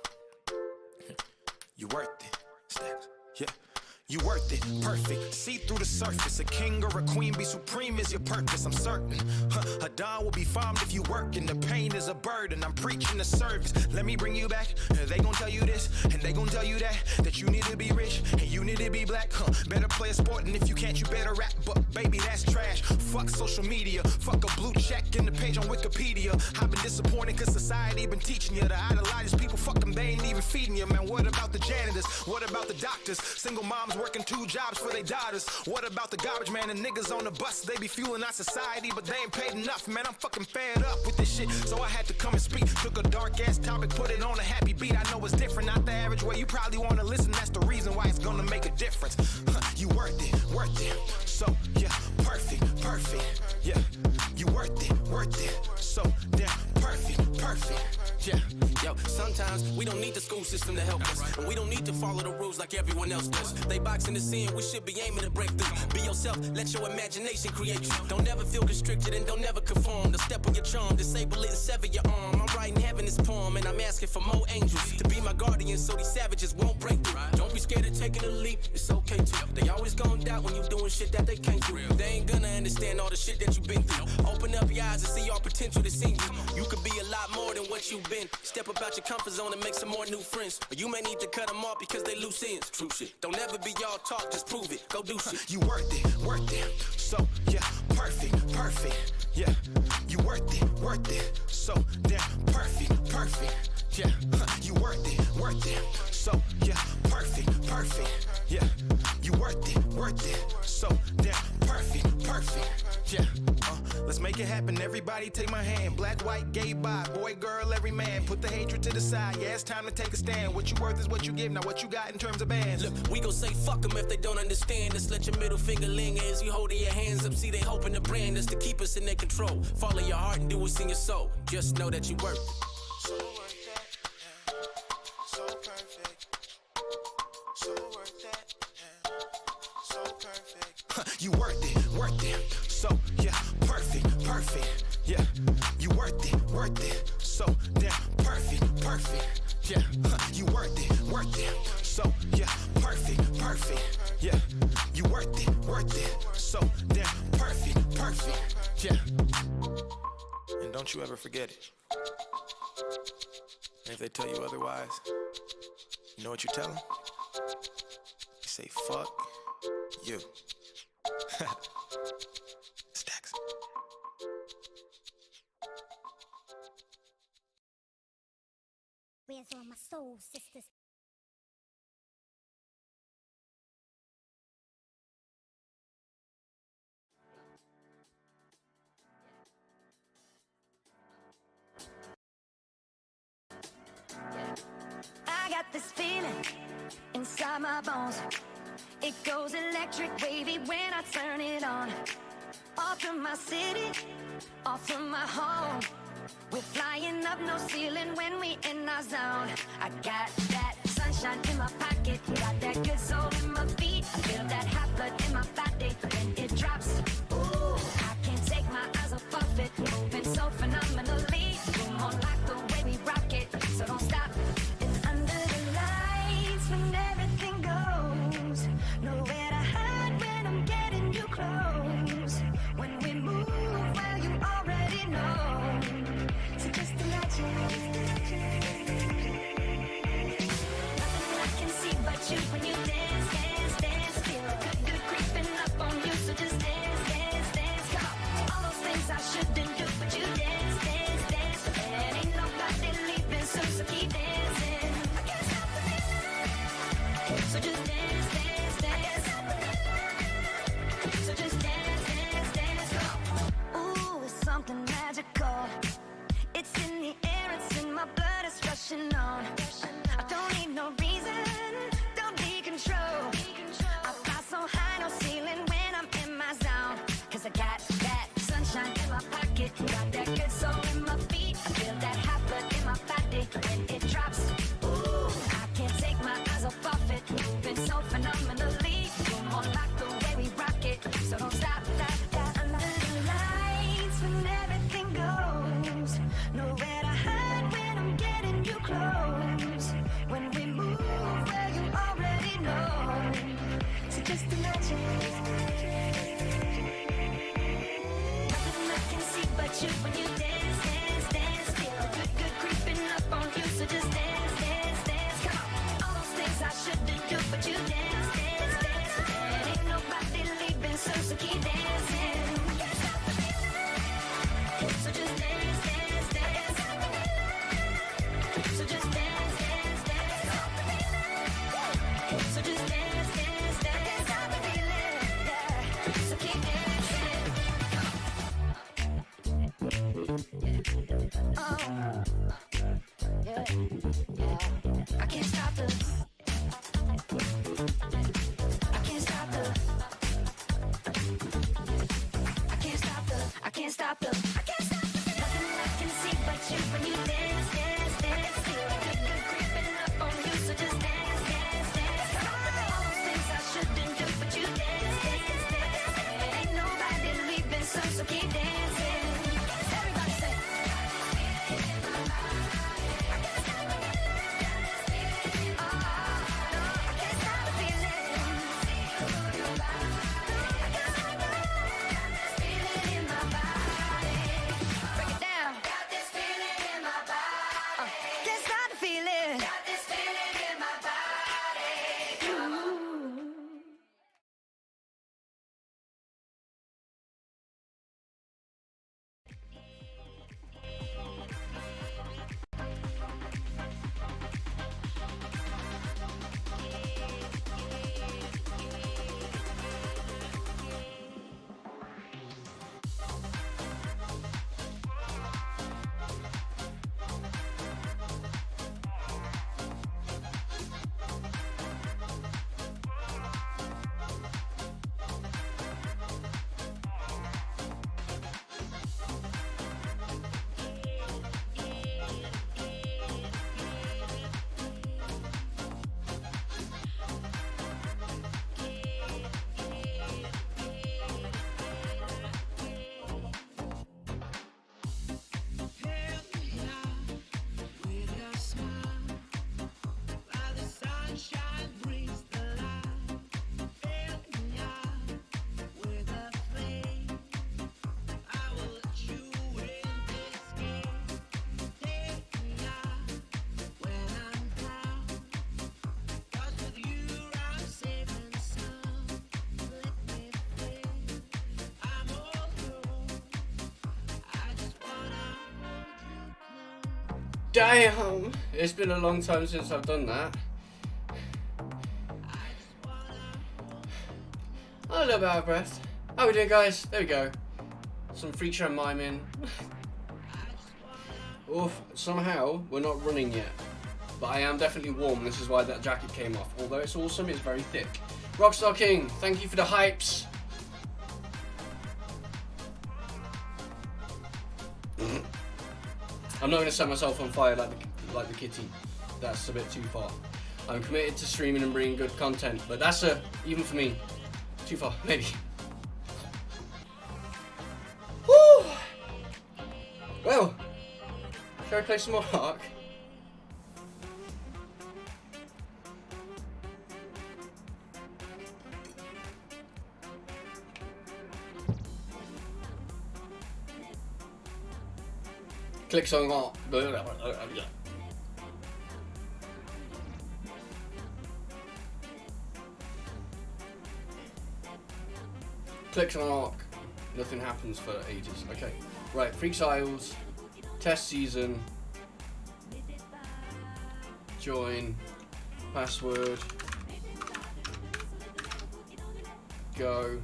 You worth it, Stacks. Yeah. You worth it, perfect. See through the surface. A king or a queen, be supreme is your purpose. I'm certain. A dawn will be farmed if you work, and the pain is a burden. I'm preaching the service. Let me bring you back. They gon' tell you this, and they gon' tell you that. That you need to be rich, and you need to be black. Better play a sport, and if you can't, you better rap. But baby, that's trash. Fuck social media. Fuck a blue check in the page on Wikipedia. I've been disappointed cause society been teaching you to idolize people. Fuck them, they ain't even feeding you, man. What about the janitors? What about the doctors? Single moms working 2 jobs for their daughters. What about the garbage man and niggas on the bus? They be fueling our society, but they ain't paid enough. Man, I'm fucking fed up with this shit, so I had to come and speak. Took a dark ass topic, put it on a happy beat. I know it's different, not the average way you probably wanna listen. That's the reason why it's gonna make a difference. You worth it, worth it. So yeah, perfect, perfect. Yeah, you worth it. So damn perfect, perfect. Yeah. Yo, sometimes we don't need the school system to help us, and we don't need to follow the rules like everyone else does. They box in the sin, we should be aiming to break through. Be yourself, let your imagination create you. Don't ever feel constricted and don't ever conform. Don't step on your charm, disable it and sever your arm. I'm writing heaven this poem, and I'm asking for more angels to be my guardian so these savages won't break through. Don't be scared of taking a leap, it's okay to. They always gon' doubt when you doing shit that they can't do. They ain't gonna understand all the shit that you've been through. Open up your eyes and see all potential that's in you. You could be a lot more than what you've been. Step about your comfort zone and make some more new friends. Or you may need to cut them off because they loose ends. True shit. Don't ever be y'all talk, just prove it. Go do shit. You worth it, worth it. So yeah, perfect, perfect. Yeah, you worth it. So damn perfect, perfect. Yeah, you worth it. So yeah, perfect, perfect. Yeah, you worth it. So damn perfect, perfect. Yeah, let's make it happen. Everybody take my hand. Black, white, gay, bi, boy, girl, every man. Put the hatred to the side. Yeah, it's time to take a stand. What you worth is what you give. Now what you got in terms of bands. Look, we gon' say fuck them if they don't understand us. Let your middle finger linger as you holding your hands up. See, they hoping to brand us to keep us in their control. Follow your heart and do what's in your soul. Just know that you worth it. So worth that, yeah. So perfect. So worth that, yeah. So perfect. You worth it. So yeah, perfect, perfect. Yeah, you worth it. So damn perfect, perfect. Yeah, you worth it. So yeah, perfect, perfect. Yeah, you worth it. So damn perfect, perfect. Yeah. And don't you ever forget it. And if they tell you otherwise, you know what you tell them? You say, fuck you. Stacks. Where's all my soul sisters? I got this feeling inside my bones. It goes electric wavy when I turn it on. Off from my city, off from my home. We're flying up, no ceiling when we in our zone. I got that sunshine in my pocket, got that good soul in my feet. I feel that hot blood in my body when it drops. Ooh, I can't take my eyes off it, moving so phenomenally. Boom on like the way we rock it, so don't stop. And under the lights when everything goes, nowhere to hide when I'm getting you close. When we move, well you already know. So just imagine. Nothing I can see but you when you dance, dance, dance. Feel good creeping up on you, so just dance, dance, dance. Come on. All those things I shouldn't do, but you dance, dance, dance. And ain't nobody leaving soon, so keep dancing. I can't stop the feeling. So just dance, dance, dance. I can't stop the feeling. So just dance, dance, dance. Come on. Ooh, it's something magical. It's in the air, it's in my blood, it's rushing on. I don't need no reason, don't be control. I fly so high, no ceiling when I'm in my zone. Cause I got that sunshine in my pocket, got that good soul in my feet. I feel that hot blood in my body when it drops. Ooh, I can't take my eyes off it, moving so phenomenally. Boom on like the way we rock it, so don't stop, stop, stop. Under the lights when everything goes, about you when you dance, dance, dance. Feel good, good creeping up on you, so just dance, dance, dance. Come on, all those things I shouldn't do, but you dance, dance, dance. And ain't nobody leaving, so keep dancing. So just dance, dance, dance. So just dance, dance, dance. So just dance, dance, dance. Stop the feeling, yeah. So keep dancing. Oh, yeah, yeah. I can't stop the. I can't stop the. I can't stop the. I can't stop the. I can't stop the. Nothing I can see but you when you dance, dance, dance. Feel good, good creeping up on you, so just dance, dance, dance. All those things I shouldn't do, but you dance, dance, dance. Ain't nobody leaving, so keep dancing. Everybody say. Damn! It's been a long time since I've done that. Oh, a little bit out of breath. How we doing, guys? There we go. Some Freakshow miming. Oof, somehow we're not running yet. But I am definitely warm, this is why that jacket came off. Although it's awesome, it's very thick. Rockstar King, thank you for the hypes. I'm not going to set myself on fire like the kitty. That's a bit too far. I'm committed to streaming and bringing good content, but that's even for me, too far, maybe. Woo! Well, shall I play some more Monarch? Clicks on Arc. Clicks on Arc. Nothing happens for ages. Okay. Right, Freaks Isles. Test season. Join. Password. Go.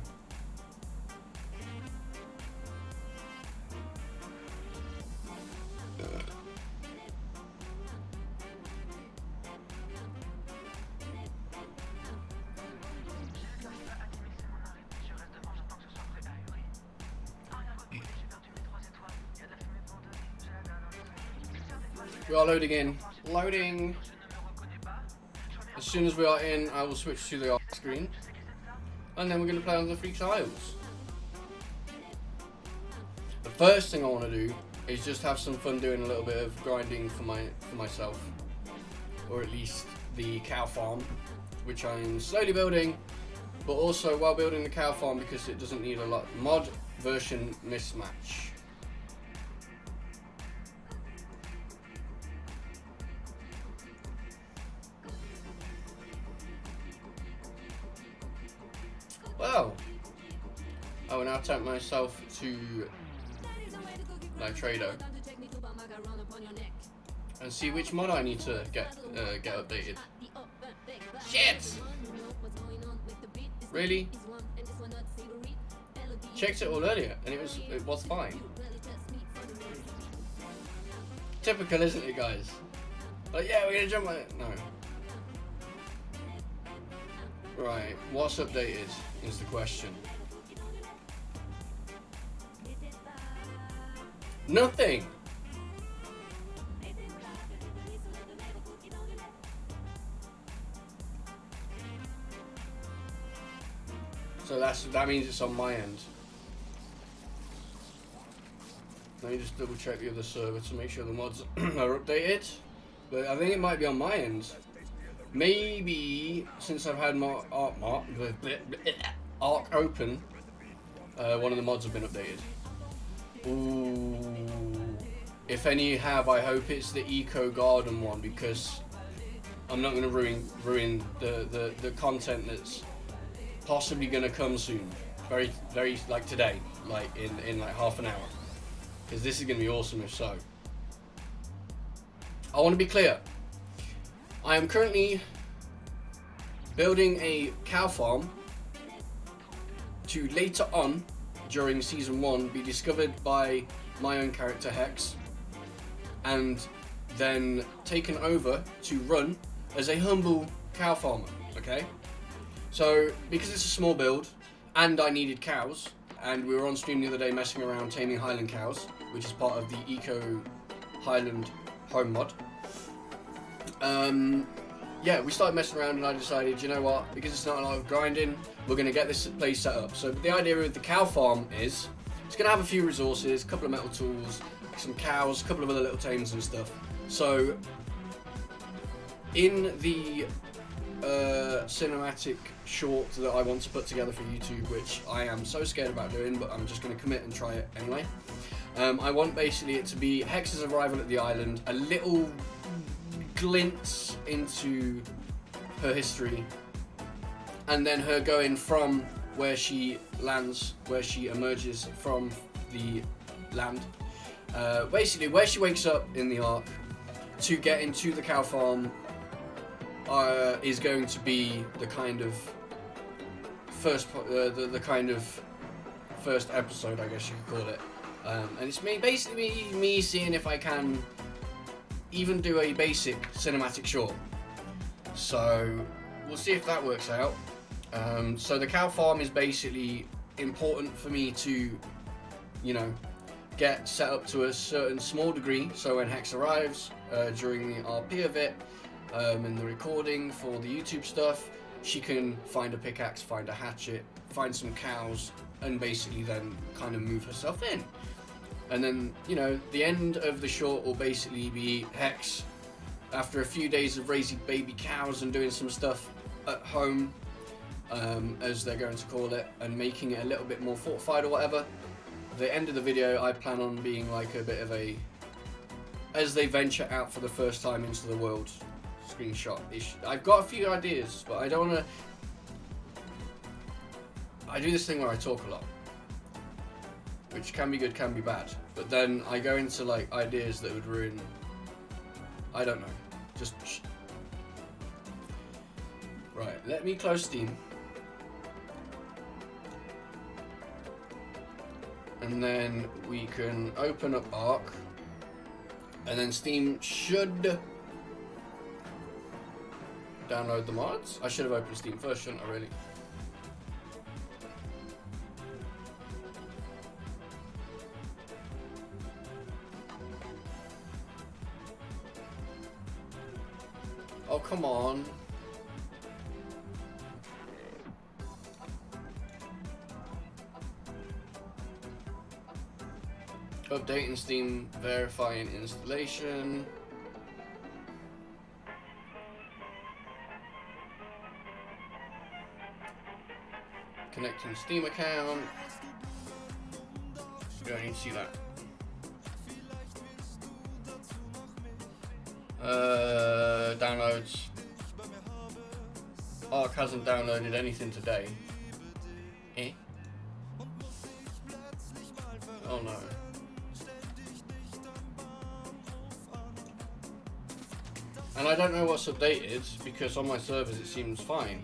We are loading in. Loading. As soon as we are in, I will switch to the Arc screen. And then we're going to play on the Freaks Isles. The first thing I want to do is just have some fun doing a little bit of grinding for myself. Or at least the cow farm, which I'm slowly building. But also while building the cow farm, because it doesn't need a lot, mod version mismatch. I will now tempt myself to Nitrado and see which mod I need to get updated. Shit! Really? Checked it all earlier and it was fine. Typical, isn't it, guys? Like, yeah, we're gonna jump on it. No. Right, what's updated is the question. Nothing! So that means it's on my end. Let me just double check the other server to make sure the mods are updated. But I think it might be on my end. Maybe since I've had my Arc open, one of the mods have been updated. Ooh. If any have, I hope it's the Eco Garden one, because I'm not going to ruin the content that's possibly going to come soon. Very like today, like in like half an hour. Because this is going to be awesome if so. I want to be clear. I am currently building a cow farm to later on during season 1 be discovered by my own character Hex and then taken over to run as a humble cow farmer, okay? So because it's a small build and I needed cows, and we were on stream the other day messing around taming Highland cows, which is part of the Eco Highland home mod. Yeah, we started messing around and I decided, you know what, because it's not a lot of grinding, we're going to get this place set up. So the idea with the cow farm is, it's going to have a few resources, a couple of metal tools, some cows, a couple of other little tames and stuff. So in the cinematic short that I want to put together for YouTube, which I am so scared about doing, but I'm just going to commit and try it anyway. I want basically it to be Hex's arrival at the island, a little glimpse into her history, and then her going from where she lands, where she emerges from the land, basically where she wakes up in the arc to get into the cow farm, is going to be the kind of first the kind of first episode, I guess you could call it. And it's basically me seeing if I can even do a basic cinematic short. So we'll see if that works out. So the cow farm is basically important for me to, you know, get set up to a certain small degree, so when Hex arrives during the RP of it, and the recording for the YouTube stuff, she can find a pickaxe, find a hatchet, find some cows, and basically then kind of move herself in. And then, you know, the end of the short will basically be Hex, after a few days of raising baby cows and doing some stuff at home, as they're going to call it, and making it a little bit more fortified or whatever. The end of the video, I plan on being like a bit of a, as they venture out for the first time into the world, screenshot-ish. I've got a few ideas, but I don't want to... I do this thing where I talk a lot, which can be good, can be bad, but then I go into like ideas that would ruin, I don't know, just right, let me close Steam, and then we can open up Arc, and then Steam should download the mods. I should have opened Steam first, shouldn't I, really? Oh, come on. Updating Steam, verifying installation. Connecting Steam account. You don't need to see that. Downloads. Arc hasn't downloaded anything today. And I don't know what's updated because on my servers it seems fine.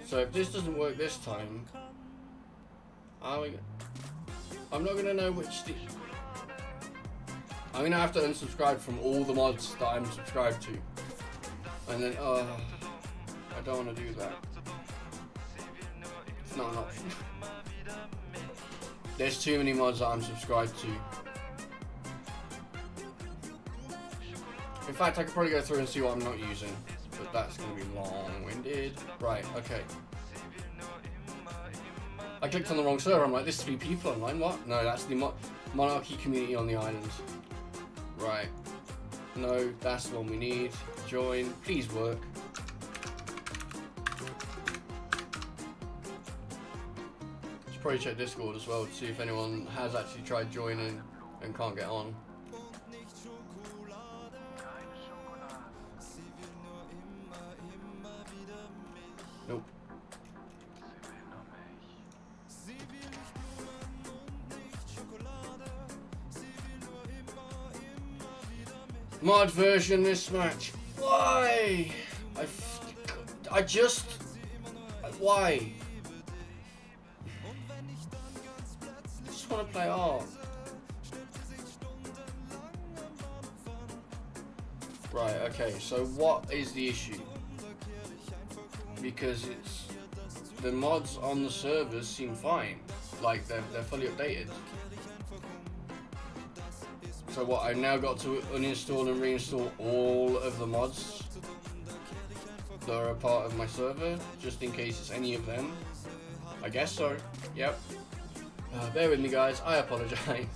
So if this doesn't work this time, I'm not gonna know which. I'm gonna have to unsubscribe from all the mods that I'm subscribed to, and then I don't want to do that. It's not an option. There's too many mods that I'm subscribed to. In fact, I could probably go through and see what I'm not using, but that's going to be long-winded. Right, okay. I clicked on the wrong server. I'm like, there's 3 people online. What? No, that's the Monarchy community on the island. Right. No, that's the one we need. Join. Please work. Should probably check Discord as well to see if anyone has actually tried joining and can't get on. Nope. Mod version mismatch. Why? I just. Why? I just want to play art. Right, okay, so what is the issue? Because it's the mods on the servers seem fine, like they're fully updated. So what, I've now got to uninstall and reinstall all of the mods that are a part of my server, just in case it's any of them? I guess so, yep. Bear with me guys, I apologise.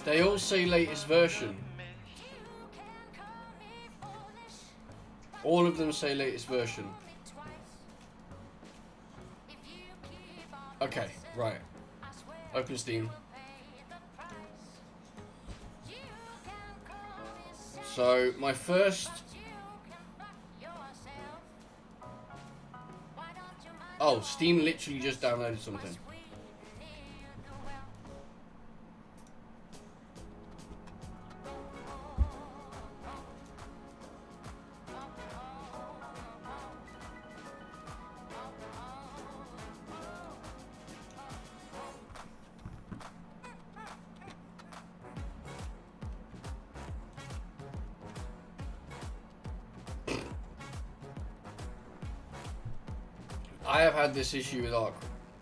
They all say latest version. All of them say latest version. Okay, right. Open Steam. So, my first... Oh, Steam literally just downloaded something. I have had this issue with Arc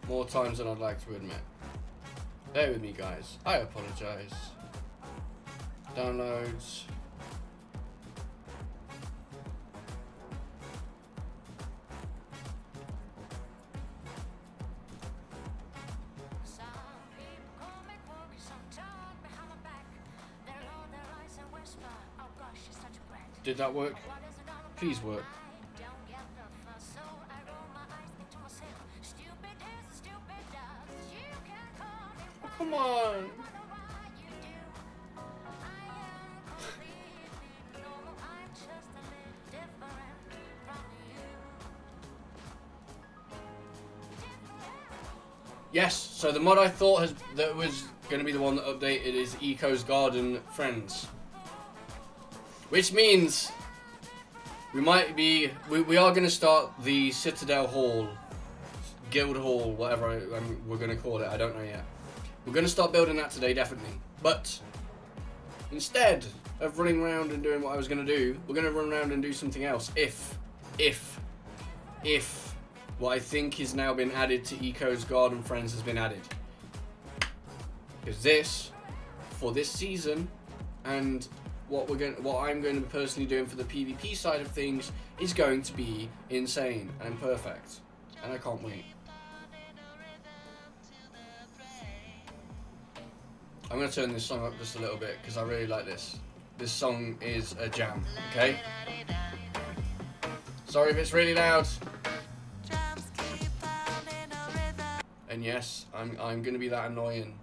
more times than I'd like to admit. Bear with me guys, I apologise. Downloads. Did that work? Please work. Come on. Yes, so the mod I thought that was going to be the one that updated is Eco's Garden Friends. Which means we might be, we are going to start the Citadel Hall, Guild Hall, whatever we're going to call it, I don't know yet. We're going to start building that today, definitely. But instead of running around and doing what I was going to do, we're going to run around and do something else. If what I think is now been added to Eco's Garden Friends has been added. Because this, for this season, and what I'm going to be personally doing for the PvP side of things is going to be insane and perfect. And I can't wait. I'm going to turn this song up just a little bit because I really like this. This song is a jam, okay? Sorry if it's really loud. And yes, I'm gonna be that annoying.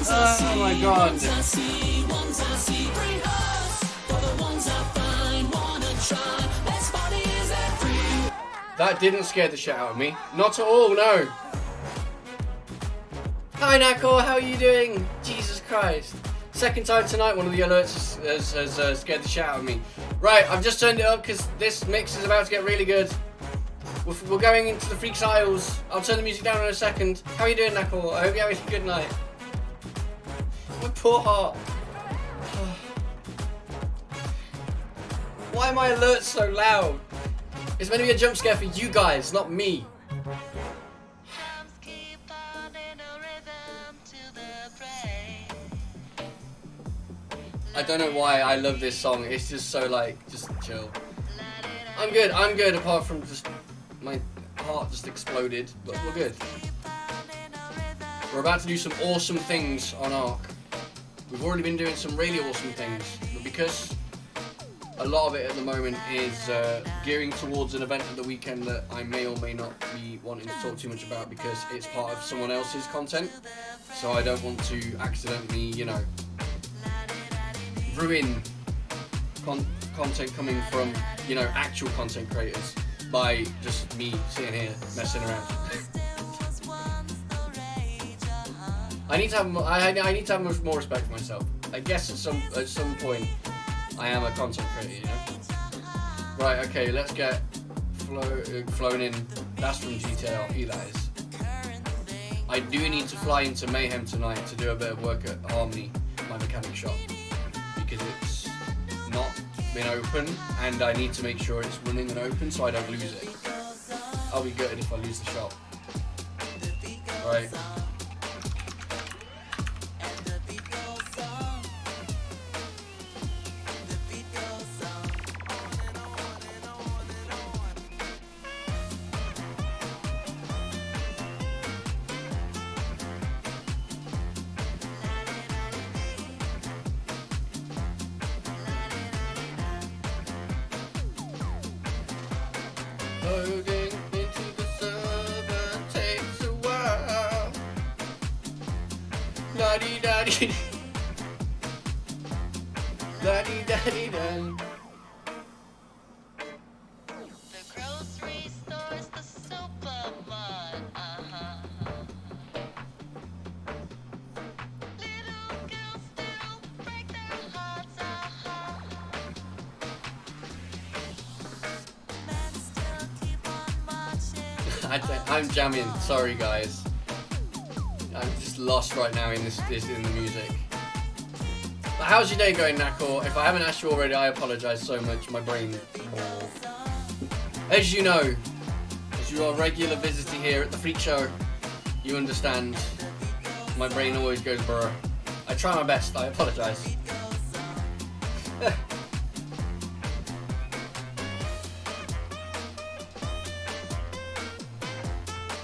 Oh my god. That didn't scare the shit out of me. Not at all, no. Hi Nako, how are you doing? Jesus Christ. Second time tonight one of the alerts has scared the shit out of me. Right, I've just turned it up because this mix is about to get really good. We're going into the Freaks Isles. I'll turn the music down in a second. How are you doing, Nako? I hope you're having a good night. My poor heart. Why are my alerts so loud? It's meant to be a jump scare for you guys, not me. I don't know why I love this song. It's just so like, just chill. I'm good apart from just my heart just exploded, but we're good. We're about to do some awesome things on Ark. We've already been doing some really awesome things, but because a lot of it at the moment is gearing towards an event at the weekend that I may or may not be wanting to talk too much about because it's part of someone else's content, so I don't want to accidentally, you know, ruin content coming from, you know, actual content creators by just me sitting here messing around. I need to have much more respect for myself. I guess at some point I am a content creator, you know. Right, okay, let's get flown in. That's from GTA RP, that is. I do need to fly into Mayhem tonight to do a bit of work at Harmony, my mechanic shop, because it's not been open and I need to make sure it's running and open so I don't lose it. I'll be gutted if I lose the shop. Right. Loading into the server takes a while. La-dee-da-dee. La-dee-da-dee-da. The grocery store is the supermarket. Little girls still break their hearts. Men still keep on marching. I'm jamming. Sorry, guys. I'm just lost right now in this in the music. But how's your day going, Nako? If I haven't asked you already, I apologise so much. My brain. As you know, as you are a regular visitor here at the Freak Show, you understand. My brain always goes brr. I try my best. I apologise.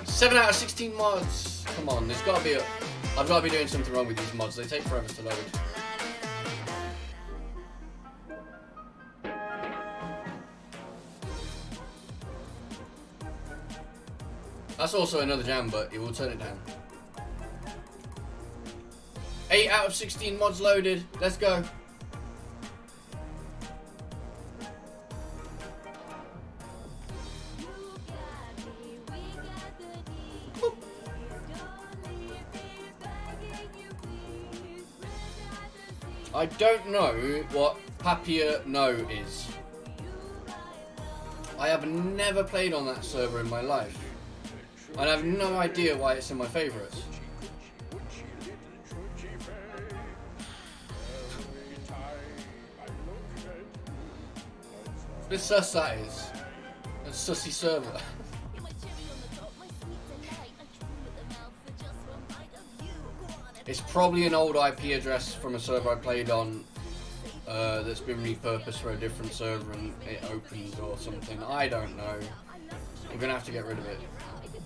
7 out of 16 mods. Come on, there's got to be I've got to be doing something wrong with these mods. They take forever to load. That's also another jam, but it will turn it down. 8 out of 16 mods loaded. Let's go. I don't know what Papier No is. I have never played on that server in my life. And I have no idea why it's in my favourites. This sus that is. A sussy server. It's probably an old IP address from a server I played on that's been repurposed for a different server and it opened or something. I don't know. I'm gonna have to get rid of it.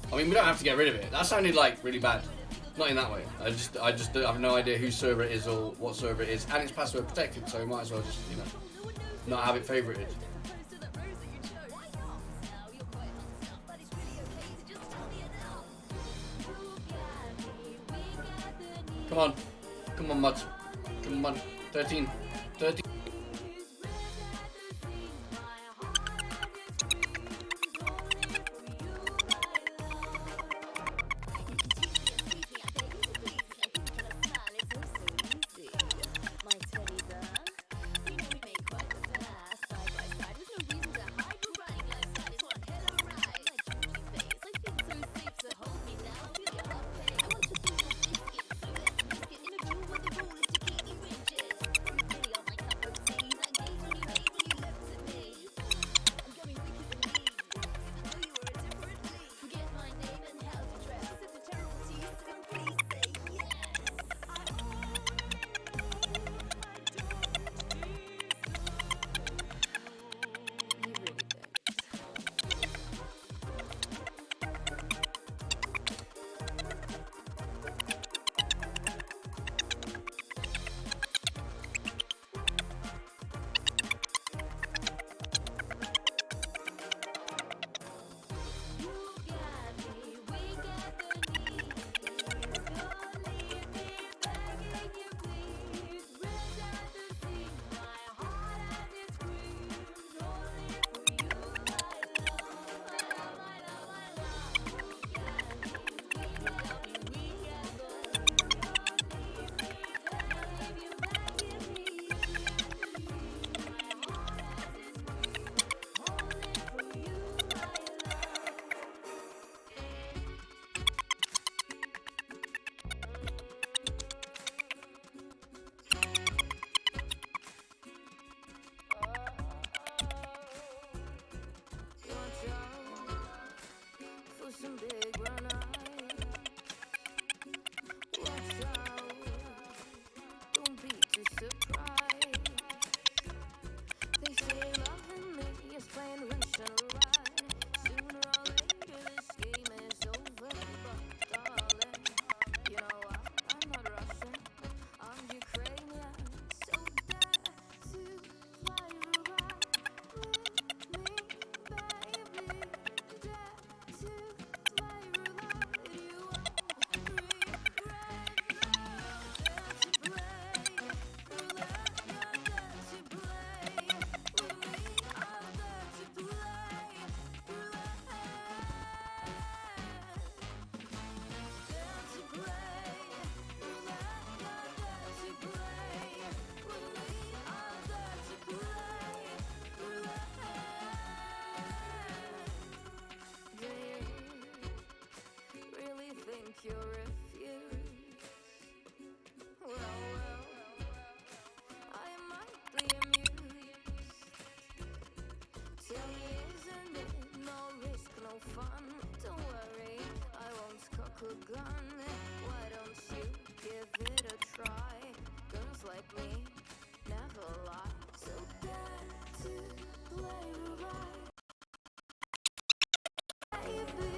I mean, we don't have to get rid of it. That sounded like really bad. Not in that way. I just have no idea whose server it is or what server it is, and it's password protected, so might as well just not have it favorited. Come on, Mud. Come on, 13. Some big run eyes. Watch out, don't be too surprised. They say loving me is playing Russian roulette. Sooner or later this game is over. But darling, you know what? I'm not Russian, I'm Ukrainian. So dare to fly roulette with me, baby. Dare to you're refused. Well, I might be amused. Tell me, isn't it no risk, no fun? Don't worry, I won't cock a gun. Why don't you give it a try? Girls like me never lie. So dare to play right, baby.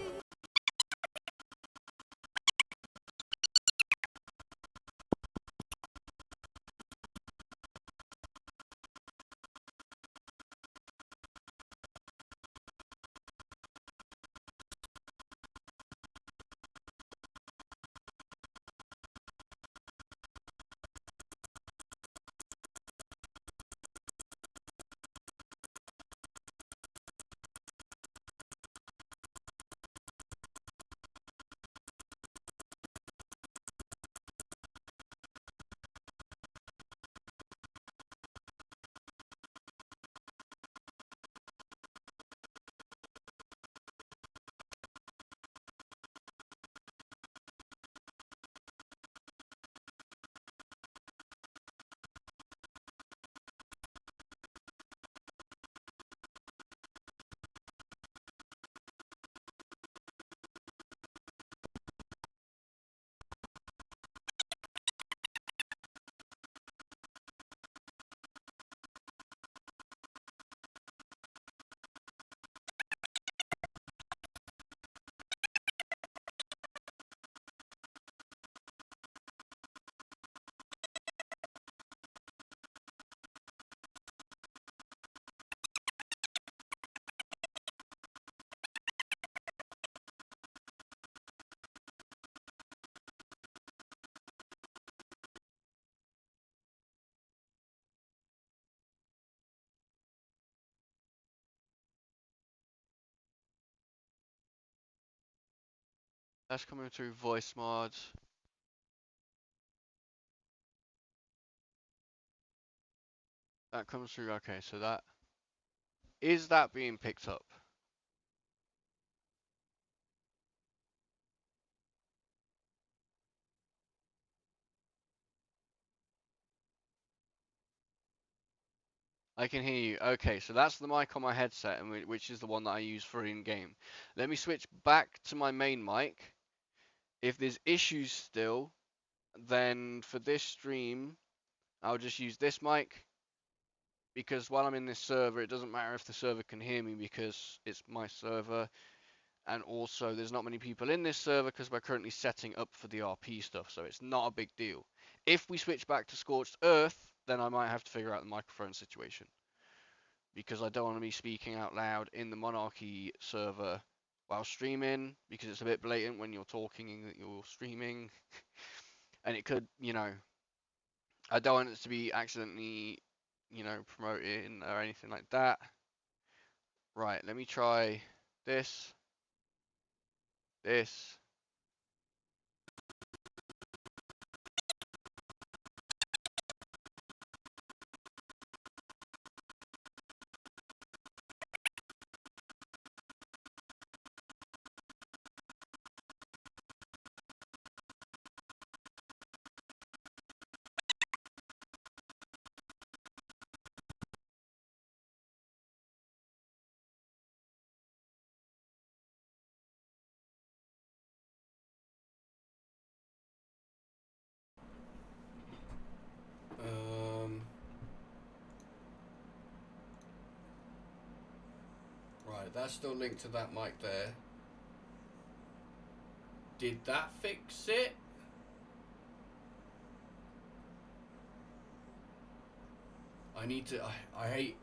That's coming through voice mods. That comes through. Okay, so that is that being picked up? I can hear you. Okay, so that's the mic on my headset, and which is the one that I use for in-game. Let me switch back to my main mic. If there's issues still, then for this stream, I'll just use this mic, because while I'm in this server, it doesn't matter if the server can hear me because it's my server, and also there's not many people in this server because we're currently setting up for the RP stuff, so it's not a big deal. If we switch back to Scorched Earth, then I might have to figure out the microphone situation, because I don't want to be speaking out loud in the Monarchy server while streaming, because it's a bit blatant when you're talking that you're streaming, and it could, I don't want it to be accidentally, promoted or anything like that. Right, let me try this. Right, that's still linked to that mic there. Did that fix it? I need to, I hate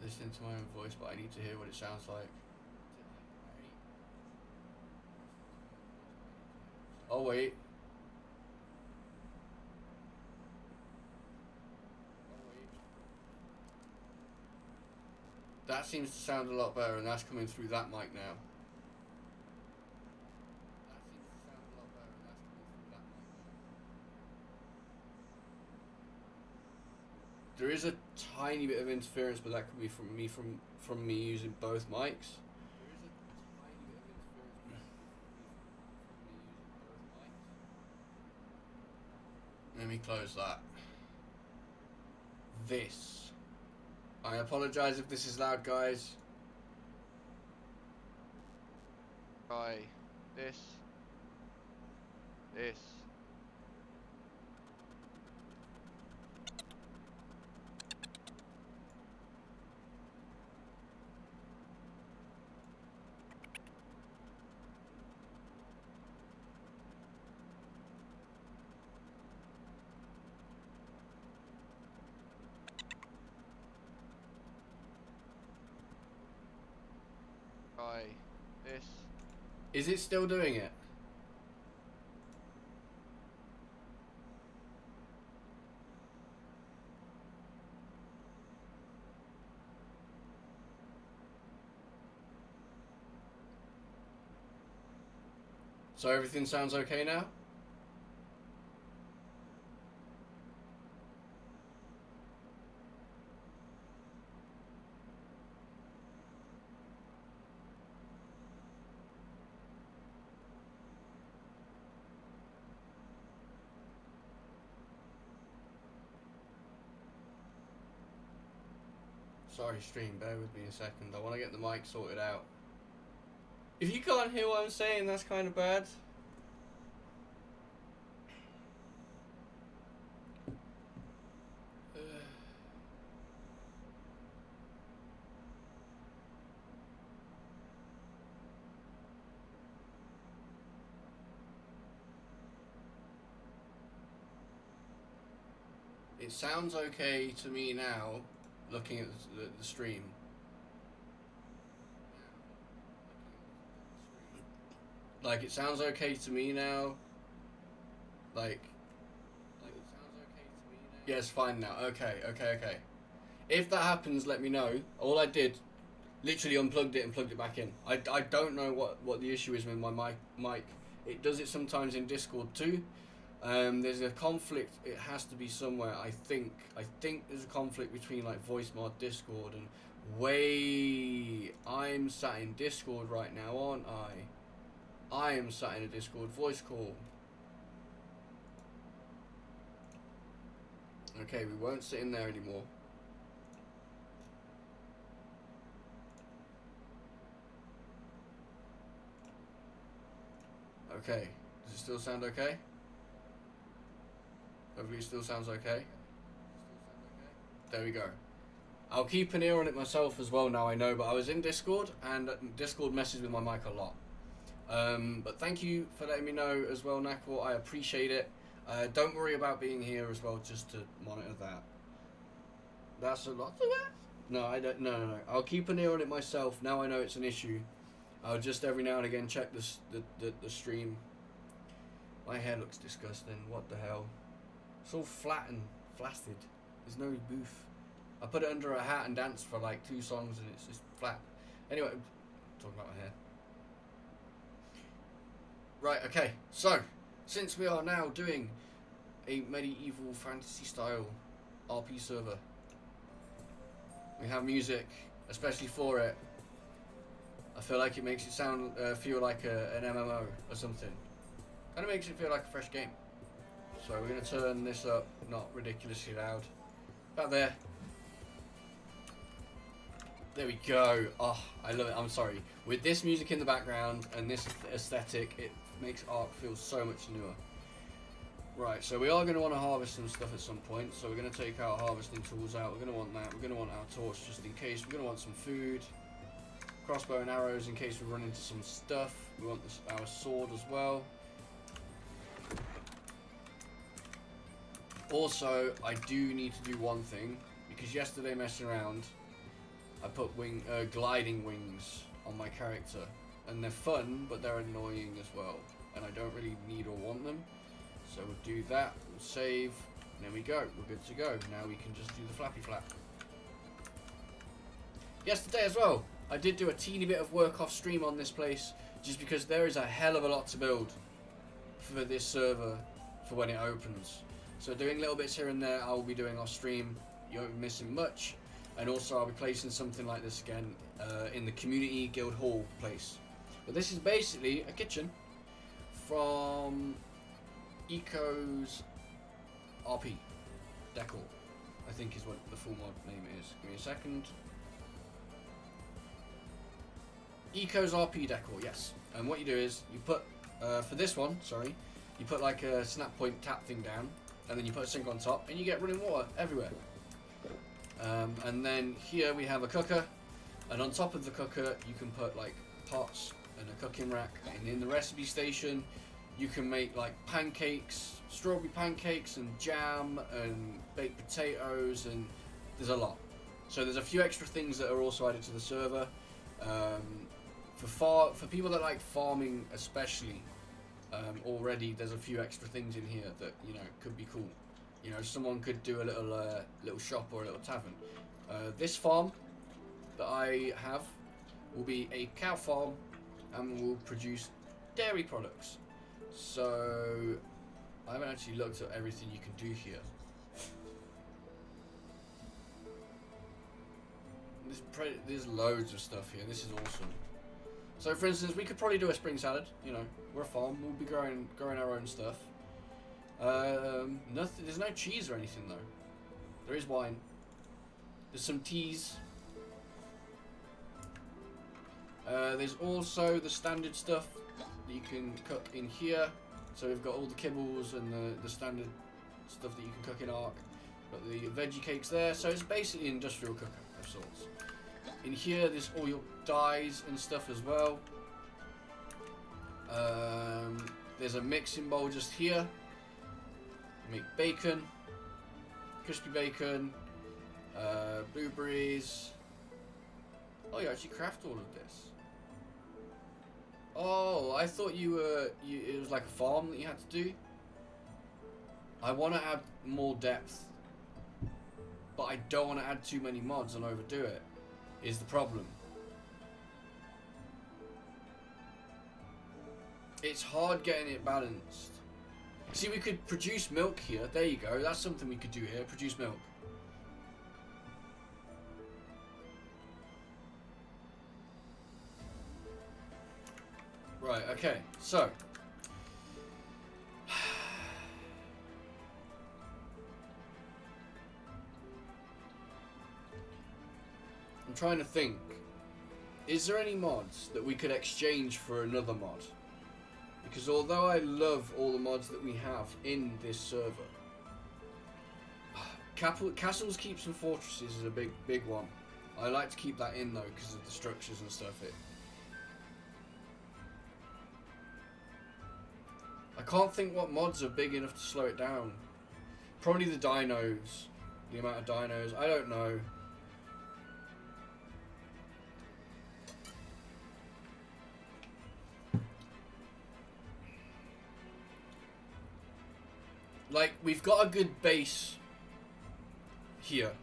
listening to my own voice, but I need to hear what it sounds like. Oh wait. That seems to sound a lot better, and that's coming through that mic now. There is a tiny bit of interference, but that could be from me using both mics. Let me close that. This. I apologize if this is loud, guys. Try this. Try this. Is it still doing it? So everything sounds okay now? Sorry stream, bear with me a second. I want to get the mic sorted out. If you can't hear what I'm saying, that's kind of bad. It sounds okay to me now, looking at the stream. Like, it sounds okay to me now. Like it sounds okay to me now. Yeah, it's fine now. Okay. If that happens, let me know. All I did Literally unplugged it and plugged it back in. I don't know what the issue is with my mic. It does it sometimes in Discord too. There's a conflict. It has to be somewhere. I think there's a conflict between like VoiceMod, Discord, and I'm sat in Discord right now, aren't I? I am sat in a Discord voice call. Okay, we won't sit in there anymore. Okay, does it still sound okay? Hopefully it still sounds okay. There we go. I'll keep an ear on it myself as well now I know, but I was in Discord and Discord messes with my mic a lot. But thank you for letting me know as well, Nakwa. I appreciate it. Don't worry about being here as well, just to monitor that. That's a lot of that? No, I don't. No. I'll keep an ear on it myself. Now I know it's an issue. I'll just every now and again check the stream. My hair looks disgusting. What the hell? It's all flat and flaccid. There's no booth. I put it under a hat and danced for like 2 songs and it's just flat. Anyway, talking about my hair. Right, okay. So, since we are now doing a medieval fantasy style RP server, we have music, especially for it. I feel like it makes it sound, feel like an MMO or something. Kind of makes it feel like a fresh game. So we're going to turn this up, not ridiculously loud. About there. There we go. Oh, I love it. I'm sorry. With this music in the background and this aesthetic, it makes Ark feel so much newer. Right, so we are going to want to harvest some stuff at some point. So we're going to take our harvesting tools out. We're going to want that. We're going to want our torch just in case. We're going to want some food. Crossbow and arrows in case we run into some stuff. We want our sword as well. Also, I do need to do one thing, because yesterday messing around, I put gliding wings on my character, and they're fun, but they're annoying as well, and I don't really need or want them. So we'll do that, we'll save, and there we go, we're good to go. Now we can just do the flappy flap. Yesterday as well, I did do a teeny bit of work off stream on this place, just because there is a hell of a lot to build for this server for when it opens. So doing little bits here and there, I'll be doing off stream. You won't be missing much. And also I'll be placing something like this again in the community guild hall place. But this is basically a kitchen from Eco's RP Decor, I think is what the full mod name is. Give me a second. Eco's RP Decor, yes. And what you do is you put for this one, sorry, you put like a snap point tap thing down, and then you put a sink on top, and you get running water everywhere. And then here we have a cooker, and on top of the cooker you can put like pots and a cooking rack, and in the recipe station you can make like pancakes, strawberry pancakes and jam and baked potatoes, and there's a lot. So there's a few extra things that are also added to the server. For people that like farming especially, already there's a few extra things in here that, you know, could be cool. You know, someone could do a little shop or a little tavern. This farm that I have will be a cow farm and will produce dairy products. So I haven't actually looked at everything you can do here. There's loads of stuff here. This is awesome. So for instance, we could probably do a spring salad. You know, we're a farm. We'll be growing our own stuff. Nothing. There's no cheese or anything though. There is wine. There's some teas. There's also the standard stuff that you can cook in here. So we've got all the kibbles and the standard stuff that you can cook in Ark. Got the veggie cakes there. So it's basically an industrial cooker of sorts. In here, there's all your dyes and stuff as well. There's a mixing bowl just here. Make bacon, crispy bacon, blueberries. Oh, you actually craft all of this. Oh, I thought it was like a farm that you had to do. I want to add more depth, but I don't want to add too many mods and overdo it, is the problem. it's hard getting it balanced. See, we could produce milk here. There you go. That's something we could do here. Produce milk. Right, okay. So. I'm trying to think. Is there any mods that we could exchange for another mod? Because although I love all the mods that we have in this server, Castles, Keeps and Fortresses is a big one. I like to keep that in though because of the structures and stuff. I can't think what mods are big enough to slow it down. Probably the dinos. The amount of dinos. I don't know. Like, we've got a good base here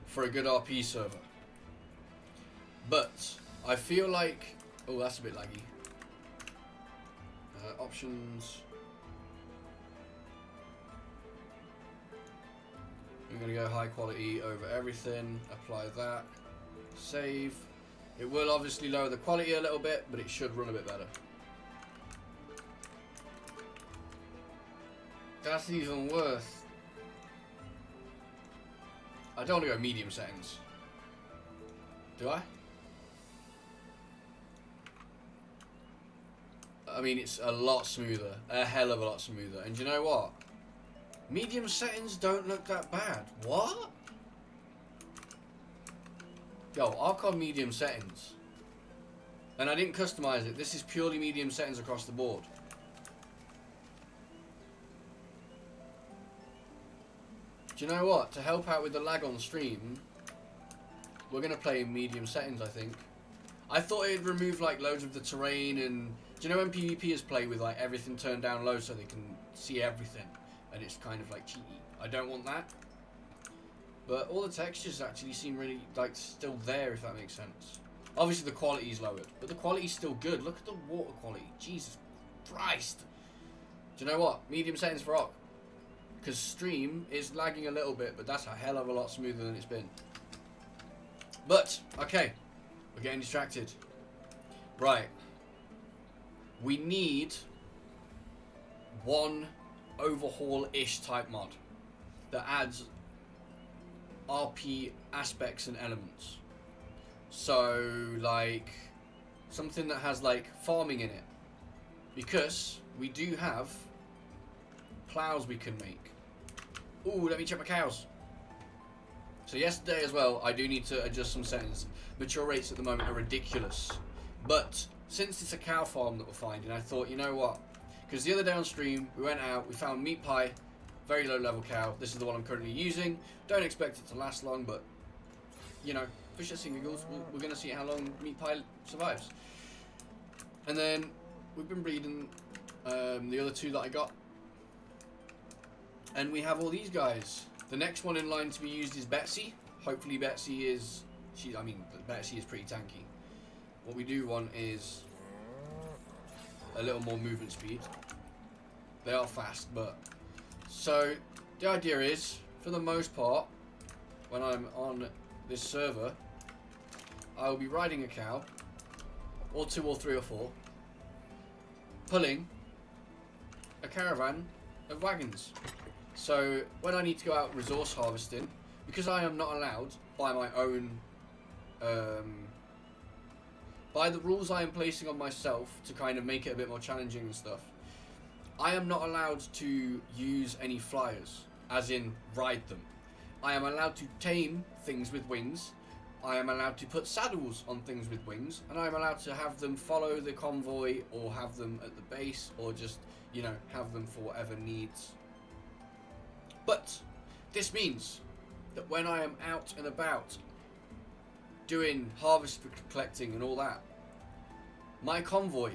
for a good RP server. But I feel like... Oh, that's a bit laggy. Options. I'm going to go high quality over everything. Apply that. Save. It will obviously lower the quality a little bit, but it should run a bit better. That's even worse. I don't want to go medium settings. Do I? I mean, it's a lot smoother. A hell of a lot smoother. And you know what? Medium settings don't look that bad. What? Yo, Archon medium settings. And I didn't customize it. This is purely medium settings across the board. Do you know what? To help out with the lag on stream, we're going to play in medium settings, I think. I thought it'd remove like loads of the terrain and... Do you know when PvPers play with like everything turned down low so they can see everything? And it's kind of like cheaty. I don't want that. But all the textures actually seem really like still there, if that makes sense. Obviously the quality's lowered, but the quality's still good. Look at the water quality. Jesus Christ. Do you know what? Medium settings for Ock. Because stream is lagging a little bit, but that's a hell of a lot smoother than it's been. But, okay. We're getting distracted. Right. We need one overhaul-ish type mod that adds RP aspects and elements. So, like, something that has, like, farming in it. Because we do have plows we can make. Ooh, let me check my cows. So yesterday as well, I do need to adjust some settings. Mature rates at the moment are ridiculous. But since it's a cow farm that we're finding, I thought, you know what? Because the other day on stream, we went out, we found meat pie, very low level cow. This is the one I'm currently using. Don't expect it to last long, but, you know, for shits and giggles, we're going to see how long meat pie survives. And then we've been breeding the other two that I got. And we have all these guys. The next one in line to be used is Betsy. Hopefully Betsy is... Betsy is pretty tanky. What we do want is a little more movement speed. They are fast, but... So, the idea is, for the most part, when I'm on this server, I will be riding a cow, or 2 or 3 or 4, pulling a caravan of wagons. So when I need to go out resource harvesting, because I am not allowed by my own, by the rules I am placing on myself to kind of make it a bit more challenging and stuff, I am not allowed to use any flyers, as in ride them. I am allowed to tame things with wings, I am allowed to put saddles on things with wings, and I am allowed to have them follow the convoy or have them at the base or just, you know, have them for whatever needs. But this means that when I am out and about doing harvest collecting and all that, my convoy,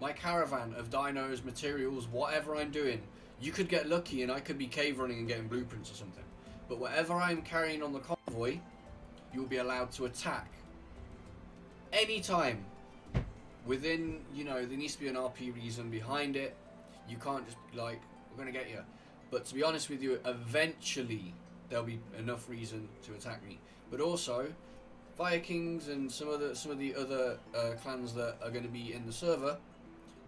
my caravan of dinos, materials, whatever I'm doing, you could get lucky and I could be cave running and getting blueprints or something. But whatever I'm carrying on the convoy, you'll be allowed to attack anytime within, you know, there needs to be an RP reason behind it. You can't just be like, we're going to get you. But to be honest with you, eventually there'll be enough reason to attack me. But also, Vikings and some of the other clans that are going to be in the server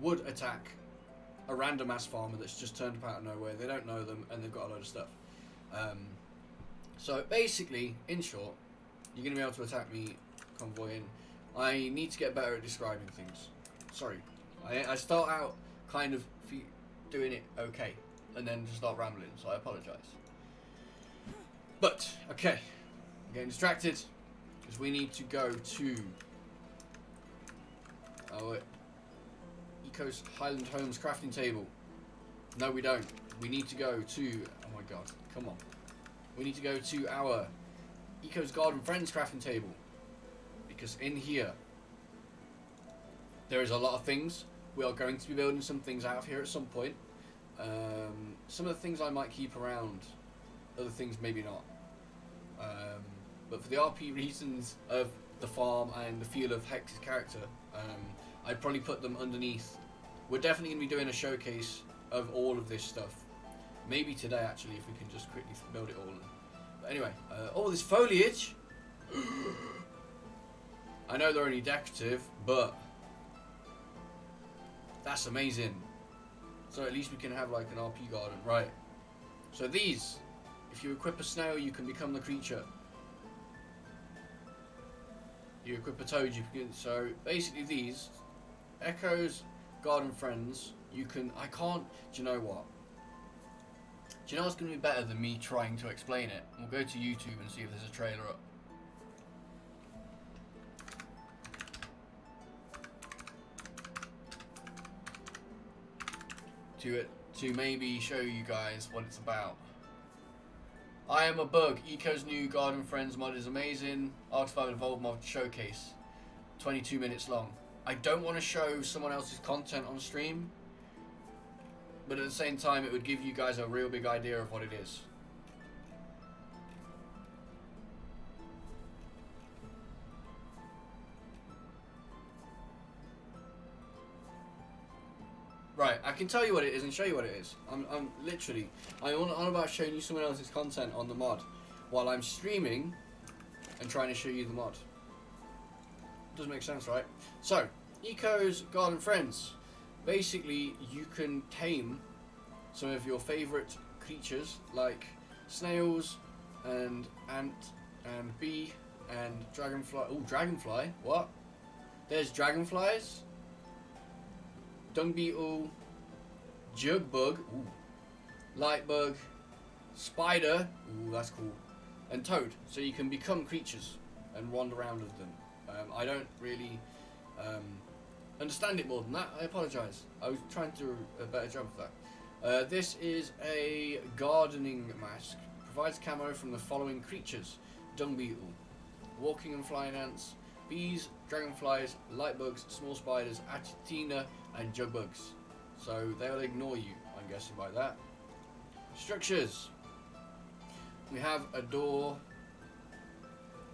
would attack a random ass farmer that's just turned up out of nowhere. They don't know them and they've got a load of stuff. So basically, in short, you're going to be able to attack me convoying. I need to get better at describing things. Sorry. I start out kind of doing it okay, and then just start rambling, so I apologise. But, okay. I'm getting distracted, because we need to go to our Ecos Highland Homes crafting table. No, we don't. We need to go to... Oh my god, come on. We need to go to our Ecos Garden Friends crafting table. Because in here, there is a lot of things. We are going to be building some things out of here at some point. Some of the things I might keep around. Other things maybe not. But for the RP reasons of the farm and the feel of Hex's character, I'd probably put them underneath. We're definitely going to be doing a showcase of all of this stuff. Maybe today, actually, if we can just quickly build it all. But anyway, all this foliage. I know they're only decorative, but that's amazing. So at least we can have like an RP garden, right? So these, if you equip a snail, you can become the creature. You equip a toad, you can. So basically, these Echoes Garden Friends, you can. I can't. Do you know what? Do you know what's going to be better than me trying to explain it? We'll go to YouTube and see if there's a trailer up. To maybe show you guys what it's about. I am a bug. Eco's new Garden Friends mod is amazing. Arc Survival Evolved mod showcase. 22 minutes long. I don't want to show someone else's content on stream, but at the same time it would give you guys a real big idea of what it is. Right, I can tell you what it is and show you what it is. I'm on about showing you someone else's content on the mod while I'm streaming and trying to show you the mod. Doesn't make sense, right? So, Eco's Garden Friends. Basically, you can tame some of your favourite creatures like snails and ant and bee and dragonfly. Oh, dragonfly? What? There's dragonflies. Dung beetle, jug bug, light bug, spider, that's cool, and toad. So you can become creatures and wander around with them. I don't really understand it more than that. I apologise. I was trying to do a better job of that. This is a gardening mask. Provides camo from the following creatures: dung beetle, walking and flying ants, bees, dragonflies, light bugs, small spiders, achatina, and jug bugs. So they'll ignore you, I'm guessing by that. Structures. We have a door,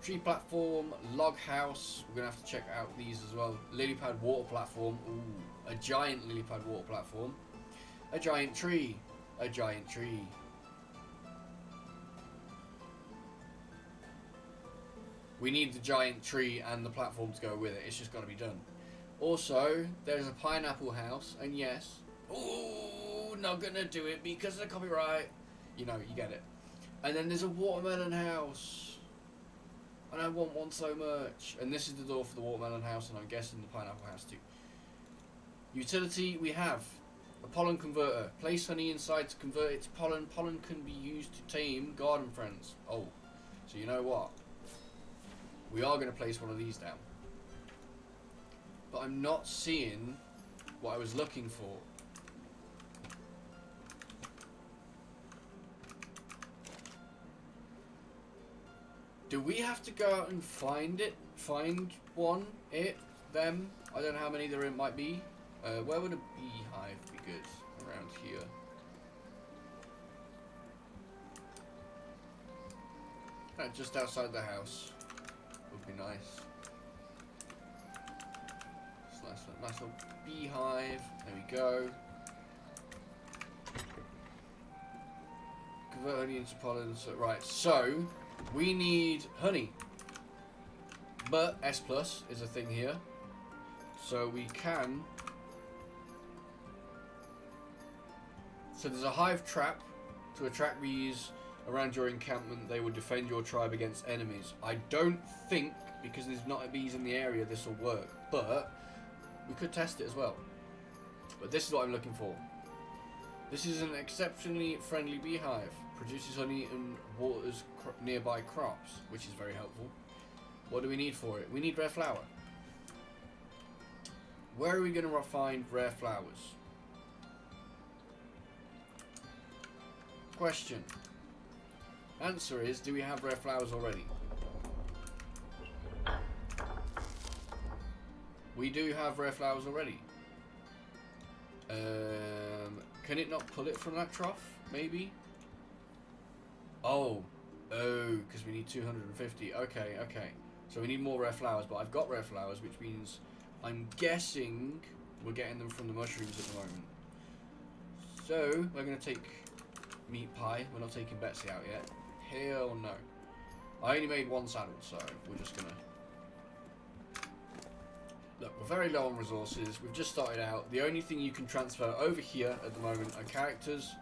tree platform, log house. We're going to have to check out these as well. Lily pad water platform. Ooh, a giant lily pad water platform. A giant tree. A giant tree. We need the giant tree and the platform to go with it. It's just got to be done. Also, there's a pineapple house, and yes, ooh, not gonna do it because of the copyright. You know, you get it. And then there's a watermelon house, and I want one so much. And this is the door for the watermelon house, and I'm guessing the pineapple house too. Utility, we have a pollen converter. Place honey inside to convert it to pollen. Pollen can be used to tame garden friends. Oh, so you know what? We are going to place one of these down. But I'm not seeing what I was looking for. Do we have to go out and find it? Find one? It? Them? I don't know how many there might be. Where would a beehive be good? Around here. Just outside the house would be nice. Nice little beehive. There we go. Convert honey into pollen. So, right, so we need honey. But S plus is a thing here. So we can... So there's a hive trap to attract bees around your encampment. They will defend your tribe against enemies. I don't think, because there's not bees in the area, this will work. But we could test it as well. But this is what I'm looking for. This is an exceptionally friendly beehive. Produces honey and waters nearby crops, which is very helpful. What do we need for it? We need rare flower. Where are we going to find rare flowers? Question. Answer is, do we have rare flowers already? We do have rare flowers already. Can it not pull it from that trough? Maybe? Oh, because we need 250. Okay. So we need more rare flowers, but I've got rare flowers, which means I'm guessing we're getting them from the mushrooms at the moment. So we're going to take meat pie. We're not taking Betsy out yet. Hell no. I only made one saddle, so we're just going to... Look, we're very low on resources. We've just started out. The only thing you can transfer over here at the moment are characters.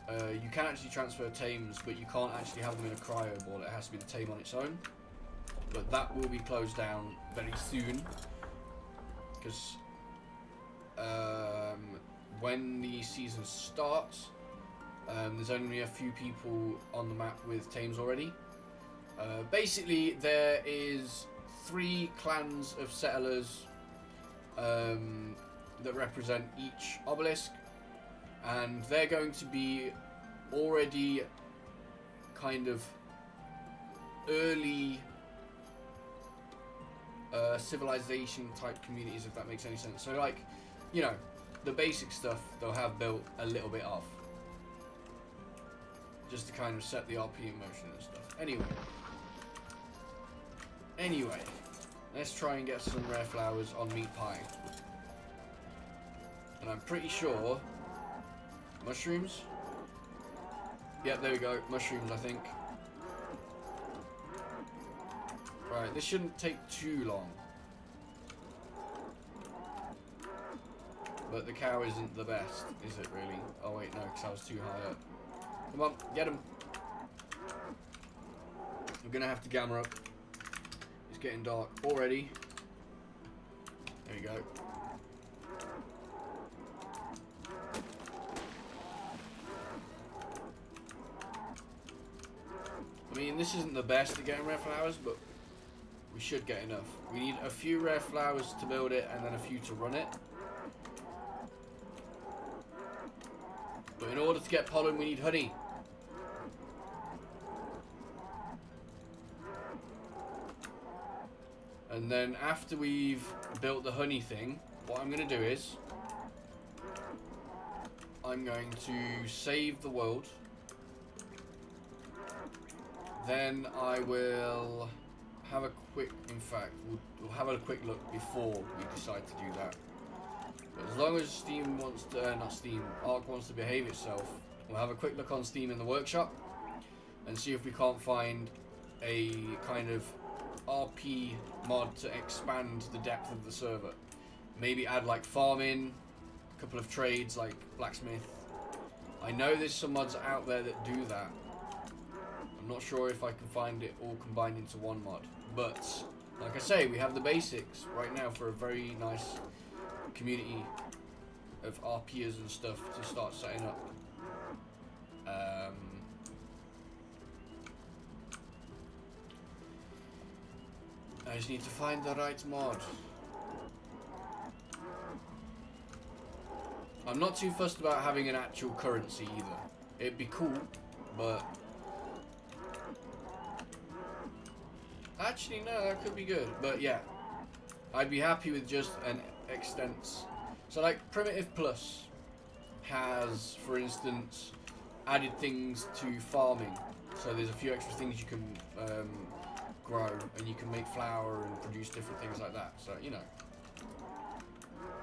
You can actually transfer tames, but you can't actually have them in a cryo ball. It has to be the tame on its own. But that will be closed down very soon. Because when the season starts, there's only a few people on the map with tames already. Basically, there is 3 clans of settlers that represent each obelisk, and they're going to be already kind of early civilization type communities, if that makes any sense. So like, you know, the basic stuff they'll have built a little bit of, just to kind of set the RP in motion and stuff. Anyway, let's try and get some rare flowers on meat pie. And I'm pretty sure... Mushrooms? Yep, there we go. Mushrooms, I think. Right, this shouldn't take too long. But the cow isn't the best, is it really? Oh wait, no, because I was too high up. Come on, get him. We're going to have to gamma up. It's getting dark already. There we go. I mean, this isn't the best at getting rare flowers, but we should get enough. We need a few rare flowers to build it, and then a few to run it. But in order to get pollen, we need honey. And then after we've built the honey thing, what I'm going to do is I'm going to save the world. Then I will have a quick, in fact, we'll have a quick look before we decide to do that. But as long as Steam wants to, not Steam, Arc wants to behave itself, we'll have a quick look on Steam in the workshop and see if we can't find a kind of RP mod to expand the depth of the server. Maybe add like farming, a couple of trades like blacksmith. I know there's some mods out there that do that. I'm not sure if I can find it all combined into one mod, but like I say, we have the basics right now for a very nice community of RPers and stuff to start setting up. I just need to find the right mod. I'm not too fussed about having an actual currency either. It'd be cool, but actually no, that could be good. But yeah, I'd be happy with just an extents. So like Primitive Plus has, for instance, added things to farming. So there's a few extra things you can grow, and you can make flour and produce different things like that. So, you know,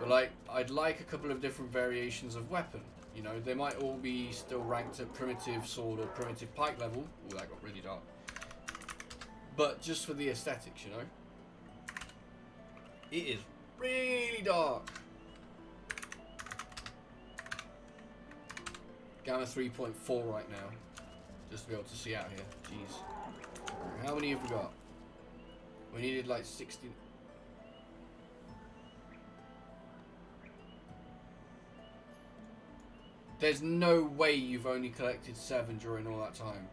But like, I'd like a couple of different variations of weapon. You know, they might all be still ranked at primitive sword or primitive pike level. Ooh, that got really dark. But just for the aesthetics, you know. It is really dark. Gamma 3.4 right now. Just to be able to see out here. Jeez. Right, how many have we got? We needed like 60. There's no way you've only collected 7 during all that time.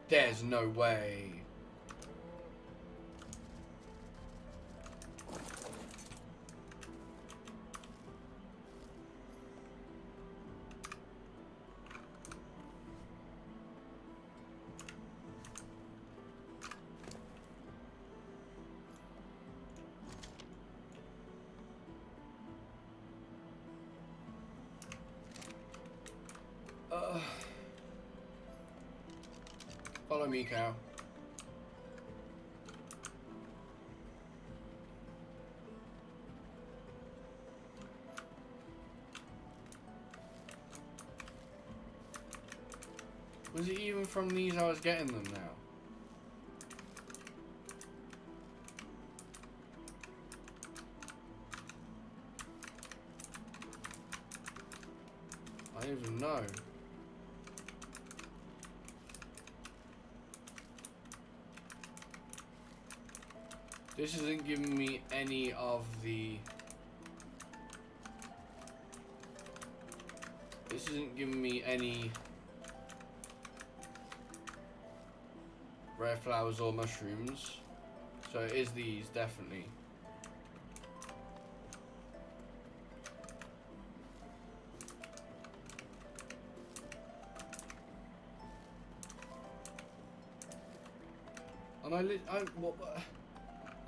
There's no way. Follow me, cow. Was it even from these I was getting them now? I don't even know. This isn't giving me any of the... This isn't giving me any rare flowers or mushrooms. So it is these, definitely. Am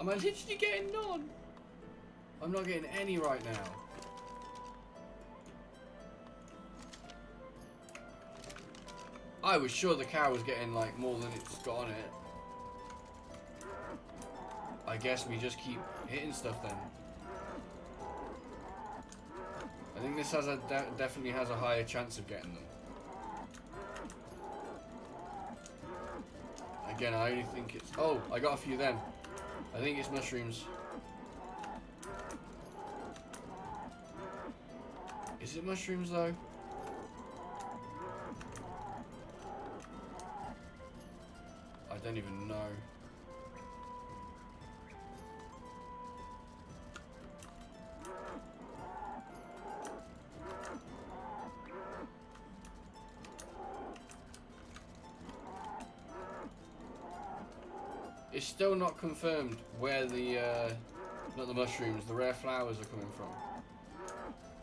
I literally getting none? I'm not getting any right now. I was sure the cow was getting like more than it's got on it. I guess we just keep hitting stuff then. I think this has a definitely has a higher chance of getting them. Again, I only think it's... Oh, I got a few then. I think it's mushrooms. Is it mushrooms though? I don't even know. It's still not confirmed where the, not the mushrooms, the rare flowers are coming from.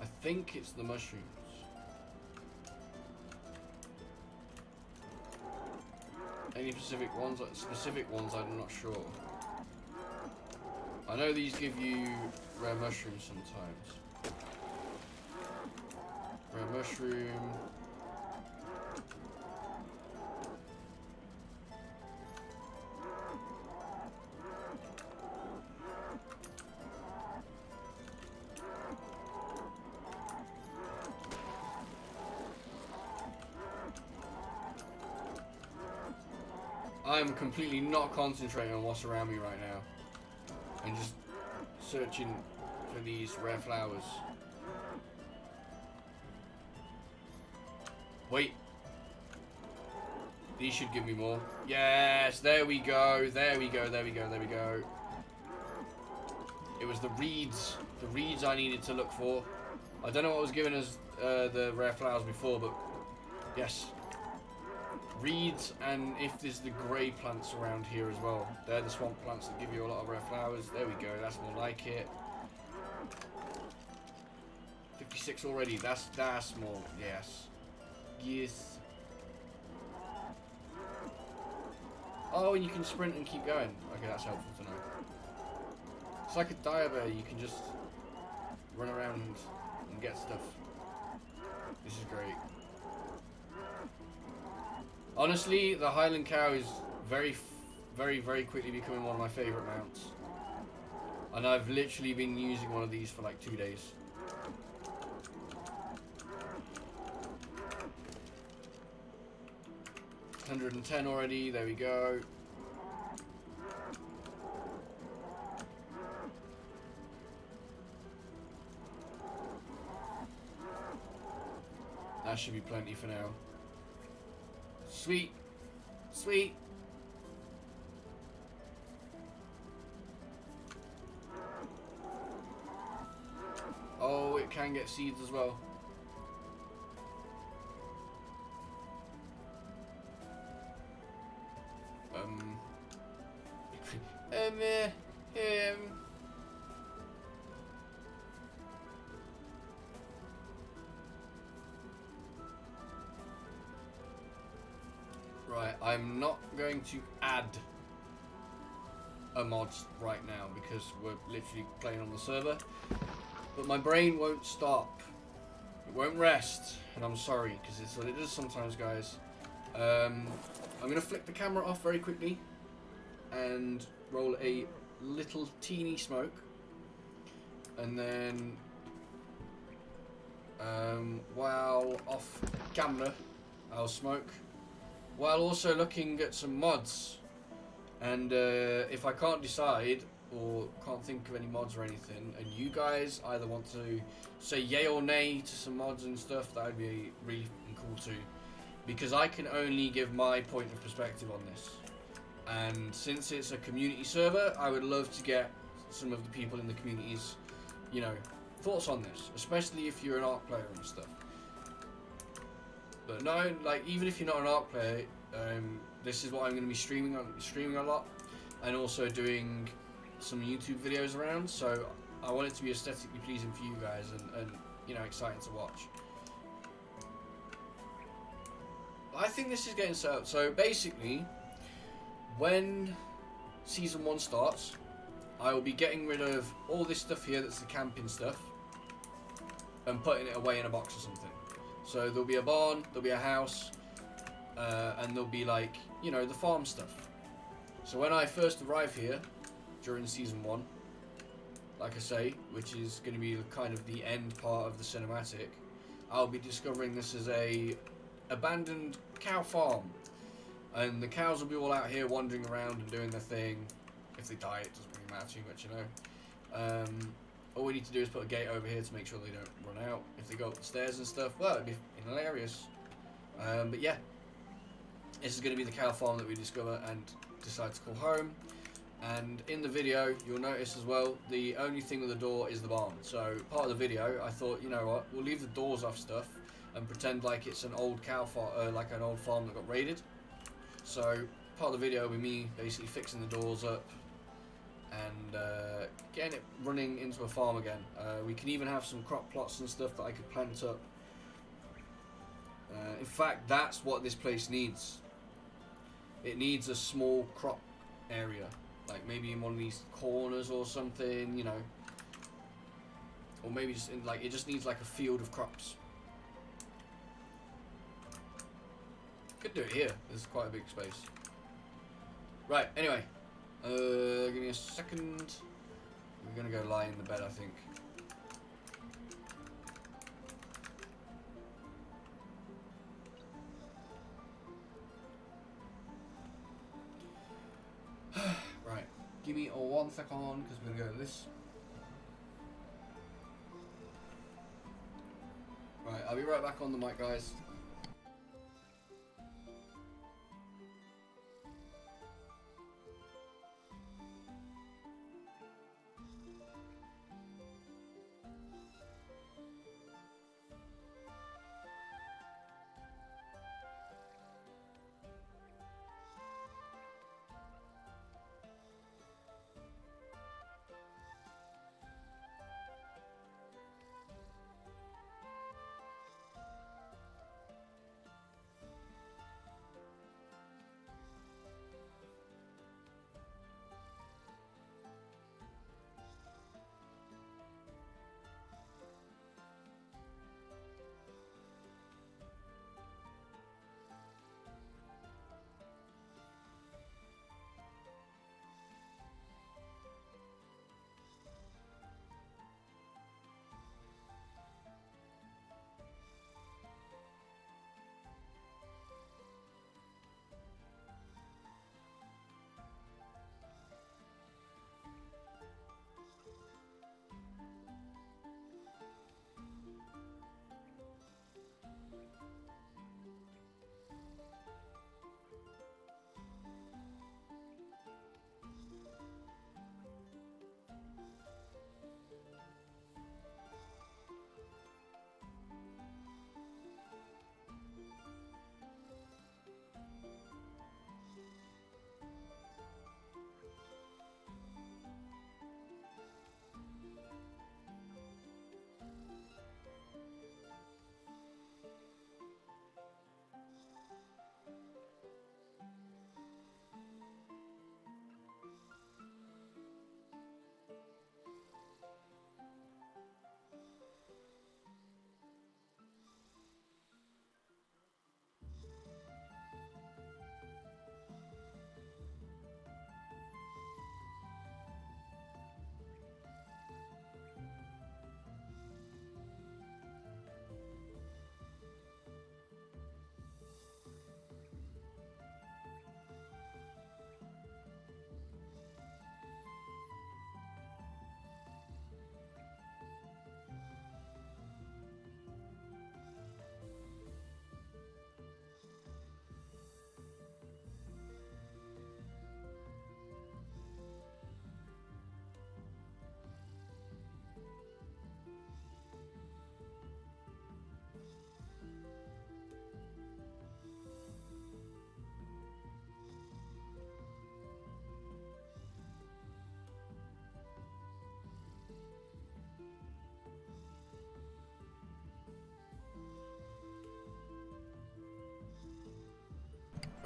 I think it's the mushrooms. Any specific ones I'm not sure. I know these give you rare mushrooms sometimes. Rare mushroom. I'm completely not concentrating on what's around me right now. I'm just searching for these rare flowers. Wait. These should give me more. Yes, there we go. There we go, there we go, there we go. It was the reeds. The reeds I needed to look for. I don't know what was giving us the rare flowers before, but yes. Reeds, and if there's the grey plants around here as well. They're the swamp plants that give you a lot of rare flowers. There we go, that's more like it. 56 already, that's more, yes. Yes. Oh, and you can sprint and keep going. Okay, that's helpful to know. It's like a diabear, you can just run around and get stuff. This is great. Honestly, the Highland cow is very very, very quickly becoming one of my favourite mounts. And I've literally been using one of these for like 2 days. $110 already, there we go. That should be plenty for now. Sweet. Sweet. Oh, it can get seeds as well. Right, I'm not going to add a mod right now because we're literally playing on the server. But my brain won't stop. It won't rest, and I'm sorry because it's what it does sometimes, guys. I'm gonna flick the camera off very quickly and roll a little teeny smoke, and then while off camera, I'll smoke while also looking at some mods. And if I can't decide or can't think of any mods or anything, and you guys either want to say yay or nay to some mods and stuff, that would be really cool too, because I can only give my point of perspective on this. And since it's a community server, I would love to get some of the people in the community's, you know, thoughts on this, especially if you're an ARC player and stuff. But no, like, even if you're not an ARC player, this is what I'm going to be streaming a lot, and also doing some YouTube videos around. So I want it to be aesthetically pleasing for you guys, and you know, exciting to watch. I think this is getting set up. So basically, when season 1 starts, I will be getting rid of all this stuff here that's the camping stuff and putting it away in a box or something. So there'll be a barn, there'll be a house, and there'll be, like, you know, the farm stuff. So when I first arrive here during season 1, like I say, which is going to be kind of the end part of the cinematic, I'll be discovering this as a abandoned cow farm, and the cows will be all out here wandering around and doing their thing. If they die, it doesn't really matter too much, you know. All we need to do is put a gate over here to make sure they don't run out. If they go up the stairs and stuff, well, it'd be hilarious. But yeah, this is going to be the cow farm that we discover and decide to call home. And in the video, you'll notice as well, the only thing with the door is the barn. So part of the video, I thought, you know what, we'll leave the doors off stuff and pretend like it's an old cow farm, like an old farm that got raided. So part of the video will be me basically fixing the doors up and getting it running into a farm again. We can even have some crop plots and stuff that I could plant up. In fact, that's what this place needs. It needs a small crop area, like maybe in one of these corners or something, you know, or maybe just in, like, it just needs like a field of crops. Could do it here. There's quite a big space. Right. Anyway, give me a second. We're gonna go lie in the bed, I think. Right, give me 1 second because we're gonna go to this. Right, I'll be right back on the mic, guys.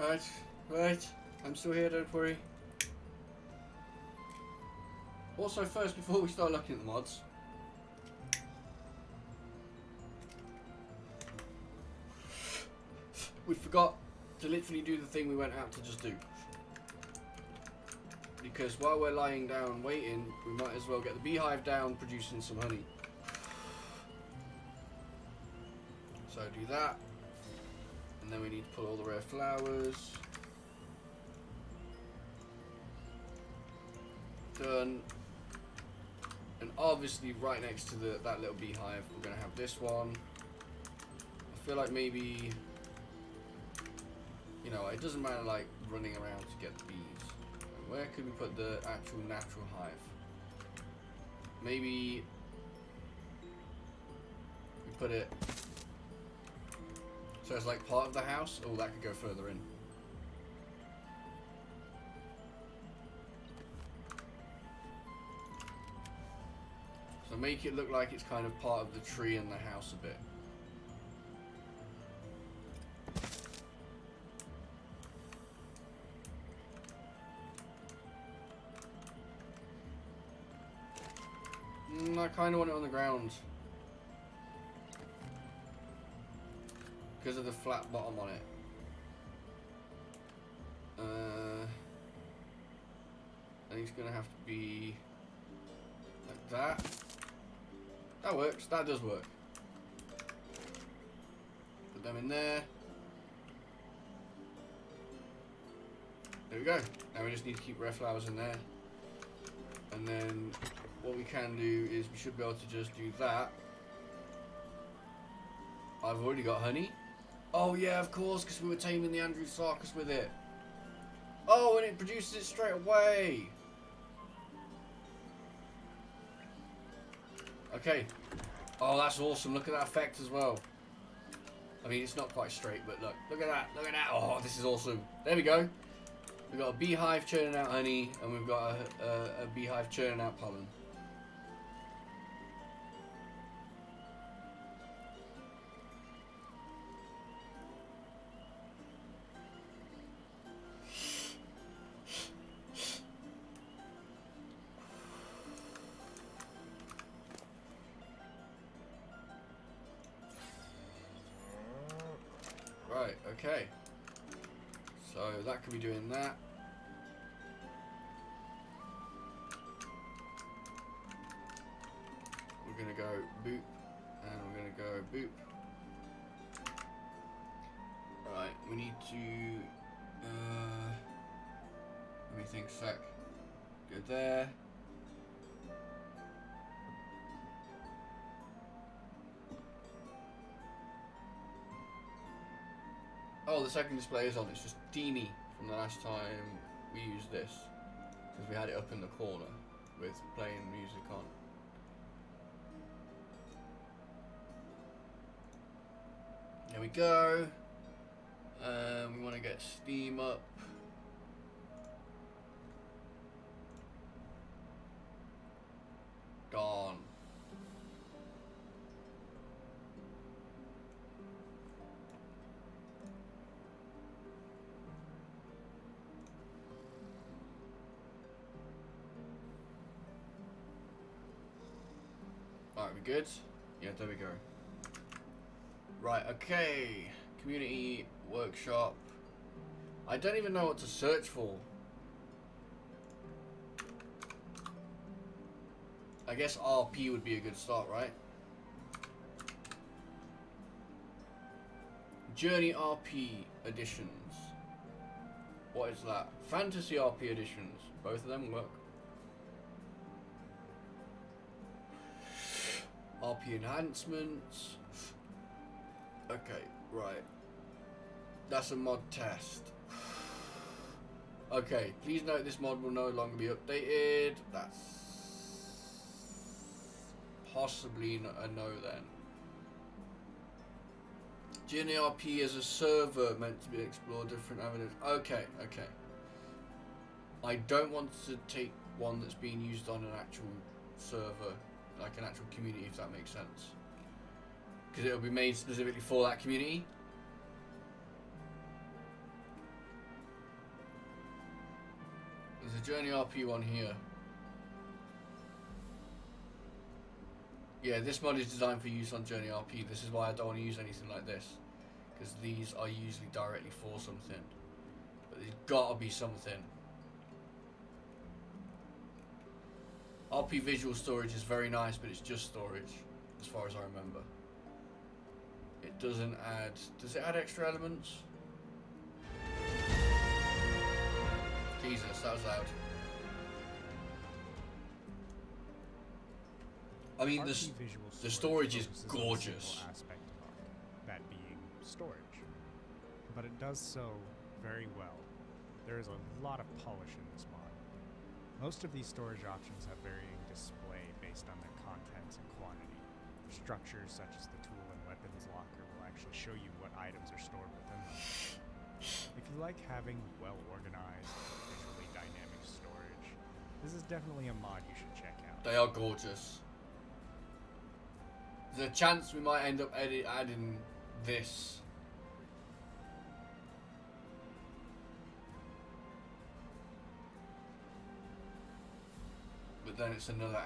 Right. I'm still here, don't worry. Also, first, before we start looking at the mods, we forgot to literally do the thing we went out to just do. Because while we're lying down waiting, we might as well get the beehive down producing some honey. So do that. And then we need to pull all the rare flowers. Done. And obviously right next to that little beehive, we're going to have this one. I feel like maybe, you know, it doesn't matter like running around to get the bees. Where could we put the actual natural hive? Maybe we put it so it's like part of the house. Oh, that could go further in. So make it look like it's kind of part of the tree and the house a bit. I kind of want it on the ground because of the flat bottom on it. I think it's gonna have to be like that. That works. That does work. Put them in there. There we go. Now we just need to keep rare flowers in there. And then what we can do is we should be able to just do that. I've already got honey. Oh yeah, of course, because we were taming the Andrewsarchus with it. Oh, and it produces it straight away. Okay. Oh, that's awesome. Look at that effect as well. I mean, it's not quite straight, but look at that. Look at that. Oh, this is awesome. There we go. We've got a beehive churning out honey, and we've got a beehive churning out pollen. Right, okay. So that could be doing that. We're gonna go boop, and we're gonna go boop. Right, we need to, let me think a sec. Go there. Oh, the second display is on. It's just teeny from the last time we used this, because we had it up in the corner with playing music on. There we go. We want to get Steam up. Gone. Alright, we good? Yeah, there we go. Right, okay. Community workshop. I don't even know what to search for. I guess RP would be a good start, right? Journey RP editions. What is that? Fantasy RP editions. Both of them work. RP enhancements. Okay, right. That's a mod test. Okay, please note this mod will no longer be updated. That's possibly a no then. Journey RP is a server meant to be explore different avenues. Okay, okay. I don't want to take one that's being used on an actual server, like an actual community, if that makes sense. Because it'll be made specifically for that community. There's a Journey RP one here. Yeah, this mod is designed for use on Journey RP. This is why I don't want to use anything like this, because these are usually directly for something. But there's gotta be something. RP visual storage is very nice, but it's just storage, as far as I remember. It doesn't add... Does it add extra elements? Jesus, that was loud. I mean, the storage is gorgeous. Aspect of Arc, that being storage, but it does so very well. There is a lot of polish in this mod. Most of these storage options have varying display based on their contents and quantity. Structures such as the tool and weapons locker will actually show you what items are stored within them. If you like having well-organized, visually dynamic storage, this is definitely a mod you should check out. They are gorgeous. There's a chance we might end up adding this. But then it's another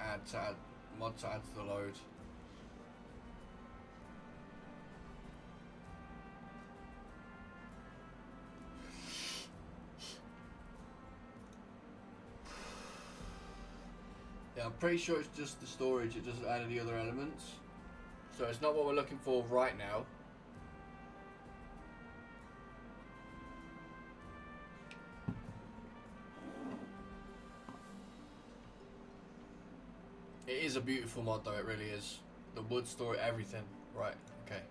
mod to add to the load. Yeah, I'm pretty sure it's just the storage, it doesn't add any other elements. So it's not what we're looking for right now. It is a beautiful mod though, it really is. The wood story, everything. Right, okay.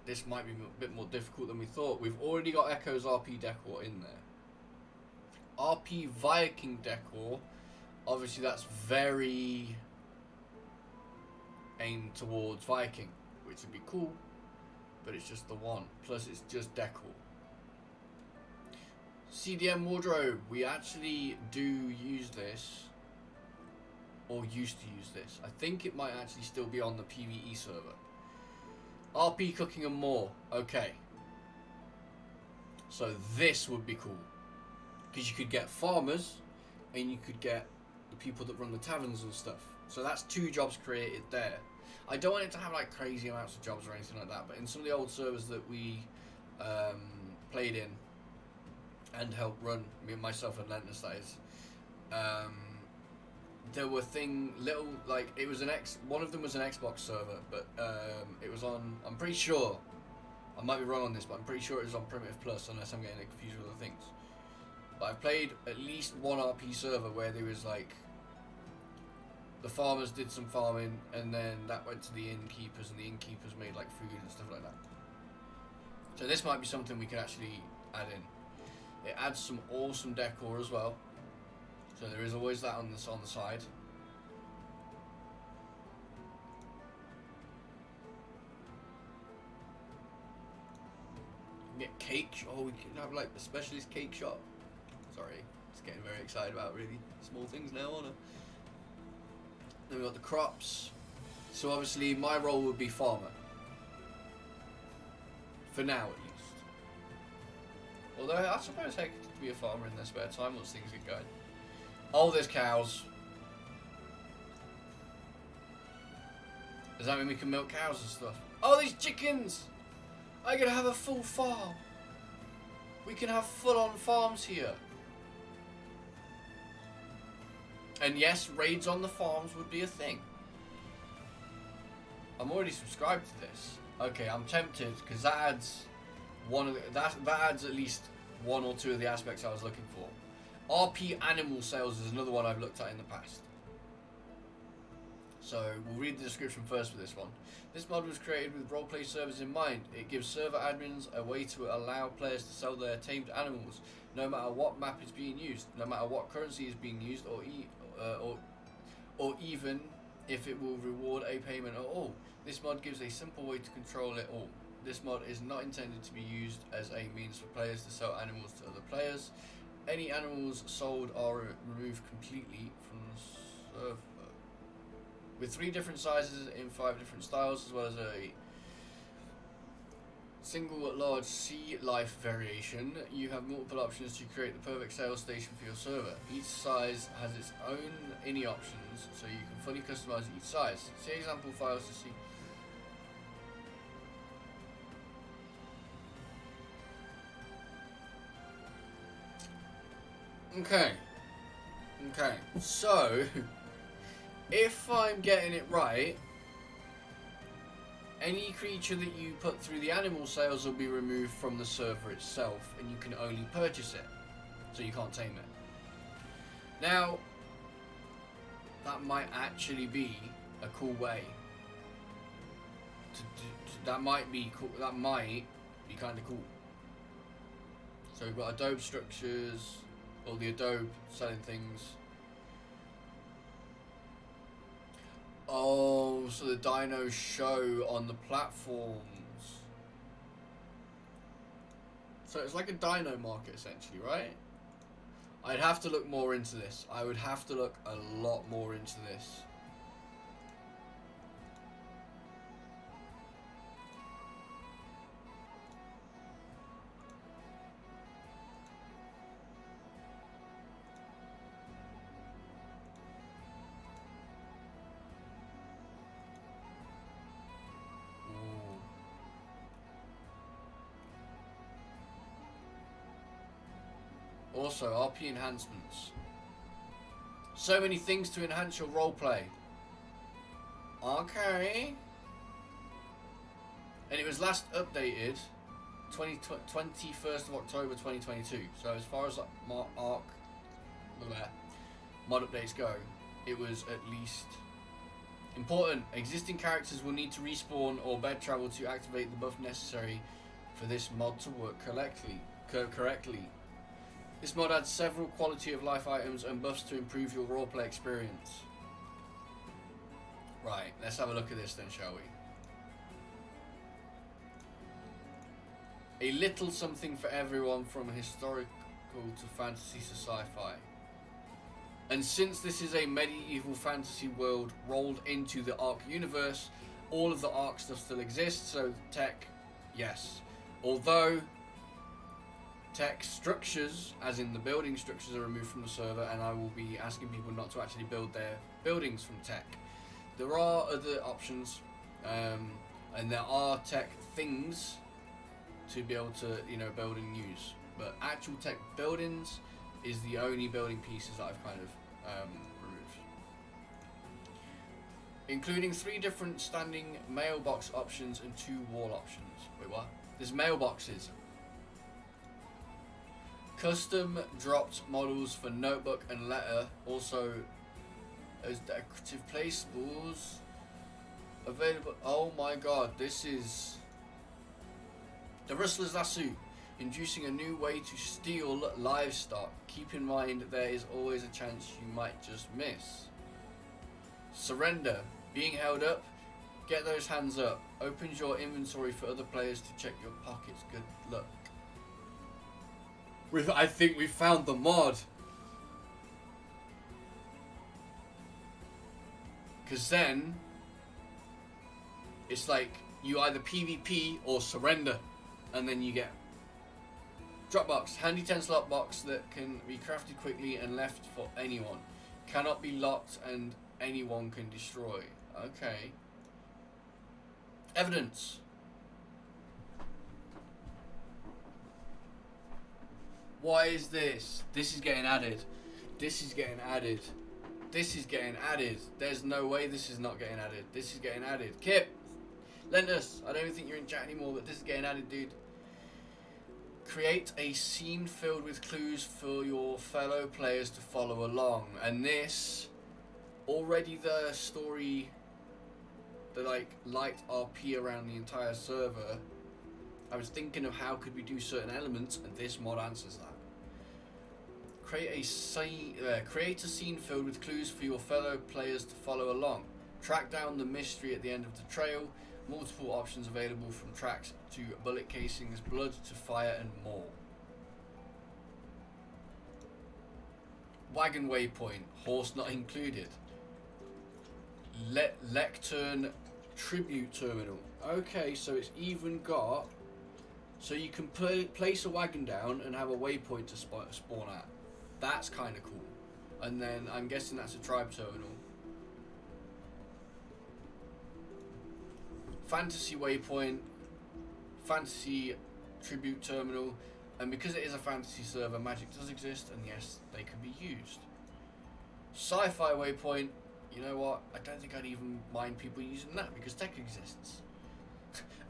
This might be a bit more difficult than we thought. We've already got Echo's RP decor in there. RP Viking decor, obviously that's very aimed towards Viking, which would be cool, but it's just the one. Plus it's just decor. CDM wardrobe, we actually do use this, or used to use this. I think it might actually still be on the PvE server. RP cooking and more, okay. So this would be cool, because you could get farmers, and you could get the people that run the taverns and stuff. So that's 2 jobs created there. I don't want it to have like crazy amounts of jobs or anything like that, but in some of the old servers that we played in and helped run, myself and Lentus, that is, there were it was one of them was an Xbox server, but it was on, I'm pretty sure, I might be wrong on this, but I'm pretty sure it was on Primitive Plus, unless I'm getting confused with other things. But I've played at least one RP server where there was like, the farmers did some farming, and then that went to the innkeepers, and the innkeepers made like food and stuff like that. So this might be something we could actually add in. It adds some awesome decor as well. So there is always that on the side. Get cake. Oh, we can have like a specialist cake shop. Sorry, just getting very excited about really small things now, aren't I? Then we've got the crops. So obviously my role would be farmer. For now at least. Although I suppose I could be a farmer in their spare time once things get going. Oh, there's cows. Does that mean we can milk cows and stuff? Oh, these chickens! I could have a full farm. We can have full-on farms here. And yes, raids on the farms would be a thing. I'm already subscribed to this. Okay, I'm tempted because that adds that adds at least 1 or 2 of the aspects I was looking for. RP animal sales is another one I've looked at in the past. So we'll read the description first for this one. This mod was created with roleplay servers in mind. It gives server admins a way to allow players to sell their tamed animals, no matter what map is being used, no matter what currency is being used, or even if it will reward a payment at all. This mod gives a simple way to control it all. This mod is not intended to be used as a means for players to sell animals to other players. Any animals sold are removed completely from the server. With 3 different sizes in 5 different styles, as well as a Single large sea life variation. You have multiple options to create the perfect sales station for your server. Each size has its own ini options, so you can fully customize each size. See example files to see. Okay. Okay. So, if I'm getting it right, any creature that you put through the animal sales will be removed from the server itself, and you can only purchase it, so you can't tame it. Now, that might actually be a cool way. That might be cool. That might be kind of cool. So we've got Adobe structures, all the Adobe selling things. Oh, so the dinos show on the platforms. So it's like a dino market essentially, right? I'd have to look more into this. I would have to look a lot more into this. Also, RP enhancements. So many things to enhance your roleplay. Okay. And it was last updated 21st of October 2022. So as far as like mod updates go, it was at least important. Existing characters will need to respawn or bed travel to activate the buff necessary for this mod to work correctly. This mod adds several quality of life items and buffs to improve your roleplay experience. Right, let's have a look at this then, shall we? A little something for everyone from historical to fantasy to sci-fi. And since this is a medieval fantasy world rolled into the Ark universe, all of the Ark stuff still exists, so tech, yes. Although tech structures, as in the building structures, are removed from the server, and I will be asking people not to actually build their buildings from tech. There are other options, and there are tech things to be able to, build and use. But actual tech buildings is the only building pieces that I've kind of removed. Including 3 different standing mailbox options and 2 wall options. Wait, what? There's mailboxes. Custom dropped models for notebook and letter, also as decorative placeables available. Oh my god, this is the Rustler's Lasso, introducing a new way to steal livestock. Keep in mind there is always a chance you might just miss. Surrender, being held up, get those hands up. Opens your inventory for other players to check your pockets. Good luck. I think we found the mod. Because then, it's like, you either PvP or surrender. And then you get Dropbox, handy 10 slot box that can be crafted quickly and left for anyone. Cannot be locked and anyone can destroy. Okay. Evidence. Why is this? This is getting added. This is getting added. This is getting added. There's no way this is not getting added. This is getting added. Kip, Lentus, I don't even think you're in chat anymore, but this is getting added, dude. Create a scene filled with clues for your fellow players to follow along. And this, already the story, the light RP around the entire server. I was thinking of how could we do certain elements, and this mod answers that. Create a scene filled with clues for your fellow players to follow along. Track down the mystery at the end of the trail. Multiple options available from tracks to bullet casings, blood to fire, and more. Wagon waypoint, horse not included. Lectern tribute terminal. Okay, so it's even got So you can place a wagon down and have a waypoint to spawn at. That's kind of cool. And then I'm guessing that's a tribe terminal. Fantasy waypoint, fantasy tribute terminal, and because it is a fantasy server, magic does exist, and yes, they can be used. Sci-fi waypoint, you know what? I don't think I'd even mind people using that because tech exists.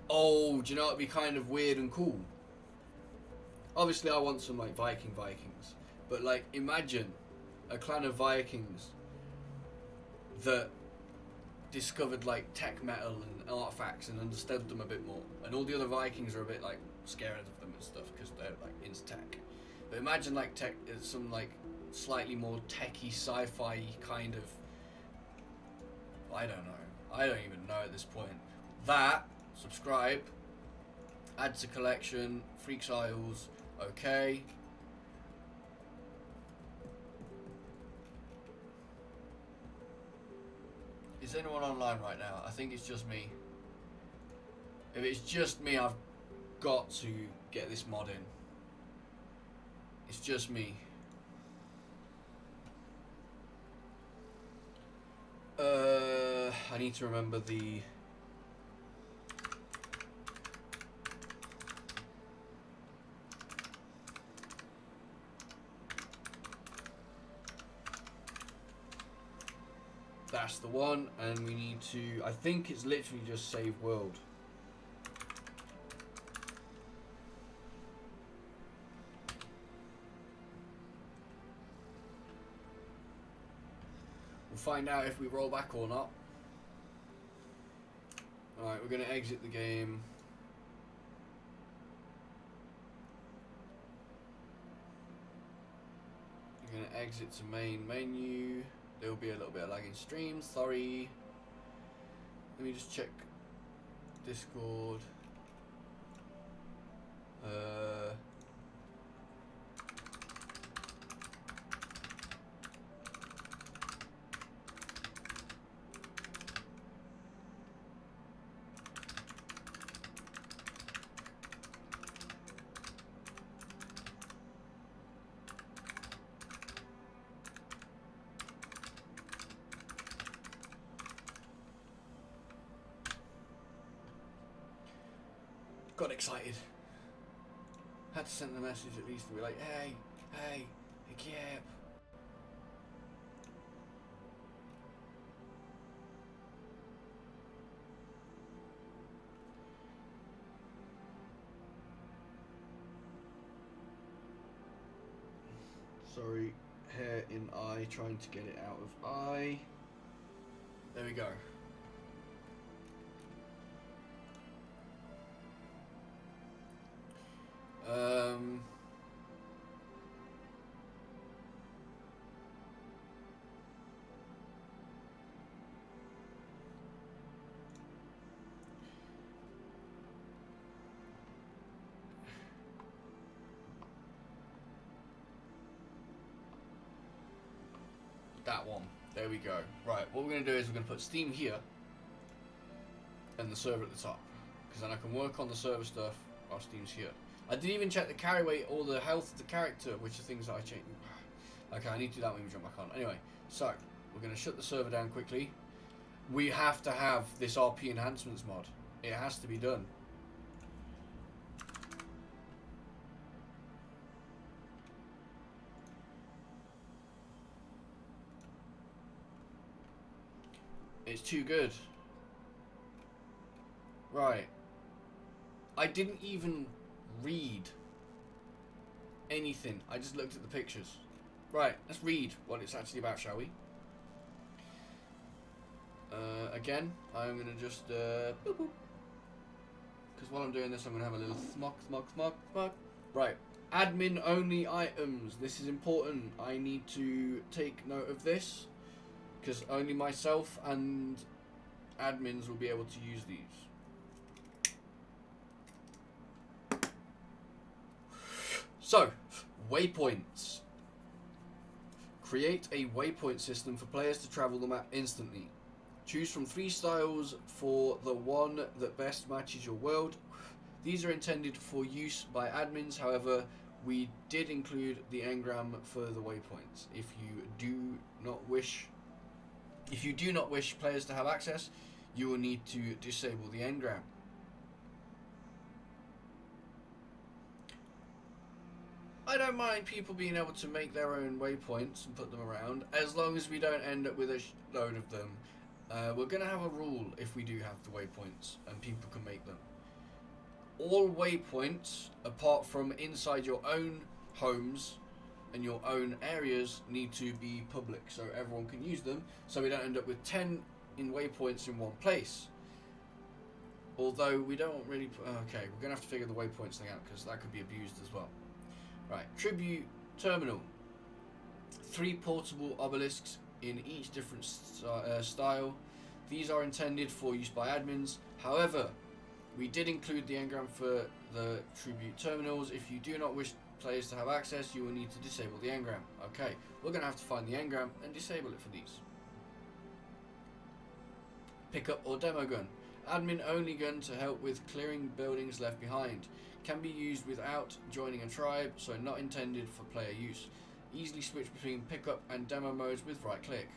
Oh, do you know what'd be kind of weird and cool? Obviously, I want some like Vikings, but like imagine a clan of Vikings that discovered like tech metal and artifacts and understood them a bit more, and all the other Vikings are a bit like scared of them and stuff because they're like into tech. But imagine like tech, some like slightly more techy sci-fi kind of, I don't even know at this point. That, subscribe, add to collection, Freaks Isles, okay. Is anyone online right now? I think it's just me. If it's just me, I've got to get this mod in. It's just me. I need to remember the... That's the one, and we need to... I think it's literally just save world. We'll find out if we roll back or not. Alright, we're going to exit the game. We're going to exit to main menu. There will be a little bit of lag in stream, sorry. Let me just check Discord. Got excited. Had to send the message at least to be like, hey, Kip. Sorry, hair in eye, trying to get it out of eye. There we go. That one. There we go. Right, what we're going to do is we're going to put Steam here and the server at the top, because then I can work on the server stuff while Steam's here. I didn't even check the carry weight or the health of the character, which are things that I changed. Okay, I need to do that when we jump back on. Anyway, so we're going to shut the server down quickly. We have to have this RP enhancements mod. It has to be done. It's too good. Right. I didn't even read anything. I just looked at the pictures. Right, let's read what it's actually about, shall we? Again, I'm going to just... Because while I'm doing this, I'm going to have a little thmock. Right. Admin only items. This is important. I need to take note of this, because only myself and admins will be able to use these. So, waypoints. Create a waypoint system for players to travel the map instantly. Choose from 3 styles for the one that best matches your world. These are intended for use by admins, however, we did include the engram for the waypoints. If you do not wish players to have access, you will need to disable the engram. I don't mind people being able to make their own waypoints and put them around, as long as we don't end up with a load of them. We're going to have a rule if we do have the waypoints and people can make them. All waypoints, apart from inside your own homes and your own areas, need to be public so everyone can use them, so we don't end up with 10 waypoints in one place. Although we don't really... Okay, we're going to have to figure the waypoints thing out, because that could be abused as well. Right, Tribute Terminal. 3 portable obelisks in each different style. These are intended for use by admins. However, we did include the engram for the Tribute Terminals. If you do not wish players to have access, you will need to disable the engram. Okay, we're going to have to find the engram and disable it for these. Pickup or demo gun. Admin only gun to help with clearing buildings left behind. Can be used without joining a tribe, so not intended for player use. Easily switch between pickup and demo modes with right click.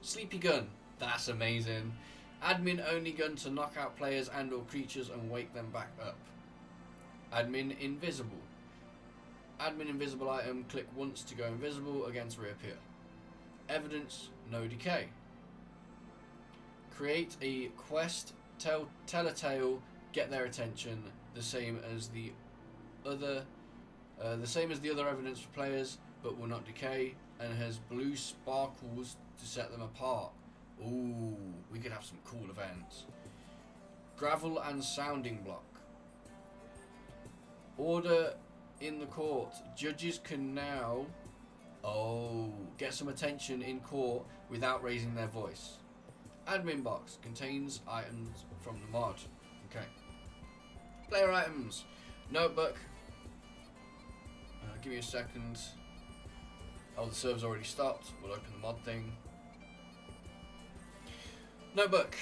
Sleepy gun. That's amazing. Admin only gun to knock out players and or creatures and wake them back up. Admin invisible. Admin invisible item, click once to go invisible, again to reappear. Evidence, no decay. Create a quest, tell a tale, get their attention, the same as the other evidence for players, but will not decay, and has blue sparkles to set them apart. Ooh, we could have some cool events. Gravel and sounding block. Order in the court. Judges can now get some attention in court without raising their voice. Admin box contains items from the mod. Okay. Player items. Notebook. Give me a second. Oh, the server's already stopped. We'll open the mod thing. Notebook.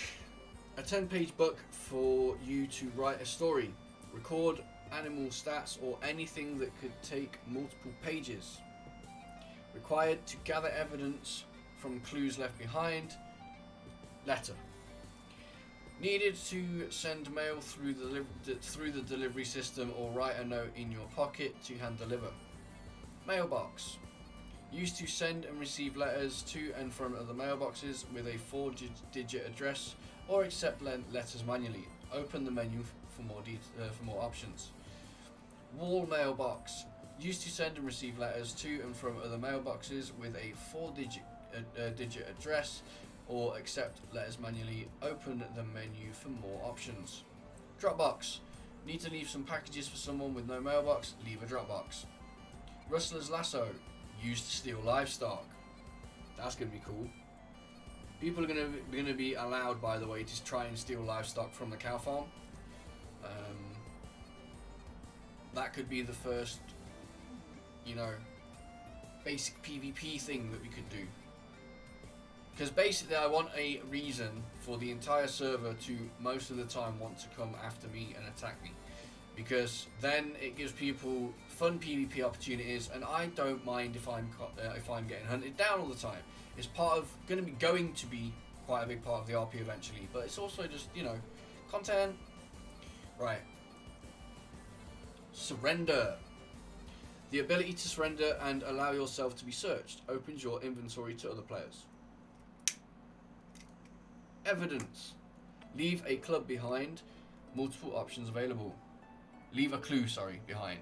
A 10-page book for you to write a story. Record animal stats or anything that could take multiple pages. Required to gather evidence from clues left behind. Letter. Needed to send mail through the delivery system or write a note in your pocket to hand deliver. Mailbox. Used to send and receive letters to and from other mailboxes with a 4-digit address or accept letters manually. Open the menu for more options. Wall mailbox. Used to send and receive letters to and from other mailboxes with a 4-digit address or accept letters manually. Open the menu for more options. Dropbox. Need to leave some packages for someone with no mailbox? Leave a Dropbox. Rustler's lasso. Used to steal livestock. That's going to be cool. People are going to be allowed, by the way, to try and steal livestock from the cow farm. That could be the first, basic PvP thing that we could do. Because basically I want a reason for the entire server to most of the time want to come after me and attack me. Because then it gives people fun PvP opportunities, and I don't mind if I'm getting hunted down all the time. It's going to be quite a big part of the RP eventually, but it's also just content. Right. Surrender. The ability to surrender and allow yourself to be searched opens your inventory to other players. Evidence. Leave a club behind. Multiple options available. Leave a clue, behind.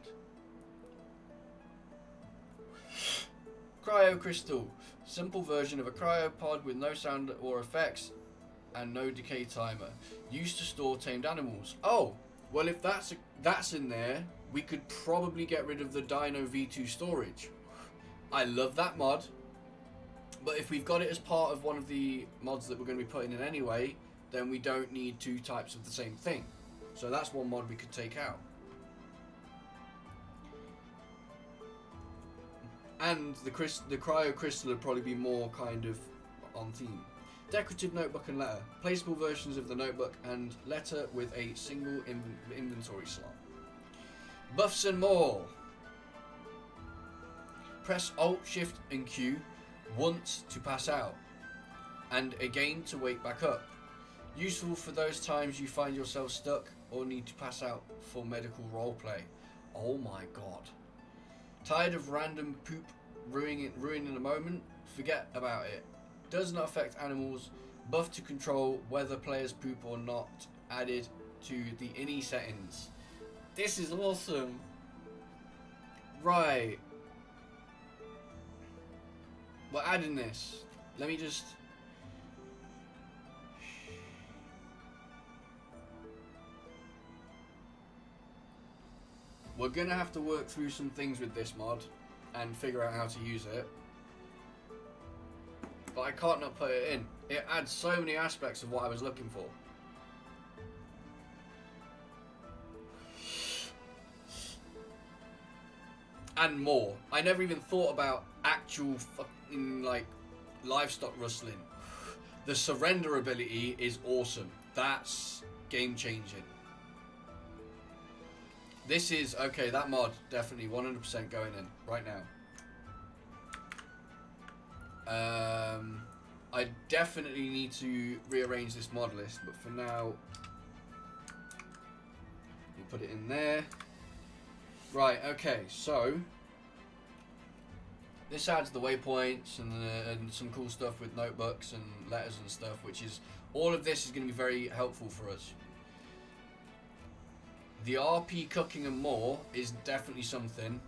Cryo crystal. Simple version of a cryopod with no sound or effects and no decay timer. Used to store tamed animals. Oh, well, if that's in there, we could probably get rid of the Dino V2 storage. I love that mod, but if we've got it as part of one of the mods that we're going to be putting in anyway, then we don't need 2 types of the same thing. So that's one mod we could take out. And the cryo crystal would probably be more kind of on theme. Decorative notebook and letter. Placeable versions of the notebook and letter with a single inventory slot. Buffs and more. Press Alt, Shift and Q once to pass out, and again to wake back up. Useful for those times you find yourself stuck or need to pass out for medical roleplay. Oh my god. Tired of random poop ruining a moment? Forget about it. Does not affect animals. Buff to control whether players poop or not. Added to the INI settings. This is awesome. Right. We're adding this. Let me just... We're going to have to work through some things with this mod and figure out how to use it. But I can't not put it in. It adds so many aspects of what I was looking for. And more. I never even thought about actual fucking like livestock rustling. The surrender ability is awesome. That's game changing. This is okay. That mod definitely 100% going in right now. I definitely need to rearrange this mod list, but for now, we'll put it in there. Right, okay, so this adds the waypoints and some cool stuff with notebooks and letters and stuff, which is, all of this is going to be very helpful for us. The RP cooking and more is definitely something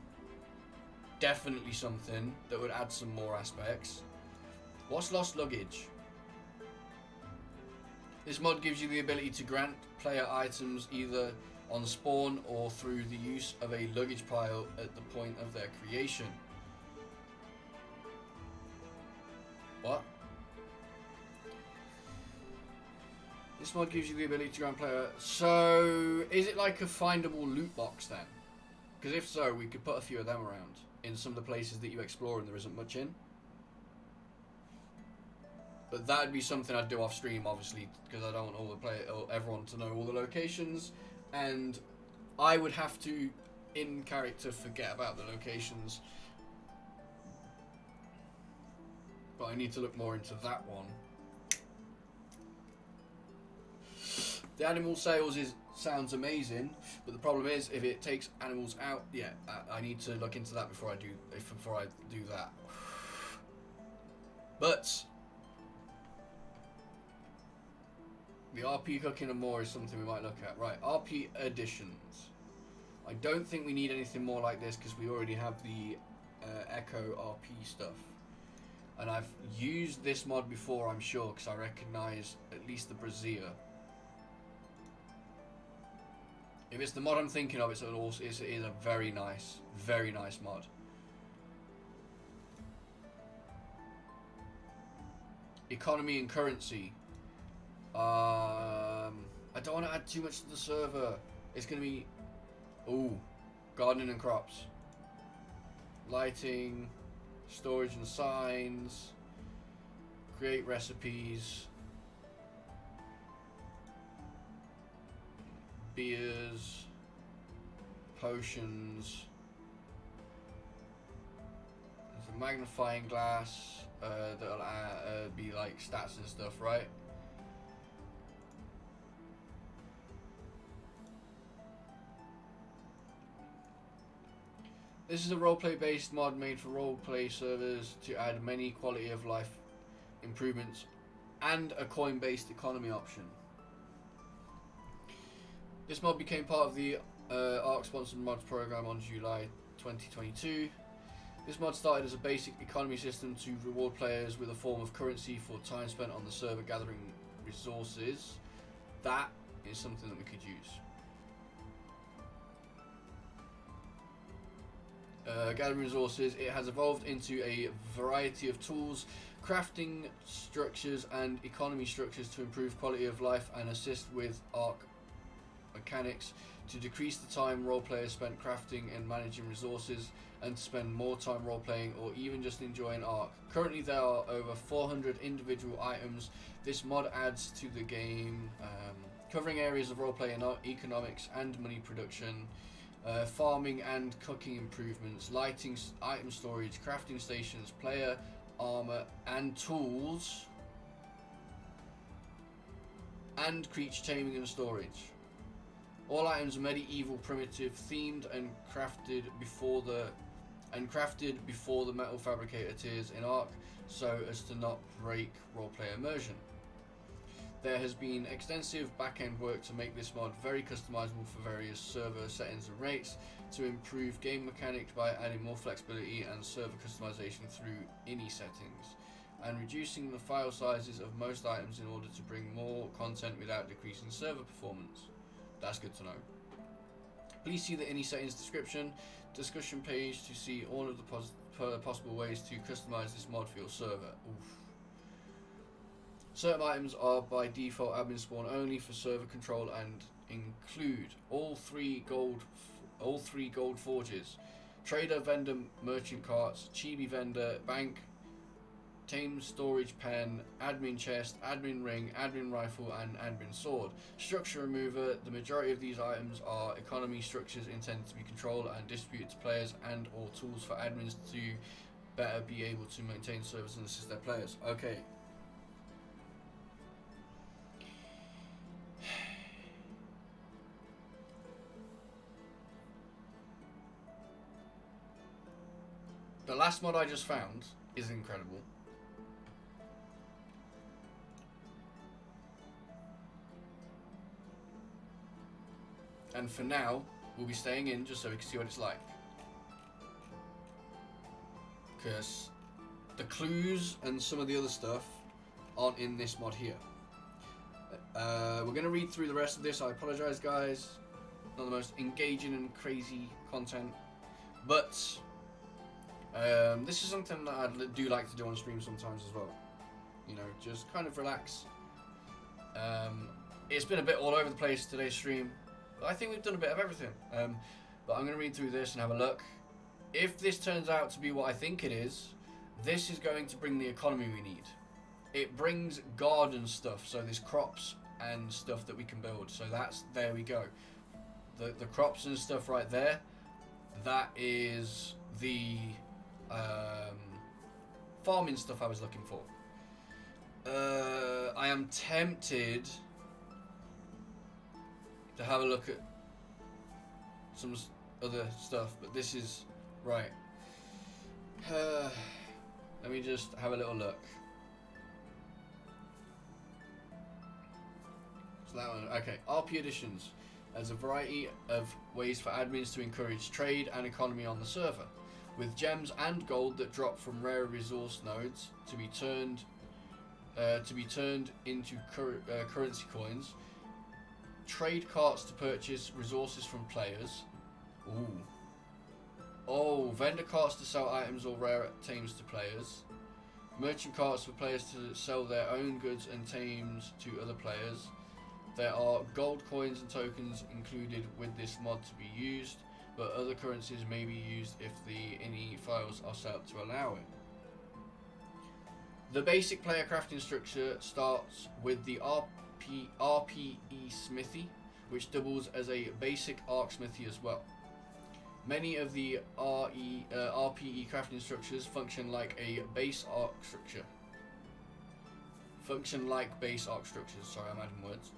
that would add some more aspects. What's lost luggage? This mod gives you the ability to grant player items either on spawn or through the use of a luggage pile at the point of their creation. What? This mod gives you the ability to grant player... So, is it like a findable loot box then? Because if so, we could put a few of them around in some of the places that you explore and there isn't much in. But that would be something I'd do off stream, obviously, because I don't want everyone to know all the locations, and I would have to, in character, forget about the locations. But I need to look more into that one. The animal sales sounds amazing, but the problem is if it takes animals out, yeah, I need to look into that before I do that. But the RP cooking and more is something we might look at. Right, RP additions. I don't think we need anything more like this because we already have the Echo RP stuff. And I've used this mod before, I'm sure, because I recognise at least the brazier. If it's the mod I'm thinking of, it is a very nice mod. Economy and currency. I don't want to add too much to the server. It's going to be... Ooh. Gardening and crops. Lighting. Storage and signs. Create recipes. Beers. Potions. There's a magnifying glass. That'll be like stats and stuff, right? This is a roleplay based mod made for roleplay servers to add many quality of life improvements and a coin based economy option. This mod became part of the ARC sponsored mods program on July 2022. This mod started as a basic economy system to reward players with a form of currency for time spent on the server gathering resources. That is something that we could use. Gathering resources, it has evolved into a variety of tools, crafting structures and economy structures to improve quality of life and assist with ARC mechanics to decrease the time role players spent crafting and managing resources, and to spend more time role playing or even just enjoying Ark. Currently there are over 400 individual items. This mod adds to the game, covering areas of role playing, economics and money production, farming and cooking improvements, lighting, item storage, crafting stations, player armor and tools, and creature taming and storage. All items are medieval, primitive, themed, and crafted before the metal fabricator tiers in Ark, so as to not break roleplay immersion. There has been extensive back-end work to make this mod very customizable for various server settings and rates, to improve game mechanics by adding more flexibility and server customization through INI settings, and reducing the file sizes of most items in order to bring more content without decreasing server performance. That's good to know. Please see the INI settings discussion page to see all of the possible ways to customize this mod for your server. Oof. Certain items are by default admin spawn only for server control and include all three gold forges, trader, vendor, merchant carts, chibi vendor, bank, tame storage pen, admin chest, admin ring, admin rifle, and admin sword. Structure remover. The majority of these items are economy structures intended to be controlled and distributed to players, and or tools for admins to better be able to maintain servers and assist their players. Okay. The last mod I just found is incredible. And for now, we'll be staying in just so we can see what it's like. Because the clues and some of the other stuff aren't in this mod here. We're going to read through the rest of this. I apologise, guys. Not the most engaging and crazy content. But this is something that I do like to do on stream sometimes as well. You know, just kind of relax. It's been a bit all over the place today's stream. I think we've done a bit of everything. But I'm going to read through this and have a look. If this turns out to be what I think it is, this is going to bring the economy we need. It brings garden stuff, so there's crops and stuff that we can build. So there we go. The crops and stuff right there, that is the farming stuff I was looking for. I am tempted to have a look at some other stuff, but this is right. Let me just have a little look. So that one, okay. RP additions. There's a variety of ways for admins to encourage trade and economy on the server, with gems and gold that drop from rare resource nodes to be turned into currency coins. Trade carts to purchase resources from players. Ooh. Oh, vendor carts to sell items or rare tames to players. Merchant carts for players to sell their own goods and tames to other players. There are gold coins and tokens included with this mod to be used, but other currencies may be used if the INI files are set up to allow it. The basic player crafting structure starts with the RPE smithy, which doubles as a basic arc smithy as well. Many of the RPE crafting structures function like base arc structures. Sorry, I'm adding words.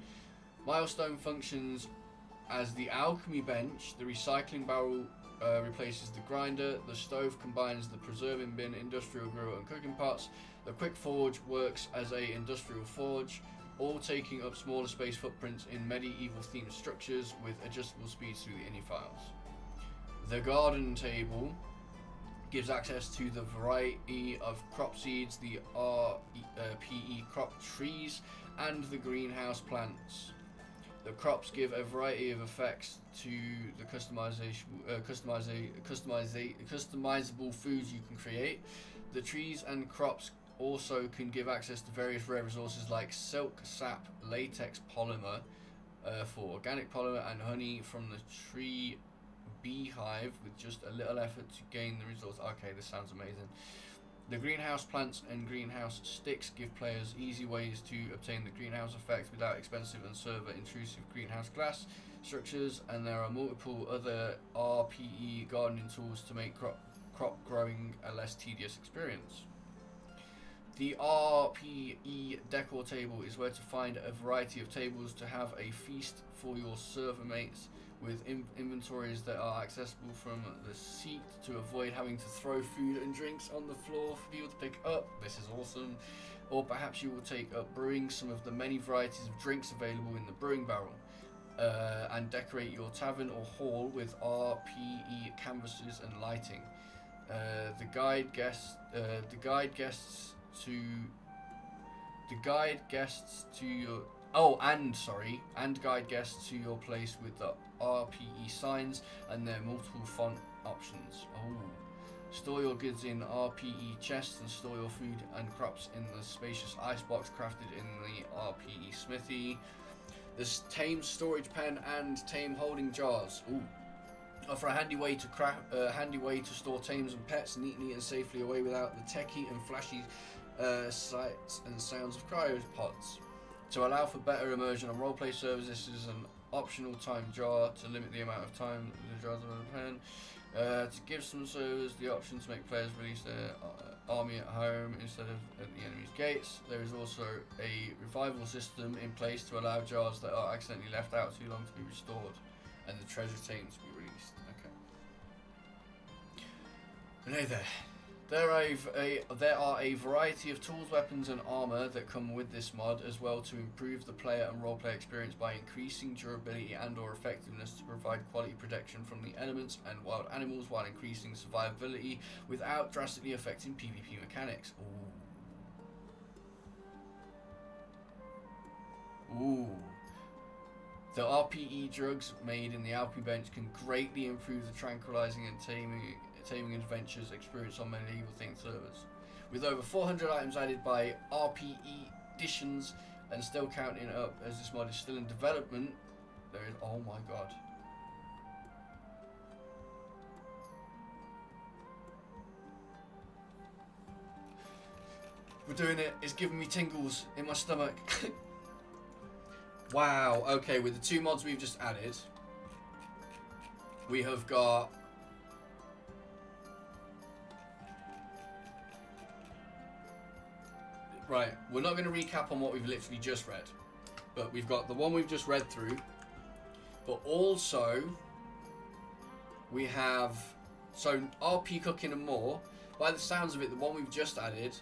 Milestone functions as the alchemy bench. The recycling barrel replaces the grinder. The stove combines the preserving bin, industrial grill, and cooking pots. The quick forge works as a industrial forge, all taking up smaller space footprints in medieval themed structures with adjustable speeds through the INI files. The garden table gives access to the variety of crop seeds, the RPE crop trees, and the greenhouse plants. The crops give a variety of effects to the customizable foods you can create. The trees and crops also can give access to various rare resources like silk, sap, latex, polymer, for organic polymer and honey from the tree beehive with just a little effort to gain the results. Okay, this sounds amazing. The greenhouse plants and greenhouse sticks give players easy ways to obtain the greenhouse effect without expensive and server intrusive greenhouse glass structures, and there are multiple other RPE gardening tools to make crop growing a less tedious experience. The RPE decor table is where to find a variety of tables to have a feast for your server mates, with inventories that are accessible from the seat to avoid having to throw food and drinks on the floor for people to pick up. This is awesome. Or perhaps you will take up brewing some of the many varieties of drinks available in the brewing barrel, and decorate your tavern or hall with RPE canvases and lighting. The guide guests to your and guide guests to your place with the RPE signs and their multiple font options. Store your goods in RPE chests and store your food and crops in the spacious icebox crafted in the RPE smithy. There's tame storage pen and tame holding jars. Offer a handy way to store tames and pets neatly and safely away without the techie and flashy sights and sounds of cryopods. To allow for better immersion on roleplay servers, this is an optional time jar to limit the amount of time the jars are open. To give some servers the option to make players release their army at home instead of at the enemy's gates. There is also a revival system in place to allow jars that are accidentally left out too long to be restored, and the treasure tames to be released. Okay. And hey there. There are a variety of tools, weapons and armor that come with this mod as well to improve the player and roleplay experience by increasing durability and or effectiveness to provide quality protection from the elements and wild animals while increasing survivability without drastically affecting PvP mechanics. Ooh. The RPE drugs made in the Alpi bench can greatly improve the tranquilizing and taming adventures experienced on medieval themed servers. With over 400 items added by RPE editions and still counting up as this mod is still in development, there is, oh my god. We're doing it, it's giving me tingles in my stomach. Wow, okay, with the two mods we've just added, we have got right, we're not going to recap on what we've literally just read, but we've got the one we've just read through, but also we have, so RP cooking and more, by the sounds of it, the one we've just added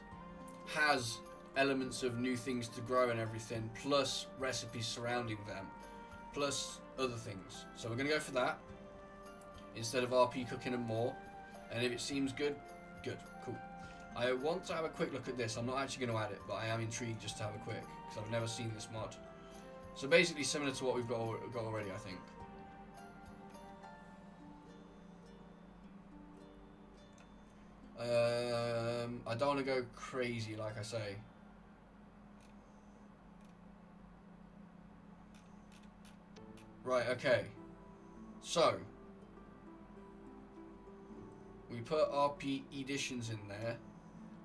has elements of new things to grow and everything, plus recipes surrounding them, plus other things. So we're going to go for that instead of RP cooking and more, and if it seems good, good, cool. I want to have a quick look at this. I'm not actually going to add it, but I am intrigued just to have a quick, because I've never seen this mod. So basically similar to what we've got already, I think. I don't want to go crazy, like I say. Right, okay. So, we put RP editions in there.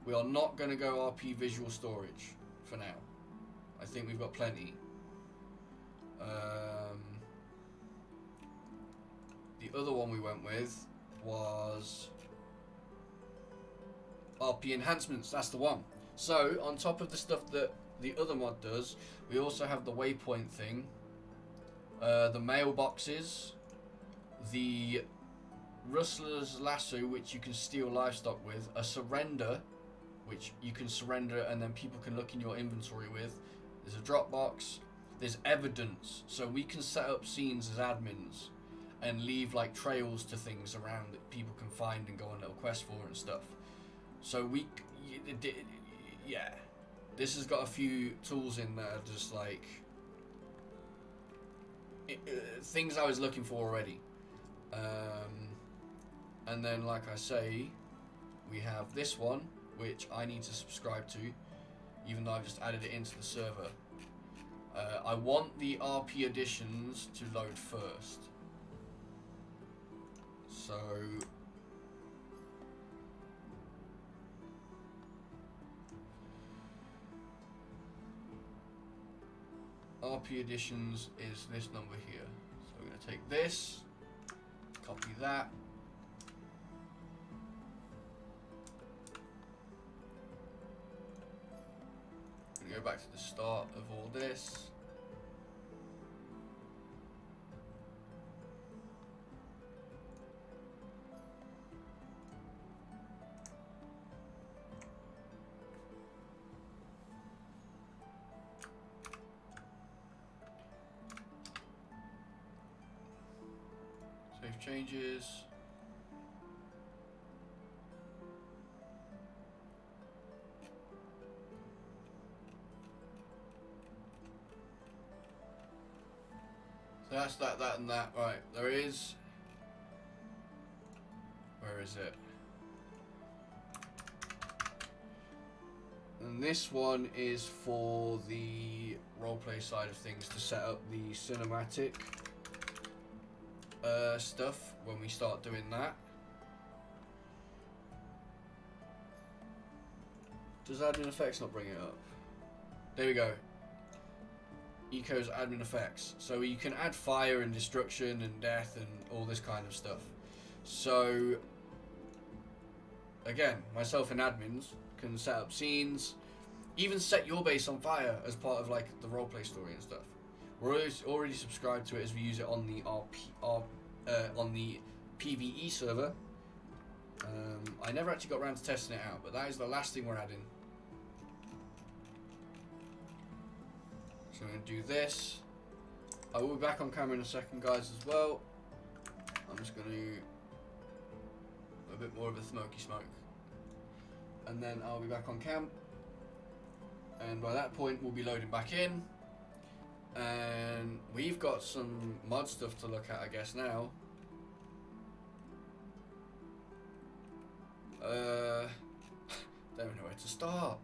We are not going to go RP visual storage for now. I think we've got plenty. The other one we went with was RP enhancements. That's the one. So, on top of the stuff that the other mod does, we also have the waypoint thing, the mailboxes, the Rustler's Lasso, which you can steal livestock with, a surrender, which you can surrender and then people can look in your inventory with. There's a Dropbox. There's evidence, so we can set up scenes as admins and leave like trails to things around that people can find and go on little quests for and stuff. So yeah, this has got a few tools in there, just like things I was looking for already. And then, like I say, we have this one, which I need to subscribe to, even though I've just added it into the server. I want the RP additions to load first. So RP additions is this number here. So we're going to take this, copy that. Go back to the start of all this. Save changes. So that's that, that, and that. Right, there is. Where is it? And this one is for the roleplay side of things to set up the cinematic stuff when we start doing that. Does admin effects not bring it up? There we go. Eco's admin effects. So you can add fire and destruction and death and all this kind of stuff. So again, myself and admins can set up scenes, even set your base on fire as part of like the roleplay story and stuff. We're already subscribed to it as we use it on the on the PvE server. I never actually got around to testing it out, but that is the last thing we're adding. So I'm going to do this. I will be back on camera in a second, guys, as well. I'm just going to do a bit more of a smoky smoke. And then I'll be back on cam. And by that point, we'll be loading back in. And we've got some mod stuff to look at, I guess, now. Don't even know where to start.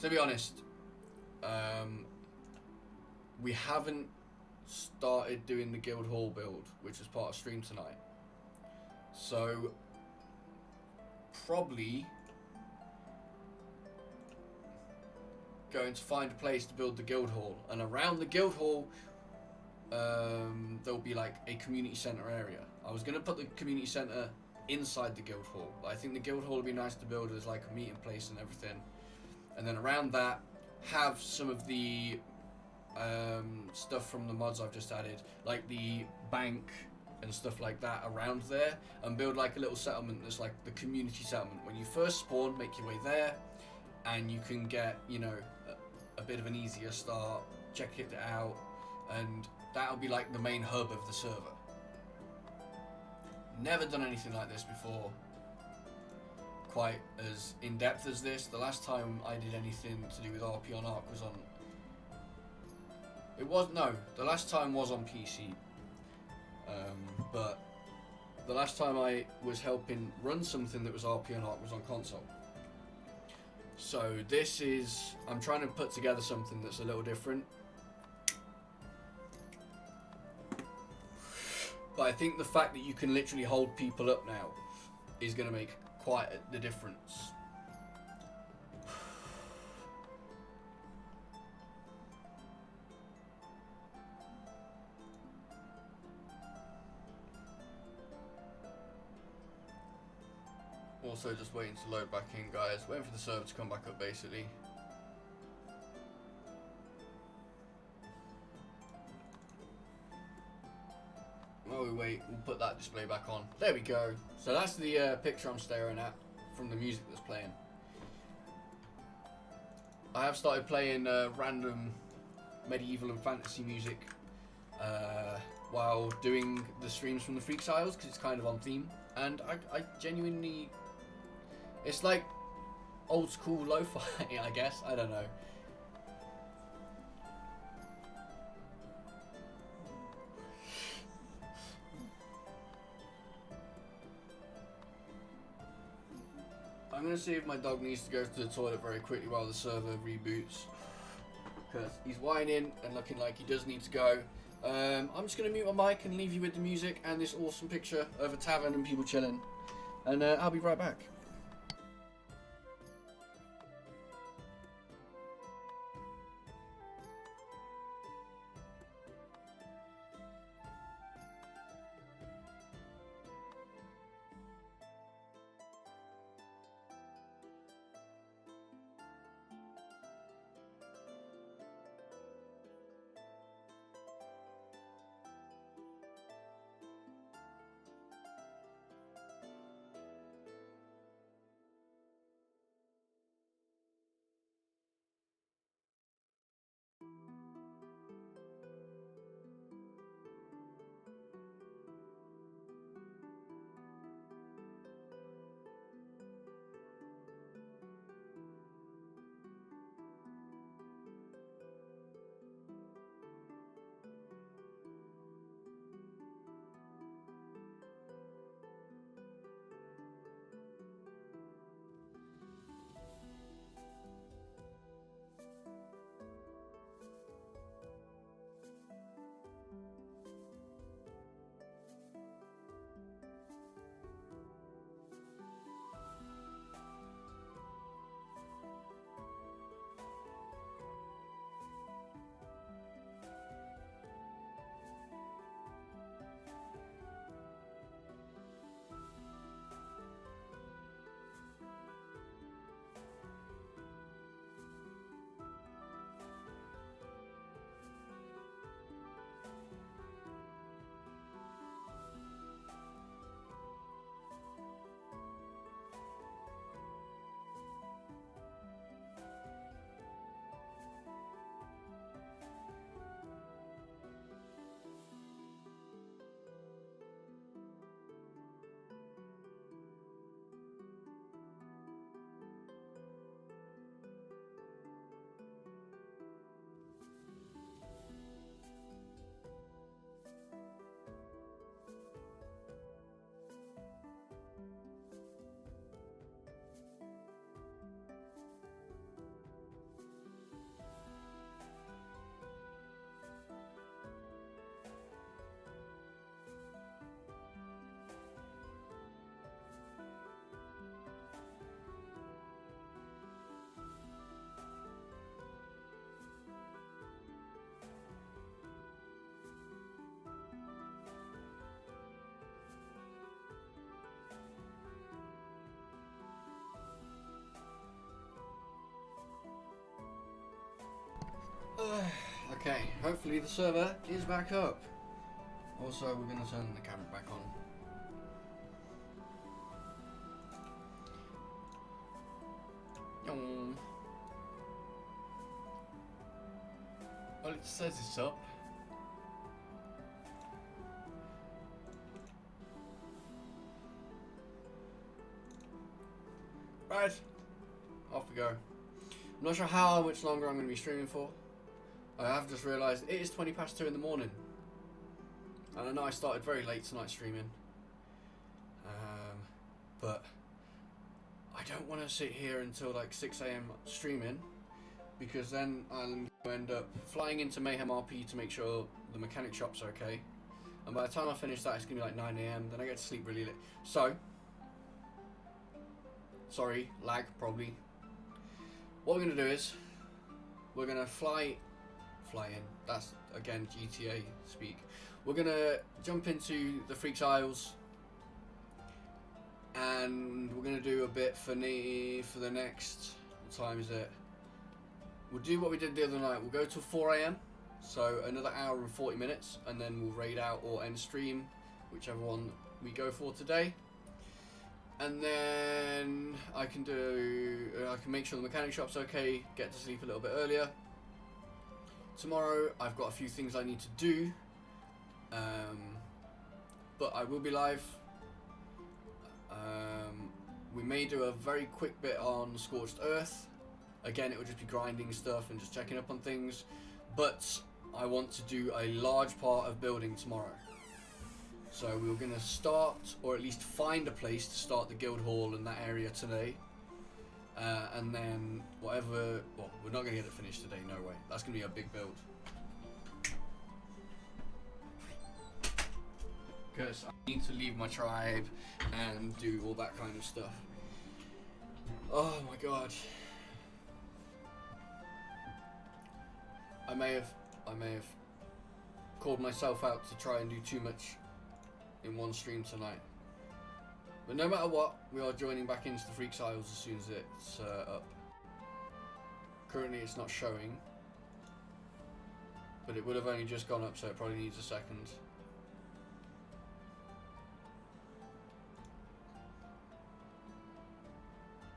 To be honest, we haven't started doing the guild hall build, which is part of stream tonight. So probably going to find a place to build the guild hall, and around the guild hall there'll be like a community center area. I was going to put the community center inside the guild hall, but I think the guild hall would be nice to build as like a meeting place and everything. And then around that, have some of the stuff from the mods I've just added, like the bank and stuff like that around there, and build like a little settlement that's like the community settlement. When you first spawn, make your way there, and you can get, you know, a bit of an easier start, check it out, and that'll be like the main hub of the server. Never done anything like this before, quite as in-depth as this. The last time I did anything to do with RP on Arc was on... the last time was on PC. But the last time I was helping run something that was RP on Arc was on console. So this is... I'm trying to put together something that's a little different. But I think the fact that you can literally hold people up now is going to make quite the difference. Also just waiting to load back in, guys. Waiting for the server to come back up, basically. While we wait, we'll put that display back on. There we go. So that's the picture I'm staring at from the music that's playing. I have started playing random medieval and fantasy music while doing the streams from the Freakshow, because it's kind of on theme. And I genuinely... It's like old school lo-fi, I guess. I don't know. I'm gonna see if my dog needs to go to the toilet very quickly while the server reboots, because he's whining and looking like he does need to go. I'm just gonna mute my mic and leave you with the music and this awesome picture of a tavern and people chilling, and I'll be right back. Okay, hopefully the server is back up. Also, we're going to turn the camera back on. Yong. Well, it says it's up. Right, off we go. I'm not sure how much longer I'm going to be streaming for. I have just realised it is 2:20 in the morning, and I know I started very late tonight streaming, but I don't want to sit here until like 6 AM streaming, because then I'll end up flying into Mayhem RP to make sure the mechanic shop's okay, and by the time I finish that it's going to be like 9 AM, then I get to sleep really late. So, sorry, lag probably. What we're going to do is, we're going to fly in. That's again GTA speak. We're gonna jump into the Freaks Isles, and we're gonna do a bit for the next. What time is it? We'll do what we did the other night. We'll go till 4 AM, so another hour and 40 minutes, and then we'll raid out or end stream, whichever one we go for today. And then I can make sure the mechanic shop's okay, get to sleep a little bit earlier. Tomorrow I've got a few things I need to do, but I will be live. We may do a very quick bit on Scorched Earth. Again, it will just be grinding stuff and just checking up on things, but I want to do a large part of building tomorrow. So we're going to start, or at least find a place to start the guild hall in that area today. and then whatever. Well, we're not gonna get it finished today. No way. That's gonna be a big build. Because I need to leave my tribe and do all that kind of stuff. Oh my god. I may have called myself out to try and do too much in one stream tonight. But no matter what, we are joining back into the Freaks Isles as soon as it's up. Currently it's not showing, but it would have only just gone up, so it probably needs a second.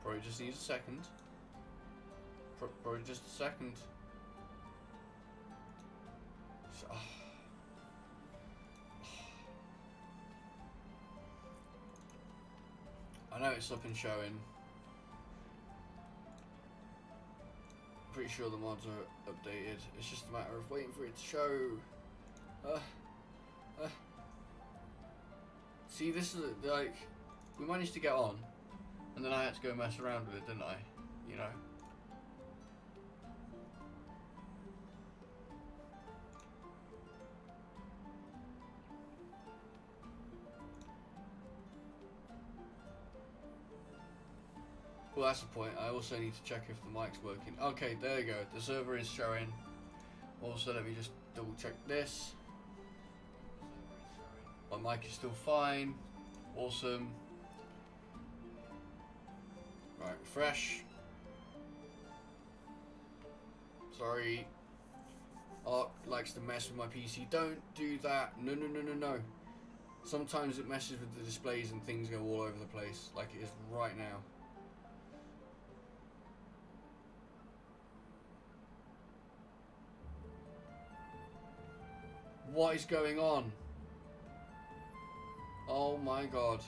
Probably just needs a second. Probably just a second. So, I know it's up and showing. Pretty sure the mods are updated. It's just a matter of waiting for it to show. See, this is like, we managed to get on, and then I had to go mess around with it, didn't I? You know. Well, that's the point. I also need to check if the mic's working. Okay, there you go. The server is showing. Also, let me just double check this. My mic is still fine. Awesome. Right, refresh. Sorry. Ark likes to mess with my PC. Don't do that. No, no, no, no, no. Sometimes it messes with the displays and things go all over the place, like it is right now. What is going on? Oh my god.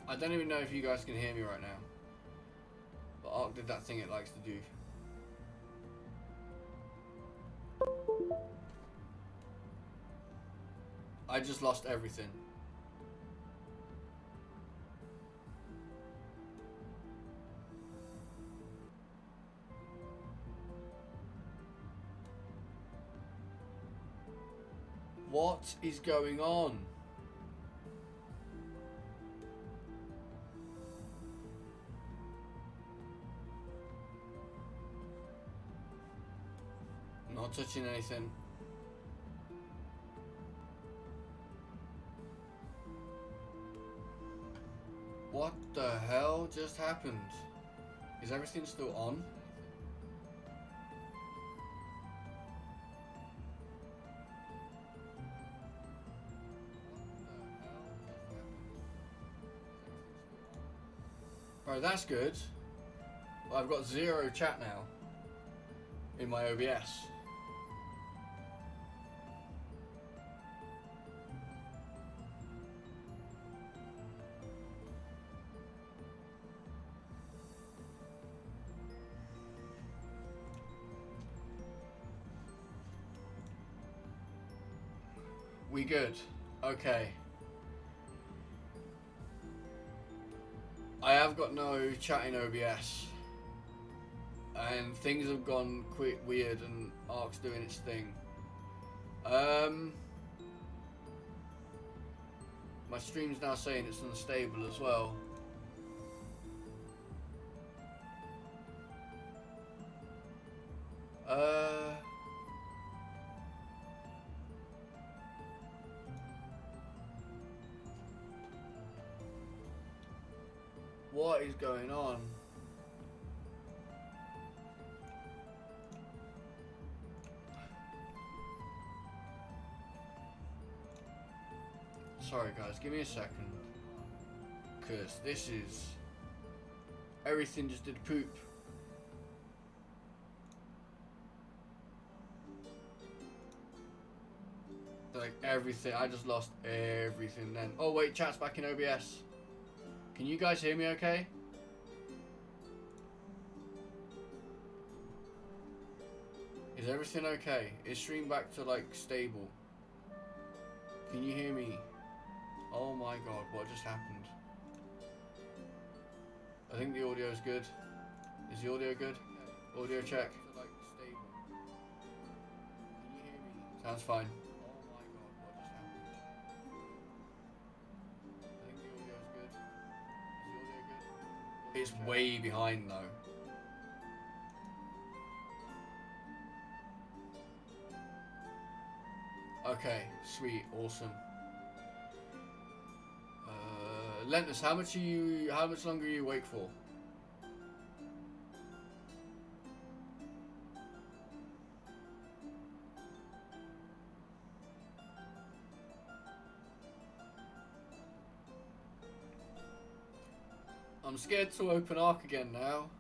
I don't even know if you guys can hear me right now. But Ark did that thing it likes to do. I just lost everything. What is going on? Not touching anything. What the hell just happened? Is everything still on? Alright, that's good. Well, I've got 0 chat now in my OBS. We good. Okay. I have got no chat in OBS. And things have gone quite weird and Ark's doing its thing. My stream's now saying it's unstable as well. What is going on? Sorry guys, give me a second. Cause this is... everything just did poop. The like everything. I just lost everything then. Oh wait, chat's back in OBS. Can you guys hear me okay? Is everything okay? Is stream back to like stable? Can you hear me? Oh my god, what just happened? I think the audio is good. Is the audio good? Audio check. Sounds fine. Oh my god, what just happened? I think the audio is good. Is the audio good? It's way behind though. Okay, sweet, awesome. Lentus, how much longer are you awake for? I'm scared to open Ark again now.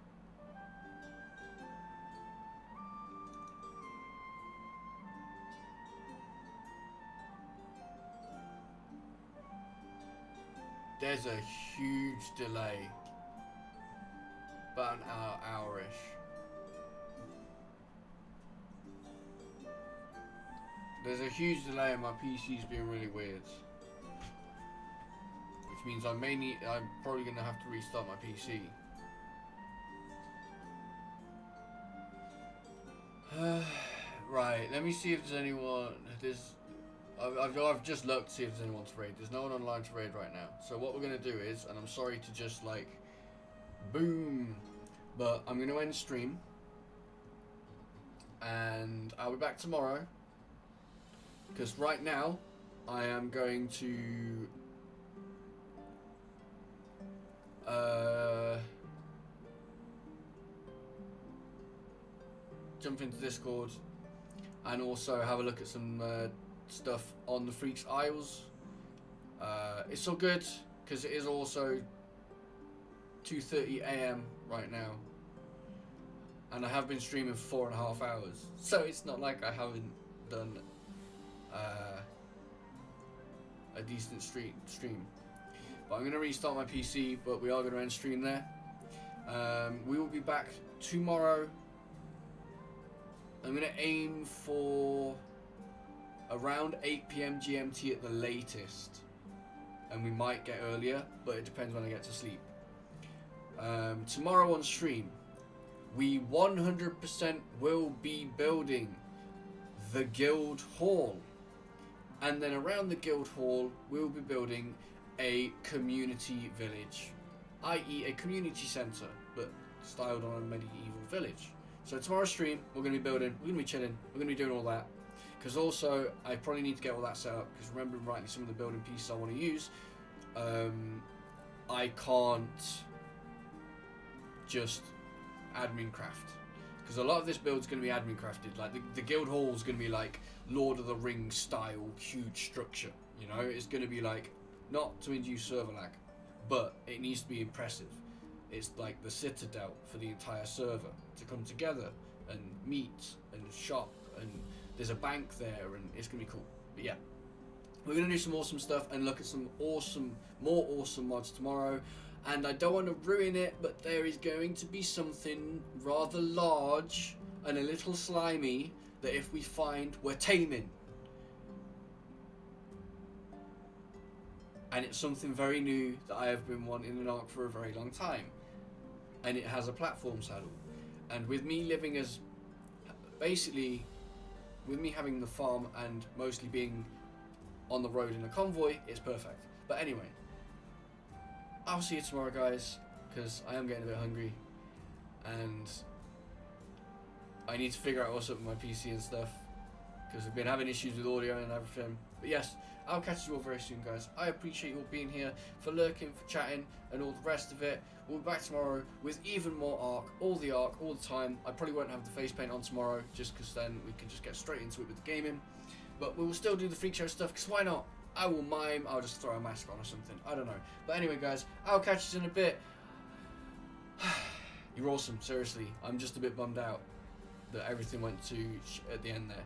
There's a huge delay. About an hour-ish. There's a huge delay and my PC's being really weird. Which means I'm probably gonna have to restart my PC. Right, let me see if there's anyone. I've just looked to see if there's anyone to raid. There's no one online to raid right now. So what we're gonna do is, and I'm sorry to just like, boom, but I'm gonna end stream, and I'll be back tomorrow. Because right now, I am going to jump into Discord and also have a look at some stuff on the Freaks Isles. It's all good because it is also 2:30 AM right now, and I have been streaming for 4.5 hours, so it's not like I haven't done a decent stream. But I'm going to restart my PC, but we are going to end stream there. We will be back tomorrow. I'm going to aim for around 8 PM GMT at the latest, and we might get earlier, but it depends when I get to sleep. Tomorrow on stream, we 100% will be building the Guild Hall, and then around the Guild Hall we'll be building a community village, i.e. a community centre, but styled on a medieval village. So tomorrow's stream, we're going to be building, we're going to be chilling, we're going to be doing all that. Because also, I probably need to get all that set up, because remembering rightly some of the building pieces I want to use, I can't just admin craft. Because a lot of this build is going to be admin crafted. Like, the Guild Hall is going to be like Lord of the Rings style, huge structure. You know, it's going to be like, not to induce server lag, but it needs to be impressive. It's like the citadel for the entire server to come together and meet and shop, and there's a bank there, and it's gonna be cool. But yeah, we're gonna do some awesome stuff and look at some more awesome mods tomorrow. And I don't want to ruin it, but there is going to be something rather large and a little slimy that if we find, we're taming. And it's something very new that I have been wanting an Ark for a very long time. And it has a platform saddle. And with me living as, basically, with me having the farm and mostly being on the road in a convoy, it's perfect. But anyway, I'll see you tomorrow, guys, because I am getting a bit hungry. And I need to figure out what's up with my PC and stuff, because we've been having issues with audio and everything. But yes, I'll catch you all very soon, guys. I appreciate you all being here, for lurking, for chatting, and all the rest of it. We'll be back tomorrow with even more Ark, all the time. I probably won't have the face paint on tomorrow, just because then we can just get straight into it with the gaming. But we will still do the Freakshow stuff, because why not? I will mime, I'll just throw a mask on or something. I don't know. But anyway, guys, I'll catch you in a bit. You're awesome, seriously. I'm just a bit bummed out that everything went to at the end there.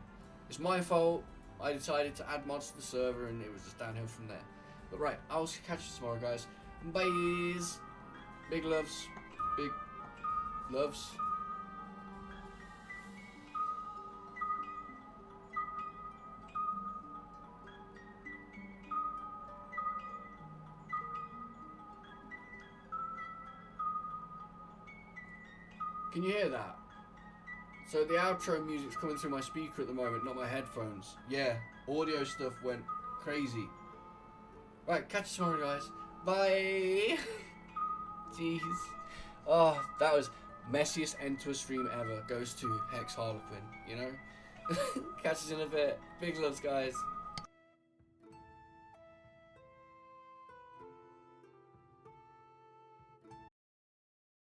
It's my fault. I decided to add mods to the server, and it was just downhill from there. But right, I'll catch you tomorrow, guys. Bye. Big loves. Big loves. Can you hear that? So the outro music's coming through my speaker at the moment, not my headphones. Yeah, audio stuff went crazy. Right, catch you tomorrow, guys. Bye. Jeez. Oh, that was messiest end to a stream ever. Goes to Hex Harlequin, you know? Catch us in a bit. Big loves, guys.